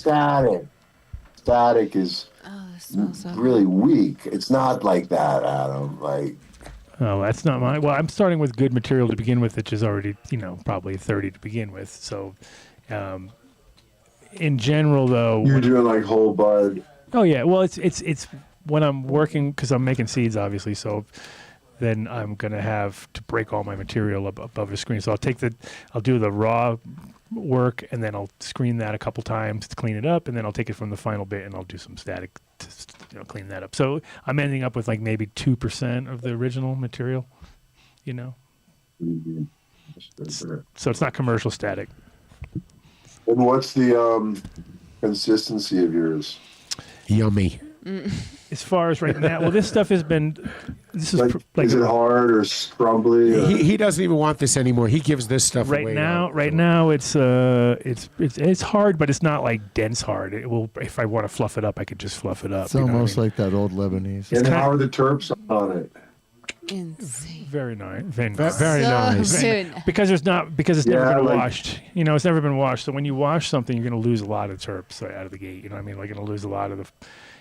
Static is Oh, this smells so. really weak. It's not like that, Adam. Like, Oh, that's not mine. Well, I'm starting with good material to begin with, which is already, probably 30 to begin with. So, in general, though, you're doing like whole bud. oh yeah, well, it's when I'm working because I'm making seeds, obviously. So, then I'm gonna have to break all my material above the screen. So I'll do the raw work, and then I'll screen that a couple times to clean it up, and then I'll take it from the final bit and I'll do some static to clean that up. So I'm ending up with like maybe 2% of the original material, So it's not commercial static. And what's the consistency of yours? Yummy. As far as right now, well, this stuff has been. This is Like, is it hard or scrumbly? Or? He doesn't even want this anymore. He gives this stuff right away now. Right now, it's hard, but it's not like dense hard. It will. If I want to fluff it up, I could just fluff it up. It's almost like that old Lebanese. And how are the terps on it? Insane. Very nice. Very Very nice. Good. Because it's never Yeah, been like- washed. It's never been washed. So when you wash something, you're going to lose a lot of terps out of the gate. You know what I mean? Like you're going to lose a lot of the.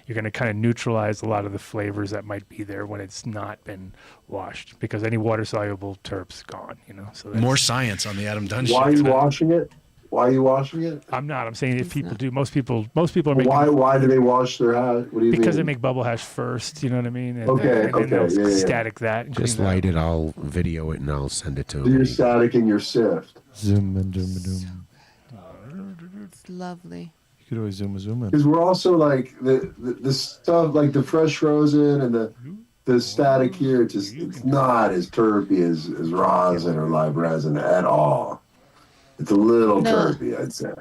You're going to kind of neutralize a lot of the flavors that might be there when it's not been washed, because any water soluble terps gone. So that's, More science on the Adam Dunn show. Why are you washing it? Why are you washing it? I'm not. I'm saying if people do, most people are making. Why do they wash their hash? What do you Because mean? they make bubble hash first, you know what I mean? And Okay, and then they'll okay, yeah. static that. And Just clean that light up. it. I'll video it and I'll send it to So you're him. staticking your sift. Zoom and zoom and zoom. It's lovely. You could always zoom and zoom in. Because we're also like the stuff like the fresh frozen and the static here. It's not as terpy as rosin or live resin at all. It's a little No. terpy, I'd say.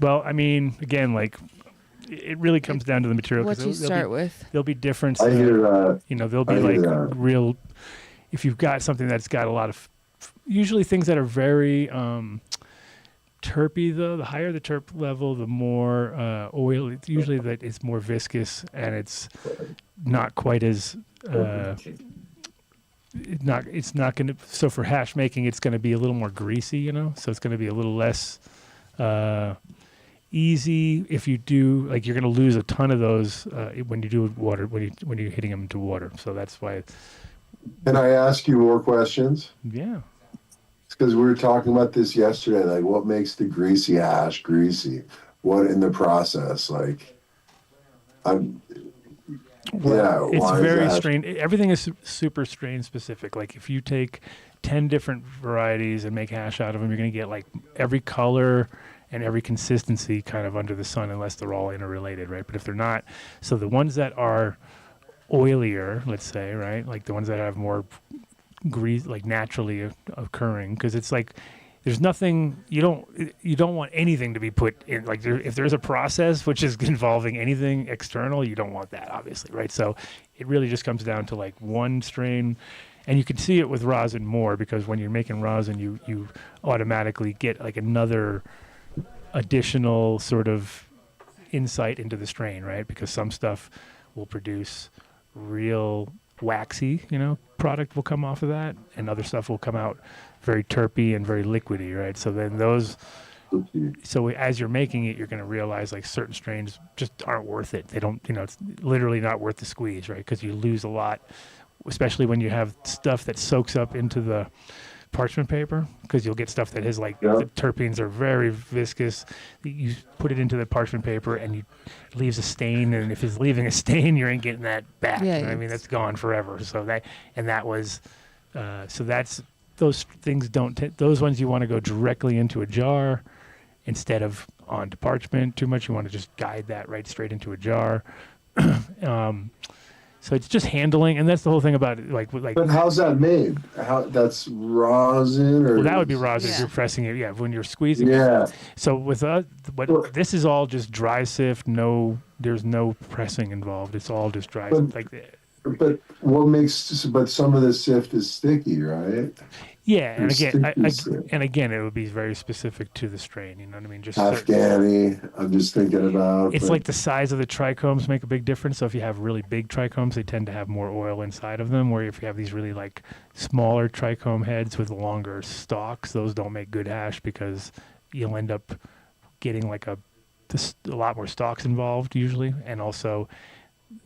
Well, I mean, again, like it really comes down to the material. What 'cause you there'll start be, with? There'll be difference. I hear that. There'll be I hear like that. real. If you've got something that's got a lot of, usually things that are very terpy, though, the higher the terp level, the more oil. It's usually that it's more viscous and it's not quite as. It's not going to. So for hash making, it's going to be a little more greasy, So it's going to be a little less easy. If you do, like, you're going to lose a ton of those when you do water when you're hitting them into water. So that's why. Can I ask you more questions? Yeah. It's because we were talking about this yesterday. Like, what makes the greasy hash greasy? What in the process? Like, Yeah, It's why is very that? strain. Everything is super strain specific. Like if you take 10 different varieties and make hash out of them, you're going to get like every color and every consistency kind of under the sun, unless they're all interrelated, right? But if they're not, so the ones that are oilier, let's say, right, like the ones that have more grease, like naturally occurring, because it's like there's nothing you don't want anything to be put in. Like if there's a process which is involving anything external, you don't want that, obviously, right? So it really just comes down to like one strain. And you can see it with rosin more, because when you're making rosin, you automatically get like another additional sort of insight into the strain, right? Because some stuff will produce real waxy, product will come off of that, and other stuff will come out very terpy and very liquidy, right? So then so as you're making it, you're going to realize like certain strains just aren't worth it. They don't, it's literally not worth the squeeze, right? Because you lose a lot, especially when you have stuff that soaks up into the parchment paper, because you'll get stuff that has like the terpenes are very viscous. You put it into the parchment paper and it leaves a stain, and if it's leaving a stain, you ain't getting that back. Yeah, I mean, that's gone forever. So that's those things those ones you want to go directly into a jar instead of onto parchment too much. You want to just guide that right straight into a jar. So it's just handling, and that's the whole thing about it. Like. But how's that made? That's rosin, or Well, that would be rosin if you're pressing it. Yeah, when you're squeezing. Yeah. It. So with this is all just dry sift. There's no pressing involved. It's all just dry. But what makes? But some of the sift is sticky, right? Yeah, and again, it would be very specific to the strain. You know what I mean? Just Afghani. I'm just thinking about. It's like the size of the trichomes make a big difference. So if you have really big trichomes, they tend to have more oil inside of them. Where if you have these really like smaller trichome heads with longer stalks, those don't make good hash, because you'll end up getting like a lot more stalks involved usually, and also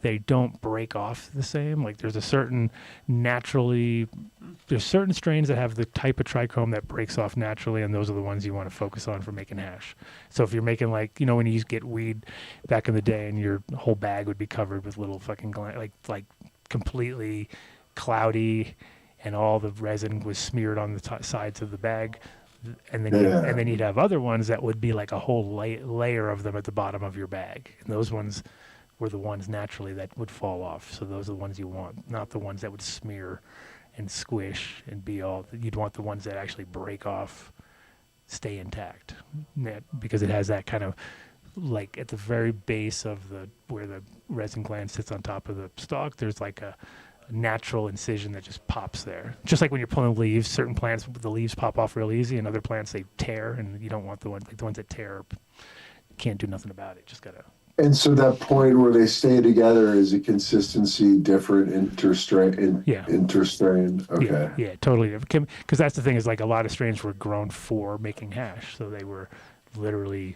they don't break off the same. Like there's certain strains that have the type of trichome that breaks off naturally, and those are the ones you want to focus on for making hash. So if you're making like, when you used to get weed back in the day and your whole bag would be covered with little fucking like completely cloudy, and all the resin was smeared on the sides of the bag. And then you'd have other ones that would be like a whole layer of them at the bottom of your bag. And those ones were the ones naturally that would fall off. So those are the ones you want, not the ones that would smear and squish and be all. You'd want the ones that actually break off, stay intact, because it has that kind of like at the very base of where the resin gland sits on top of the stalk. There's like a natural incision that just pops there. Just like when you're pulling leaves, certain plants, the leaves pop off real easy, and other plants they tear, and you don't want the ones that tear. Can't do nothing about it. Just gotta. And so that point where they stay together is a consistency different interstrain. Interstrain. Okay. Yeah, totally different. Because that's the thing, is like a lot of strains were grown for making hash, so they were literally,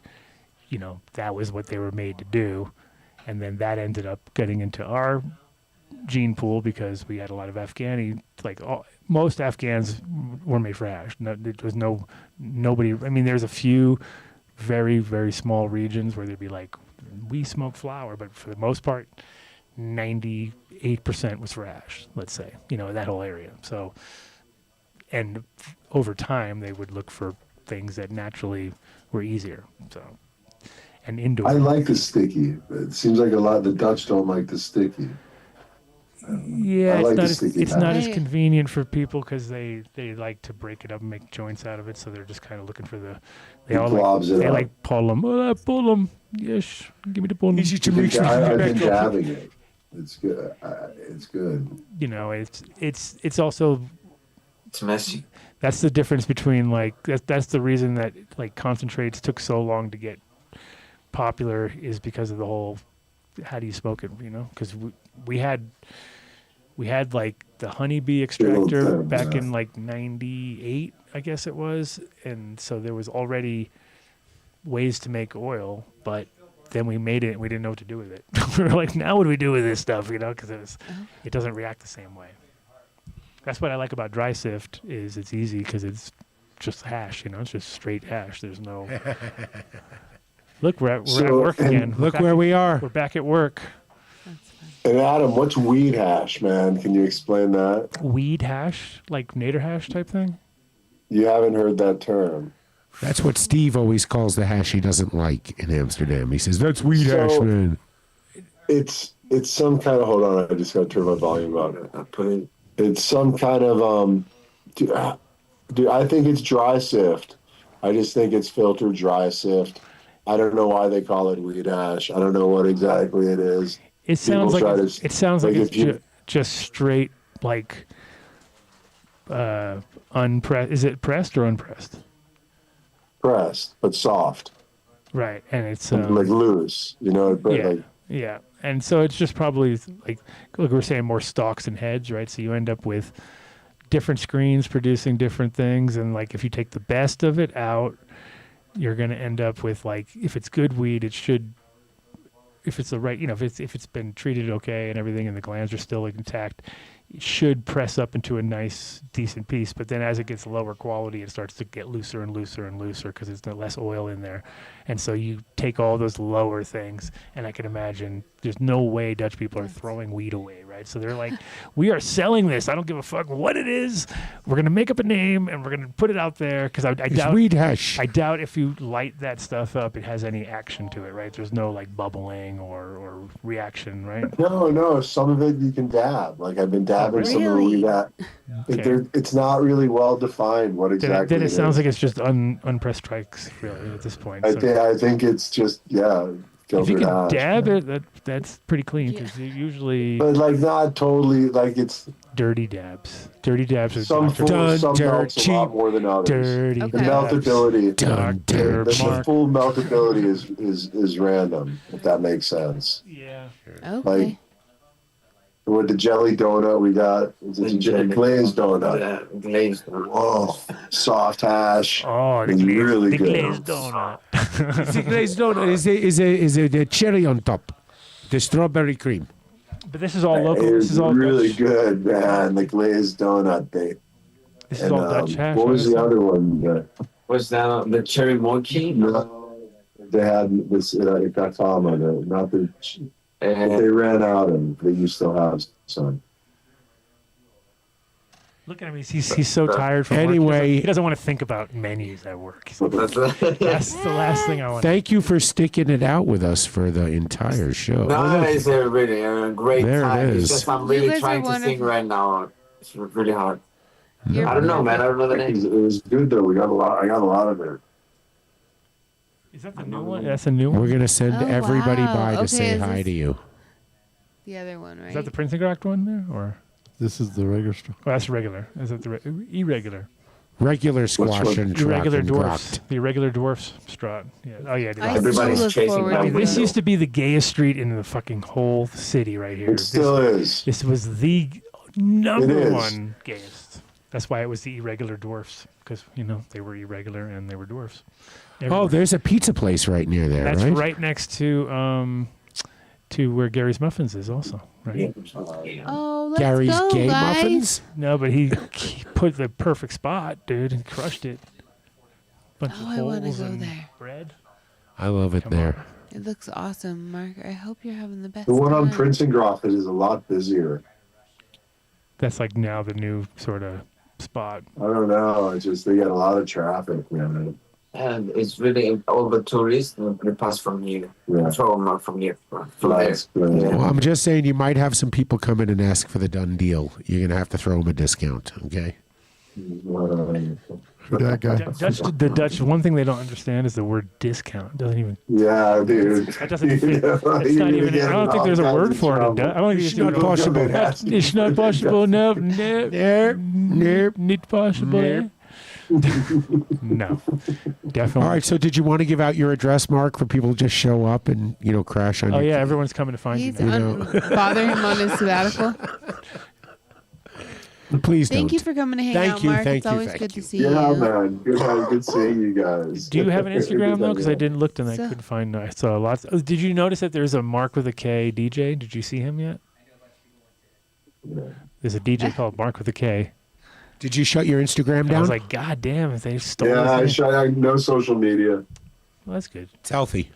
that was what they were made to do, and then that ended up getting into our gene pool because we had a lot of Afghani. Like most Afghans were made for hash. No, there was nobody. I mean, there's a few very, very small regions where they'd be like, we smoke flower, but for the most part, 98% was for hash, let's say, that whole area. So, and over time, they would look for things that naturally were easier. So, and indoor. I like the sticky. It seems like a lot of the Dutch don't like the sticky. Yeah, it's not as convenient for people because they like to break it up and make joints out of it. So they're just kind of looking for they like pull them. Oh, pull them. Yes, give me the pull them. Easy to make. I've been dabbing it. It's good. It's good. It's also. It's messy. That's the difference between that's the reason that concentrates took so long to get popular, is because of the whole how do you smoke it, because we had like the honeybee extractor back in like 98, I guess it was, and so there was already ways to make oil, but then we made it and we didn't know what to do with it. We were like, now what do we do with this stuff, because it doesn't react the same way. That's what I like about dry sift, is it's easy because it's just hash, it's just straight hash. There's no look, we're at work again. Look where we are. We're back at work. That's fine. And Adam, what's weed hash, man? Can you explain that? Weed hash, like nader hash type thing? You haven't heard that term. That's what Steve always calls the hash he doesn't like in Amsterdam. He says, that's weed hash, man. It's some kind of, hold on, I just got to turn my volume on. It's some kind of, dude, I think it's dry sift. I just think it's filtered dry sift. I don't know why they call it weed hash. I don't know what exactly it is. It sounds like it's just straight, like, unpressed. Is it pressed or unpressed? Pressed, but soft. Right, and it's like loose, you know. But yeah, yeah, and so it's just probably like we're saying, more stalks and heads, right? So you end up with different screens producing different things, and like if you take the best of it out, you're going to end up with, like, if it's good weed, it should, if it's the right, you know, if it's been treated okay and everything, and the glands are still intact, it should press up into a nice, decent piece. But then as it gets lower quality, it starts to get looser and looser and looser because there's less oil in there. And so you take all those lower things, and I can imagine there's no way Dutch people are throwing weed away, right? So they're like, we are selling this. I don't give a fuck what it is. We're going to make up a name, and we're going to put it out there, because I doubt weed hash. I doubt if you light that stuff up, it has any action to it, right? There's no, like, bubbling or reaction, right? No. Some of it you can dab. Like, I've been dabbing some of the weed that. Okay. It's not really well defined what exactly. Then it sounds like it's just unpressed strikes, really, at this point. I think it's just, if you can hash, dab it, that's pretty clean, because usually. But like not totally, like it's dirty dabs. Dirty dabs are some melts a lot more than others. Dirty the meltability, the full meltability is random, if that makes sense. Yeah. Okay. Like with the jelly donut we got, it's a glazed donut. Yeah, glazed donut. Oh, soft hash. Oh, it's really good. Glazed donut. The glazed donut is a cherry on top, the strawberry cream. But this is all local. It's This is all really Dutch. good, man. The glazed donut thing. This is all Dutch hash. What was the other one? Was that the cherry mochi? No, they had this Katama, not the. They ran out, and you still have some. Look at him. He's so tired from Anyway, work. He doesn't want to think about menus at work. He's like, that's the last thing I want. Thank you for sticking it out with us for the entire show. No, it's a really great There time. it is. It's just I'm really trying to sing right now. It's really hard. I don't know, man. I don't know the name. It was good though. I got a lot of it. Is that the new one? That's a new one. We're gonna send everybody wow. by to Okay, say is hi this- to you. The other one, right? Is that the Prince and Gracht one there, or? This is the regular stuff. Oh, that's regular. Is that the irregular? Regular squash and Irregular Dracht and dwarfs. Gracht. The irregular dwarfs strat. Yeah. Oh yeah. I Everybody's still look chasing forward that to window. This used to be the gayest street in the fucking whole city right here. It still is. This was the number It is. one gayest. That's why it was the irregular dwarfs, because they were irregular and they were dwarfs. Oh, there's a pizza place right near there, That's right? right next to where Gary's Muffins is also, right? Oh, let's Gary's go, Gay guys. Muffins? No, but he put the perfect spot, dude, and crushed it. Bunch of I want to holes go and there. bread. I love it Come there. It looks awesome, Mark. I hope you're having the best The one on time. Prince and Groffit is a lot busier. That's like now the new sort of spot. I don't know. It's just they get a lot of traffic, man. And it's really all the tourists they pass from here. Yeah. From here. From there. Nice, good. Well, I'm just saying you might have some people come in and ask for the Dunn deal. You're going to have to throw them a discount, okay? Who that guy? The Dutch, one thing they don't understand is the word discount. It doesn't even. Yeah, dude. That doesn't fit. It's not even. I don't think there's a word for it in Dutch. I don't think It's not possible. It's not possible. No, not possible. Nope. No, definitely. All right, so did you want to give out your address, Mark, for people to just show up and, crash on Oh your yeah, everyone's coming to find He's you now. bother him on his sabbatical. Please don't. Thank you for coming to hang Thank out, you, Mark. thank It's you, always thank good you. to see Yeah, you. man. Good seeing you guys. Do you have an Instagram though? Because I didn't look and I So- couldn't find. I saw lots. Oh, did you notice that there's a Mark with a K DJ? Did you see him yet? There's a DJ called Mark with a K. Did you shut your Instagram And down? I was like, God damn, if they stole Yeah, this. I no social media. Well, that's good. It's healthy.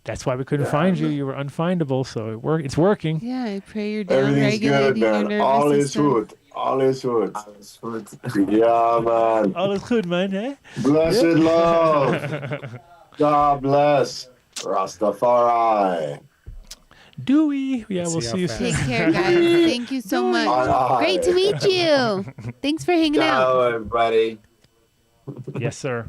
That's why we couldn't find you. You were unfindable, so it's working. Yeah, I pray you're Everything's good, down-regulating your man. nervous All is system. good. All is good. Yeah, man. All is good, man, eh? Blessed love. God bless. Rastafari. Dewey. Yeah, we'll see you soon. Take care, guys. Thank you so much. Bye. Great to meet you. Thanks for hanging out. Ciao, everybody. Yes, sir.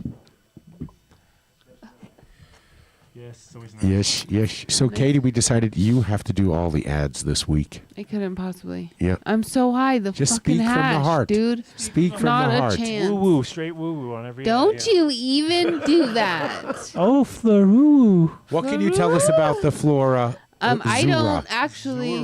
Yes, it's always nice. Yes. So, Katie, we decided you have to do all the ads this week. I couldn't possibly. Yeah. I'm so high. The Just fucking speak from the hash, heart. dude. Speak from Not the a heart. chance. Woo-woo, straight woo-woo on every Don't you even do that. Oh, Floroo. What can you tell us about the flora? I Zura? don't actually.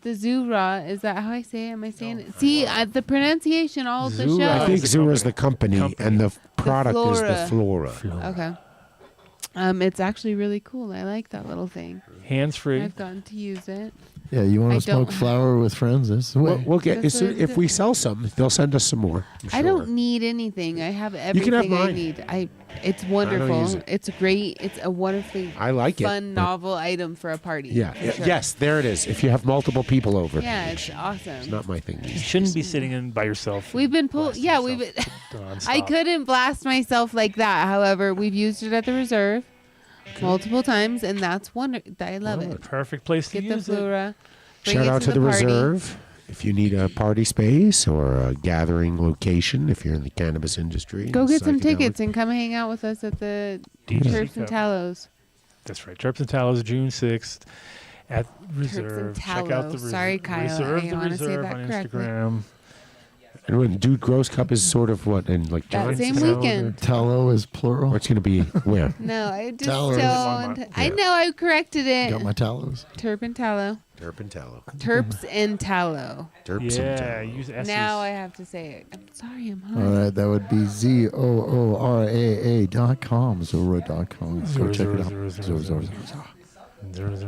The Zura, is that how I say it? Am I saying it? See, the pronunciation all the show. I think Zura's the company, and the product is the flora. Okay. It's actually really cool. I like that little thing. Hands-free. I've gotten to use it. Yeah, you want I to smoke don't- flower with friends? That's the way. We'll get That's what if we sell some, they'll send us some more. I'm I sure. don't need anything. I have can everything have I mine. need. It's wonderful. use it. It's great. It's a wonderfully I like it, fun, but- novel item for a party. Yeah. for sure. Yes, there it is. If you have multiple people over. Yeah, it's awesome. It's not my thing. You shouldn't be sitting in by yourself. We've been pulled. Yeah, we've been. I couldn't blast myself like that. However, we've used it at the reserve multiple times, and that's I love it. Perfect place to Get the use it. Flora. Bring Shout it out to the party. reserve. If you need a party space or a gathering location, if you're in the cannabis industry, Go get some psychedelic- tickets and come hang out with us at the DJ Terps and Cup. Tallows. That's right. Terps and Tallows, June 6th at Reserve. Check out the Tallow. Sorry, Kyle. Reserve I the wanna say Reserve that on correctly. Instagram. And when Dude Grows Cup is sort of what, and like That John's same town, weekend. Tallow is plural. or it's going to be where? No, I just Tallows. don't. I know I corrected it. Got my tallows. Terp and tallow. Terp and tallow. Terps and tallow. Terps and Yeah, tallow. use S's. Now I have to say it. I'm sorry, I'm high. All right, that would be ZOORAA.com, Zora.com. Go check it out. Zora.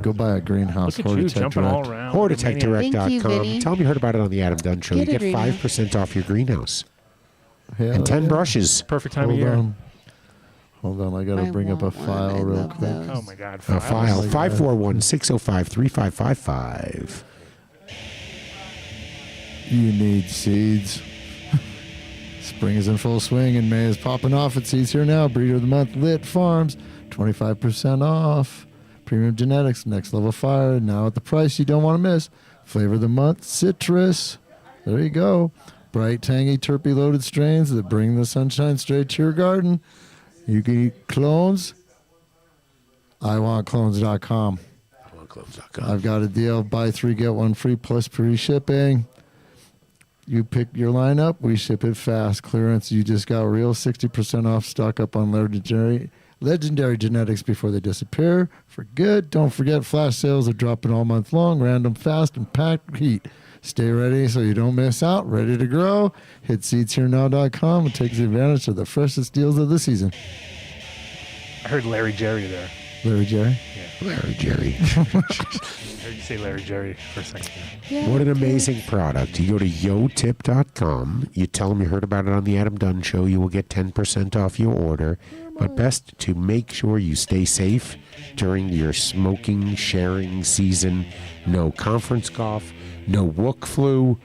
Go buy a greenhouse. Look at you Hortitech jumping all Direct. around. Thank you, HortitechDirect.com. Vinny. Tell them you heard about it on the Adam Dunn Show. Get You a get greenhouse. 5% off your greenhouse. Hell And 10 yeah. brushes. Perfect time of Hold year. on. Hold on, I got to I bring up a want one. file I real love quick. those. Oh my God. File Files. 541-605-3555. You need seeds. Spring is in full swing and May is popping off. At Seeds Here Now, Breeder of the Month, Lit Farms, 25% off. Premium Genetics, Next Level Fire, now at the price you don't want to miss. Flavor of the Month, Citrus. There you go. Bright, tangy, terpy loaded strains that bring the sunshine straight to your garden. You can eat clones. IWantClones.com. I've got a deal. Buy 3, get 1 free plus free shipping. You pick your lineup, we ship it fast. Clearance, you just got real 60% off. Stock up on legendary genetics before they disappear for good. Don't forget, flash sales are dropping all month long. Random, fast, and packed heat. Stay ready so you don't miss out. Ready to grow? Hit seedsherenow.com and take advantage of the freshest deals of the season. I heard Larry Jerry there. Larry Jerry? Larry Jerry. I heard you say Larry Jerry for a second. What an amazing product. You go to yotip.com. You tell them you heard about it on the Adam Dunn Show. You will get 10% off your order. But best to make sure you stay safe during your smoking, sharing season. No conference cough, no wook flu,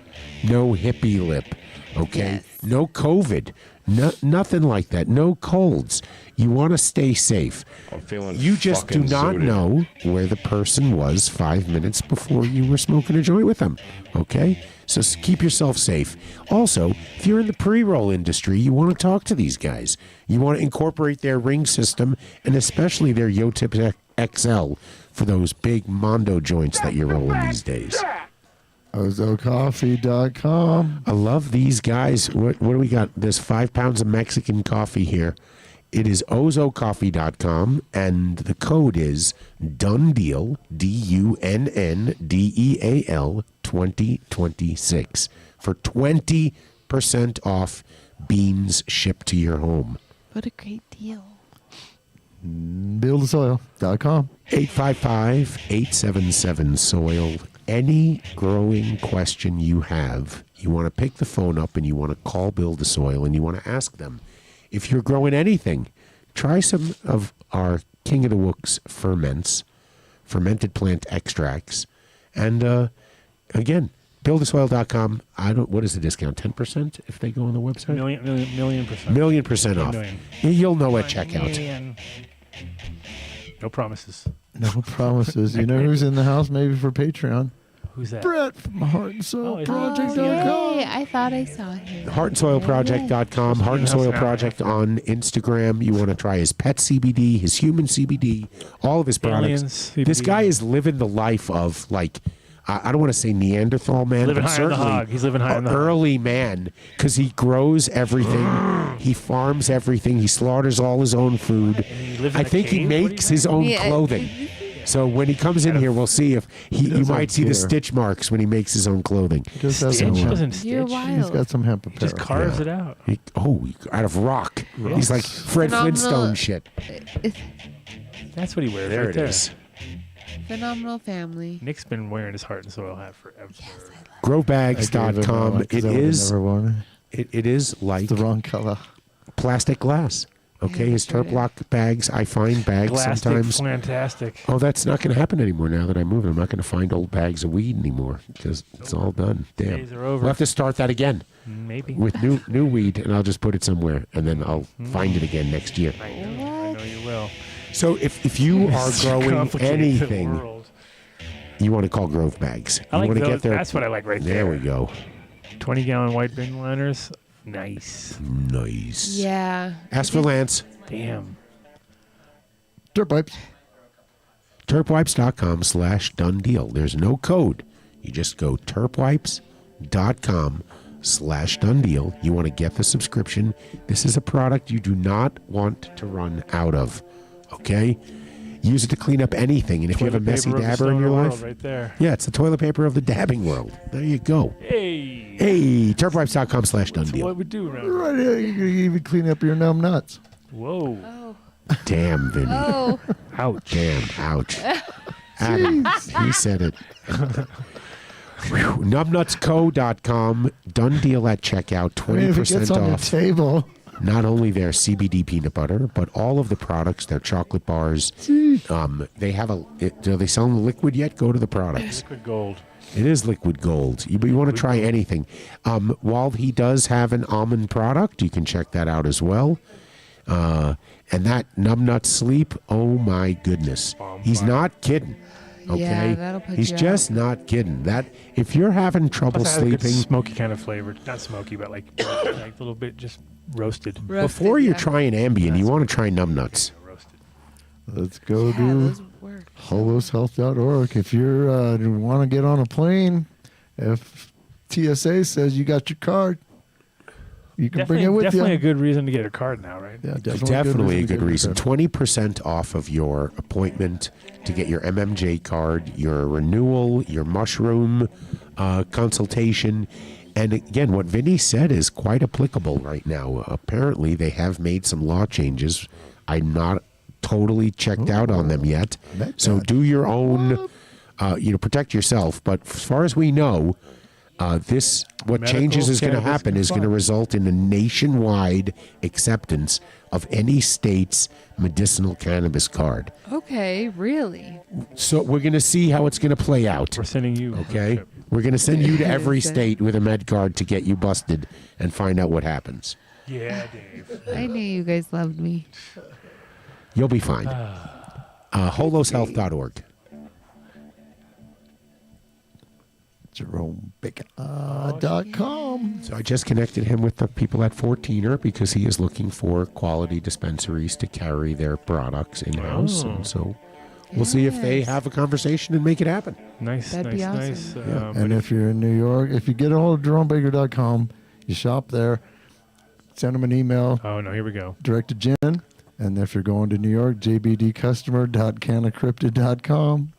no hippie lip. Okay? Yes. No COVID. Nothing like that. No colds. You want to stay safe. I'm feeling You just do fucking not zooted. know where the person was 5 minutes before you were smoking a joint with them. Okay? So keep yourself safe. Also, if you're in the pre-roll industry, you want to talk to these guys. You want to incorporate their ring system and especially their Yotip XL for those big Mondo joints that you're rolling these days. OzoCoffee.com. I love these guys. What do we got? There's 5 pounds of Mexican coffee here. It is ozocoffee.com, and the code is DUNNDEAL, DUNNDEAL 2026 for 20% off beans shipped to your home. What a great deal. BuildASoil.com. 855-877-SOIL. Any growing question you have, you want to pick the phone up and you want to call Build the Soil and you want to ask them, if you're growing anything, try some of our King of the Wooks ferments, fermented plant extracts, and again, buildasoil.com. What is the discount? 10% if they go on the website? Million percent. Million percent off. Million. You'll know at checkout. Million. No promises. No promises. You know who's in the house maybe for Patreon? Who's that? Brett from HeartandSoil Project. Yay, I thought I saw him. HeartandSoilProject.com, Heart and Soil Project on Instagram. You want to try his pet CBD, his human CBD, all of his products. This guy is living the life of, like, I don't want to say Neanderthal man, Living but high on the certainly hog. He's living high on the hog. early man, because he grows everything, he farms everything, he slaughters all his own food. I think he makes his own clothing. So when he comes in here, we'll see if you might see the stitch marks when he makes his own clothing. He does have some hemp. You're wild. He's got some hemp apparel. Just carves it out. Out of rock. He's like Fred Flintstone shit. That's what he wears. There right it is. Phenomenal family. Nick's been wearing his Heart and Soil hat forever. Grovebags.com. It is like the wrong color. Plastic glass. Okay, his Turplock bags. I find bags Plastic, sometimes. fantastic. Oh, that's not going to happen anymore now that I moved. I'm not going to find old bags of weed anymore because it's all done. Damn. Days are over. We'll have to start that again. Maybe. With new weed, and I'll just put it somewhere, and then I'll find it again next year. I know you will. So if you are It's a growing complicated anything, world. you want to call Grove Bags. I like want to those. get there. That's what I like right there. There we go. 20-gallon white bin liners. Nice. Nice. Yeah. Ask for Lance. Damn. Dirt pipes. Turpwipes.com/done deal. There's no code. You just go turpwipes.com/done deal. You want to get the subscription. This is a product you do not want to run out of. Okay? Use it to clean up anything. And if you have a messy dabber in your life, right there. yeah, it's the toilet paper of the dabbing world. There you go. Hey, turpwipes.com/done deal. What we do around Right here, you can even clean up your numb nuts. Whoa. Damn, Vinny. Oh. Ouch. Damn, ouch. Adam, he said it. Numbnutsco.com. Done deal at checkout. 20% if it gets on off. the table. Not only their CBD peanut butter, but all of the products, their chocolate bars. They have do they sell them liquid yet? Go to the products. Liquid gold. It is liquid gold. You want to try anything. While he does have an almond product, you can check that out as well. And that Numbnut Sleep, oh my goodness. He's not kidding. Okay? Yeah, that'll put He's you just not kidding. That if you're having trouble Plus, it has a good sleeping, smoky kind of flavor. Not smoky, but like a little bit just roasted. before you're trying Ambien, you want to try Numbnuts. Let's go to holoshealth.org. If you want to get on a plane, if TSA says you got your card, you can bring it with you. Definitely a good reason to get a card now, right? Yeah, Definitely a good reason. 20% off of your appointment to get your MMJ card, your renewal, your mushroom consultation. And again, what Vinny said is quite applicable right now. Apparently, they have made some law changes. I'm not totally checked out on them yet. So do your own, protect yourself. But as far as we know, what changes is going to happen is going to result in a nationwide acceptance of any state's medicinal cannabis card. Okay, really? So we're going to see how it's going to play out. We're sending you. Okay? We're going to send you to every state with a med card to get you busted and find out what happens. Yeah, Dave. I knew you guys loved me. You'll be fine. holoshealth.org. JeromeBacon.com. So I just connected him with the people at 14er because he is looking for quality dispensaries to carry their products in-house. Oh. And so we'll see if they have a conversation and make it happen. Nice, That'd be nice. awesome. And if you're in New York, if you get a hold of JeromeBaker.com, you shop there, send them an email. Oh, no, here we go. Direct to Jen. And if you're going to New York, jbdcustomer.canacrypted.com.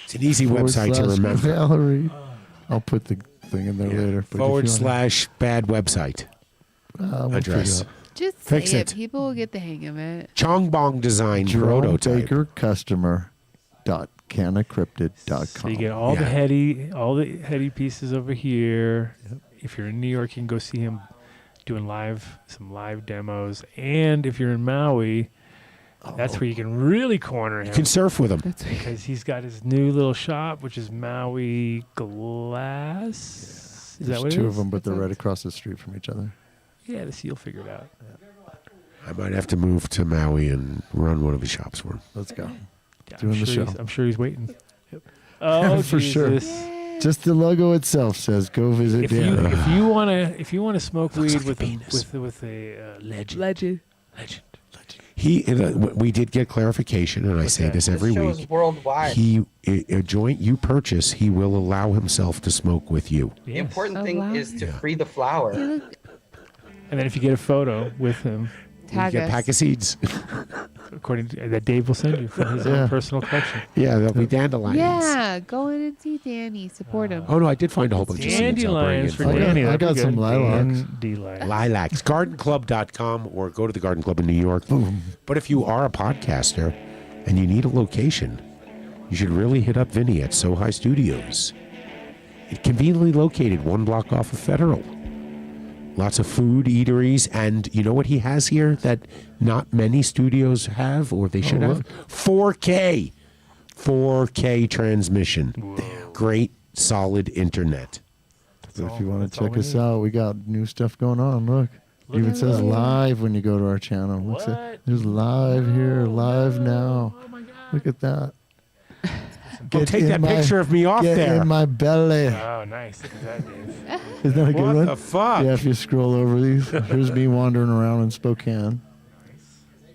It's an easy website to remember. Gallery. I'll put the thing in there later. But /bad website address. Just Fix say it. People will get the hang of it. Chongbong Design prototype. JeromeBakerCustomer.canacrypted.com. So you get all the heady pieces over here. Yep. If you're in New York, you can go see him doing some live demos. And if you're in Maui, That's where you can really corner him. You can surf with him. Because he's got his new little shop, which is Maui Glass. Is that what it two is? of them, but they're right across the street from each other. Yeah, you'll figure it out. I might have to move to Maui and run one of his shops for him. Let's go. Yeah, Doing the show. I'm sure he's waiting. Oh, for Jesus. sure. Just the logo itself says, "Go visit If Dan." you wanna smoke weed with a legend. We did get clarification, and I say this every show is week. worldwide. A joint you purchase, he will allow himself to smoke with you. The important thing is to free the flower. And then if you get a photo with him, Tag you get a us. pack of seeds. according to that Dave will send you from his own personal collection. Yeah, there'll be dandelions. Yeah, go in and see Danny. Support him. Oh no, I did find a whole bunch of seeds. I'll bring Dandelions in for you. Danny. I That'd be got good. some lilacs. Lilacs. Gardenclub.com or go to the Garden Club in New York. But if you are a podcaster and you need a location, you should really hit up Vinny at So High Studios. It's conveniently located 1 block off of Federal. Lots of food, eateries, and you know what he has here that not many studios have, or they should have? 4K. 4K transmission. Great, solid internet. So if you want to check us out, we got new stuff going on. Look. It even says live when you go to our channel. What's it? There's live here, live now. Look at that. Take that picture of me off get there. in my belly. Oh, nice. Look at that, Dave. Isn't that a good What one? the fuck? Yeah, if you scroll over these. Here's me wandering around in Spokane.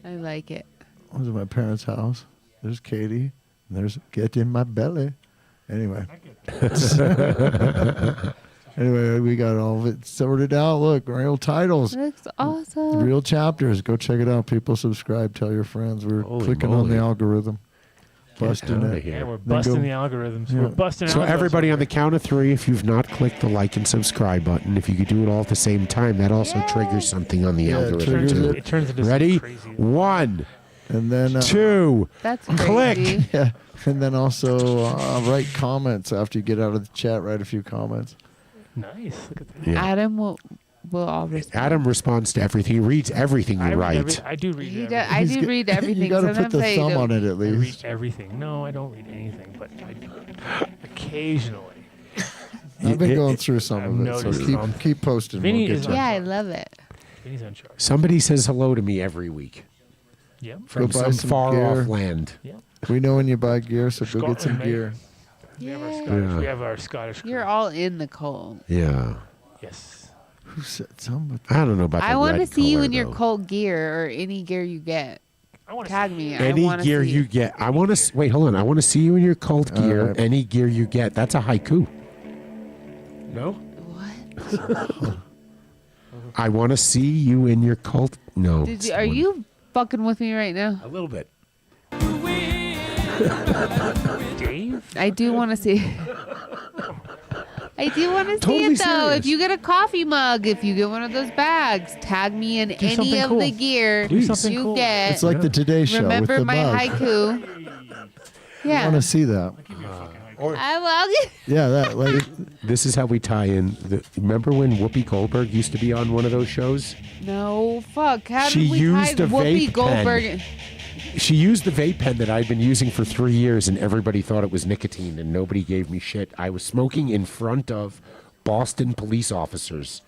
I like it. I was at my parents' house. There's Katie. And there's Get in My Belly. Anyway. Anyway, we got all of it sorted out. Look, real titles. Looks awesome. Real chapters. Go check it out. People subscribe. Tell your friends. We're Holy clicking on the moly. algorithm. Busting outta it. here. Yeah, we're Then busting go- the algorithms. Yeah. We're busting So algorithms. everybody on the count of 3, if you've not clicked the like and subscribe button, if you could do it all at the same time, that also triggers something on the Yeah, it algorithm triggers too. it. It turns into some Ready? crazy. 1, And then 2, That's click. crazy. yeah, and then also write comments after you get out of the chat. Write a few comments. Nice. Look at that. Yeah. Adam will all respond. Adam responds to everything. He reads everything you write. I do read He everything. does, I do read everything. You got to put Sometimes the I thumb don't. on it at I read least. everything. No, I don't read anything, but I do. Occasionally. I've been going through some I've of it, so noticed some. keep posting. Vinny We'll is get you. Yeah, I love it. He's on charge. Somebody says hello to me every week Yep. from buy some some far gear. off land. Yep. We know when you buy gear, so go get some Scotland, mate. gear. We have our Yeah. Scottish. Yeah. We have our Scottish. You're crew. all in the cold. Yeah. Yes. Who said something? I don't know about the I want to red see you color, in your though. cold gear or any gear you get. I want to Tag me. I Any wanna gear see you get. I want to wait. Hold on. I want to see you in your cult gear. right. Any gear you get. That's a haiku. No. What? I want to see you in your cult. No. Did you, are you fucking with me right now? A little bit. Dave. I do want to see. I do want to see Totally it though. serious. If you get a coffee mug, if you get one of those bags, tag me in any something of cool. the gear Do something you cool. get. It's like the Today Show Remember with the my mug. haiku. I Yeah. want to see that. I love it. Yeah, that like This is how we tie in. Remember when Whoopi Goldberg used to be on one of those shows? No, fuck. How She did we used tie a Whoopi vape Goldberg? pen. She used the vape pen that I'd been using for 3 years, and everybody thought it was nicotine, and nobody gave me shit. I was smoking in front of Boston police officers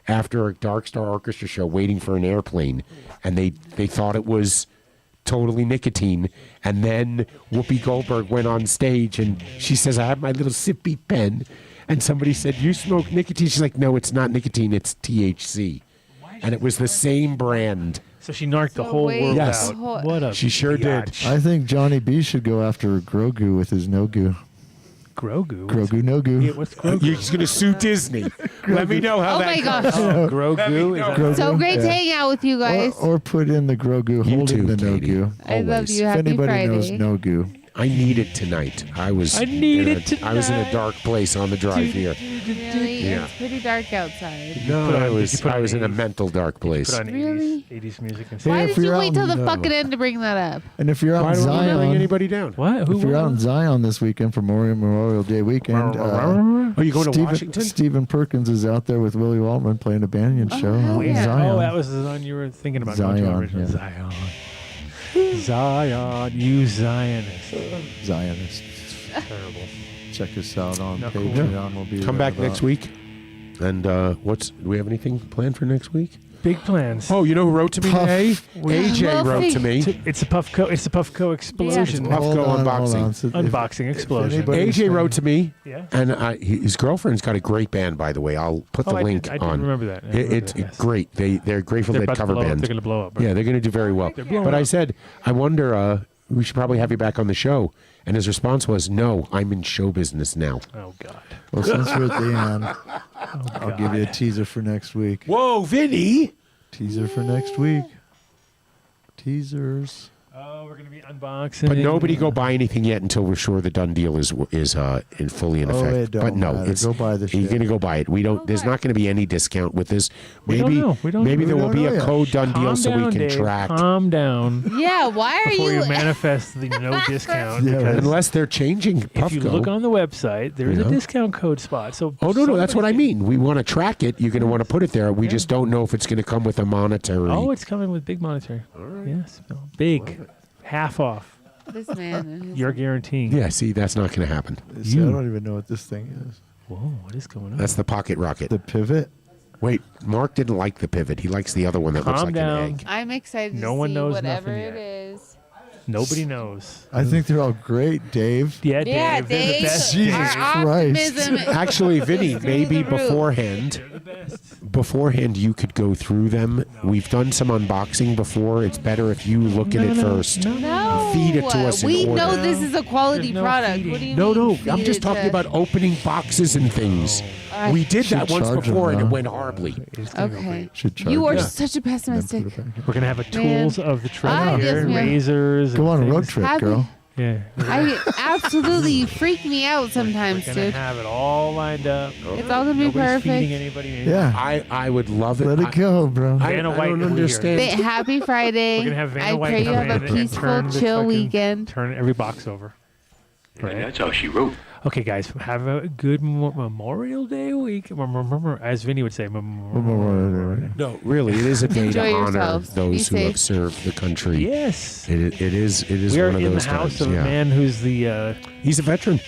after a Dark Star Orchestra show, waiting for an airplane, and they thought it was totally nicotine. And then Whoopi Goldberg went on stage, and she says, "I have my little sippy pen," and somebody said, "You smoke nicotine?" She's like, "No, it's not nicotine. It's THC," and it was the same brand. So she narked the So whole wait, world Yes. out. What a She sure did. biatch. I think Johnny B should go after Grogu with his no goo. Grogu. Grogu no Yeah, goo. what's Grogu? You're just gonna sue Disney. Let me know how Oh that my goes. gosh. Oh, Grogu. Is that- Grogu. So great to Yeah. hang out with you guys. Or put in the Grogu You holding too, the no Katie. goo. I love always. you. If Happy anybody Friday. knows no goo. I need it tonight. I was. I need in it I was in a tonight. dark place on the drive here. Really? Yeah. It's pretty dark outside. No, put on- I did was. you put I on was in a 80s? mental dark place. Put on Really? 80s music and Yeah, stuff. Why if did you're you wait out till in- the fucking end to bring that up? And if you're out Why in don't we bring Zion, anybody down? What? Who? if you're out in Zion this weekend for Memorial Day weekend, Are you going to Washington? Stephen Perkins is out there with Willie Waldman playing a banyan show hell in yeah. Zion. Oh, that was the one you were thinking about. Zion, going to originally. yeah. Zion. Zion, you Zionist. Zionist. Terrible. Check us out on Not cool. Patreon. We'll be Come there back next week. And do we have anything planned for next week? Big plans. Oh, you know who wrote to me today? AJ Well, wrote to thank- me. It's a Puffco explosion. Puffco unboxing. So if- Unboxing explosion. anybody's AJ wrote to me, Yeah. and his girlfriend's got a great band, by the way. I'll put the link I on. did remember that. I remember It's that, yes. great. They're Grateful They're Dead about to cover blow up. band. They're going to blow up. Right? Yeah, they're going to do very well. They're blowing But I up. said, I wonder, we should probably have you back on the show. And his response was, no, I'm in show business now. Oh, God. Well, since we're at the end, I'll give you a teaser for next week. Whoa, Vinny! Teaser for next week. Teasers. Oh, we're going to be unboxing. But nobody go buy anything yet until we're sure the done deal is in fully in effect. it don't but no, matter. it's Go buy the you're shit. going to go buy it. We don't. There's not going to be any discount with this. We don't know. We don't maybe know. there We will don't be know a yet. code done deal Calm so down, we can Dave. track. Calm down. Yeah, why are Before you? you manifest the no discount. Yeah, because Unless they're changing if you Puffco. look on the website, there is Yeah. a discount code spot. So Oh no, that's what I somebody- mean. We want to track it. You're going to want to put it there. We just don't know if it's going to come with a monetary. Oh, it's coming with big monetary. Yes, big, half off. This man. You're guaranteeing. yeah. See, that's not going to happen. See, I don't even know what this thing is. Whoa, what is going on? That's the pocket rocket. The pivot. Wait, Mark didn't like the pivot. He likes the other one that looks Calm like down. an egg. I'm excited No to one see knows whatever nothing it yet. is. Nobody knows. I think they're all great, Dave. Yeah, Yeah, Dave. They're the Dave. best. Jesus Our Christ. optimism. Actually, Vinny, Through maybe the roof. beforehand you could go through them. We've done some unboxing before. It's better if you look at it first. No. Feed it to us in We order. know this is a quality There's no product. feeding. What do you No, mean? no, feed I'm just it talking to- about opening boxes and things. Alright. We did Should that once charge before them, and it huh? went horribly. It's gonna go Okay. great. Should charge You are it. such a Then pessimistic. put it back in. We're gonna have a tools of the trade Ah, here, yes, ma'am. razors. Go and on a road things. trip, Happy- girl. Yeah. I absolutely freak me out sometimes, We're gonna dude. have it all lined up. It's all gonna be Nobody's feeding perfect. anybody. Yeah. I would love it. Let it go, bro. I Vanna White don't will be here. understand. Happy Friday. We're gonna have Vanna I White pray you come have in a and peaceful, turn the chill fucking- weekend. Turn every box over. And that's all she wrote. Okay, guys, have a good Memorial Day week. As Vinny would say, No, really, it is a day Enjoy to honor yourselves. Be those who safe. have served the country. Yes. It is We are one of in the those house times. of a yeah. man who's the He's a veteran.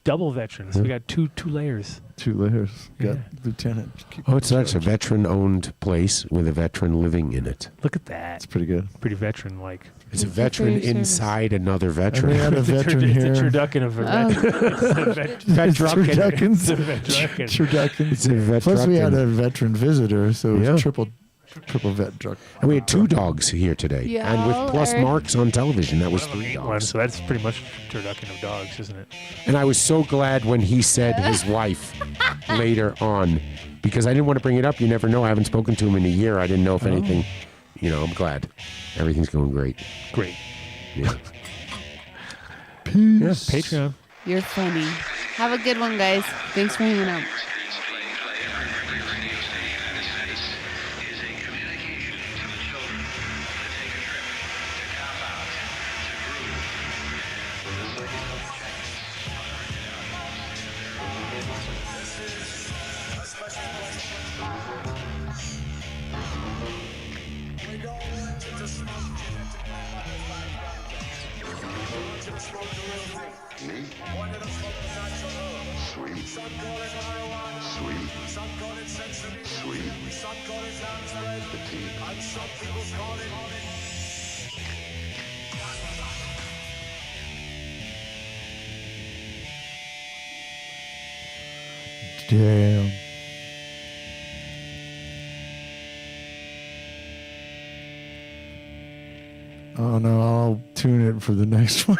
double veteran. So we got two layers. 2 layers. Got Yeah. Lieutenant. Oh, it's a veteran-owned place with a veteran living in it. Look at that. It's pretty good. Pretty veteran-like. It's a Thank you for veteran your service. inside another And we veteran. had a veteran It's a here. turducken of a veteran. It's a Turduckens. veteran. Turduckens. It's a veteran. Plus, we had a veteran visitor, so it was Yeah. triple vet truck. And we had 2 dogs here today, Yeah, and with plus Eric. Marks on television, that was One of them 3 ate one, dogs. so that's pretty much turducken of dogs, isn't it? And I was so glad when he said his wife later on, because I didn't want to bring it up. You never know. I haven't spoken to him in a year. I didn't know if anything. You know, I'm glad. Everything's going great. Great. Yeah. Peace. Patreon. You're funny. Have a good one, guys. Thanks for hanging out. Damn. Oh no, I'll tune it for the next one.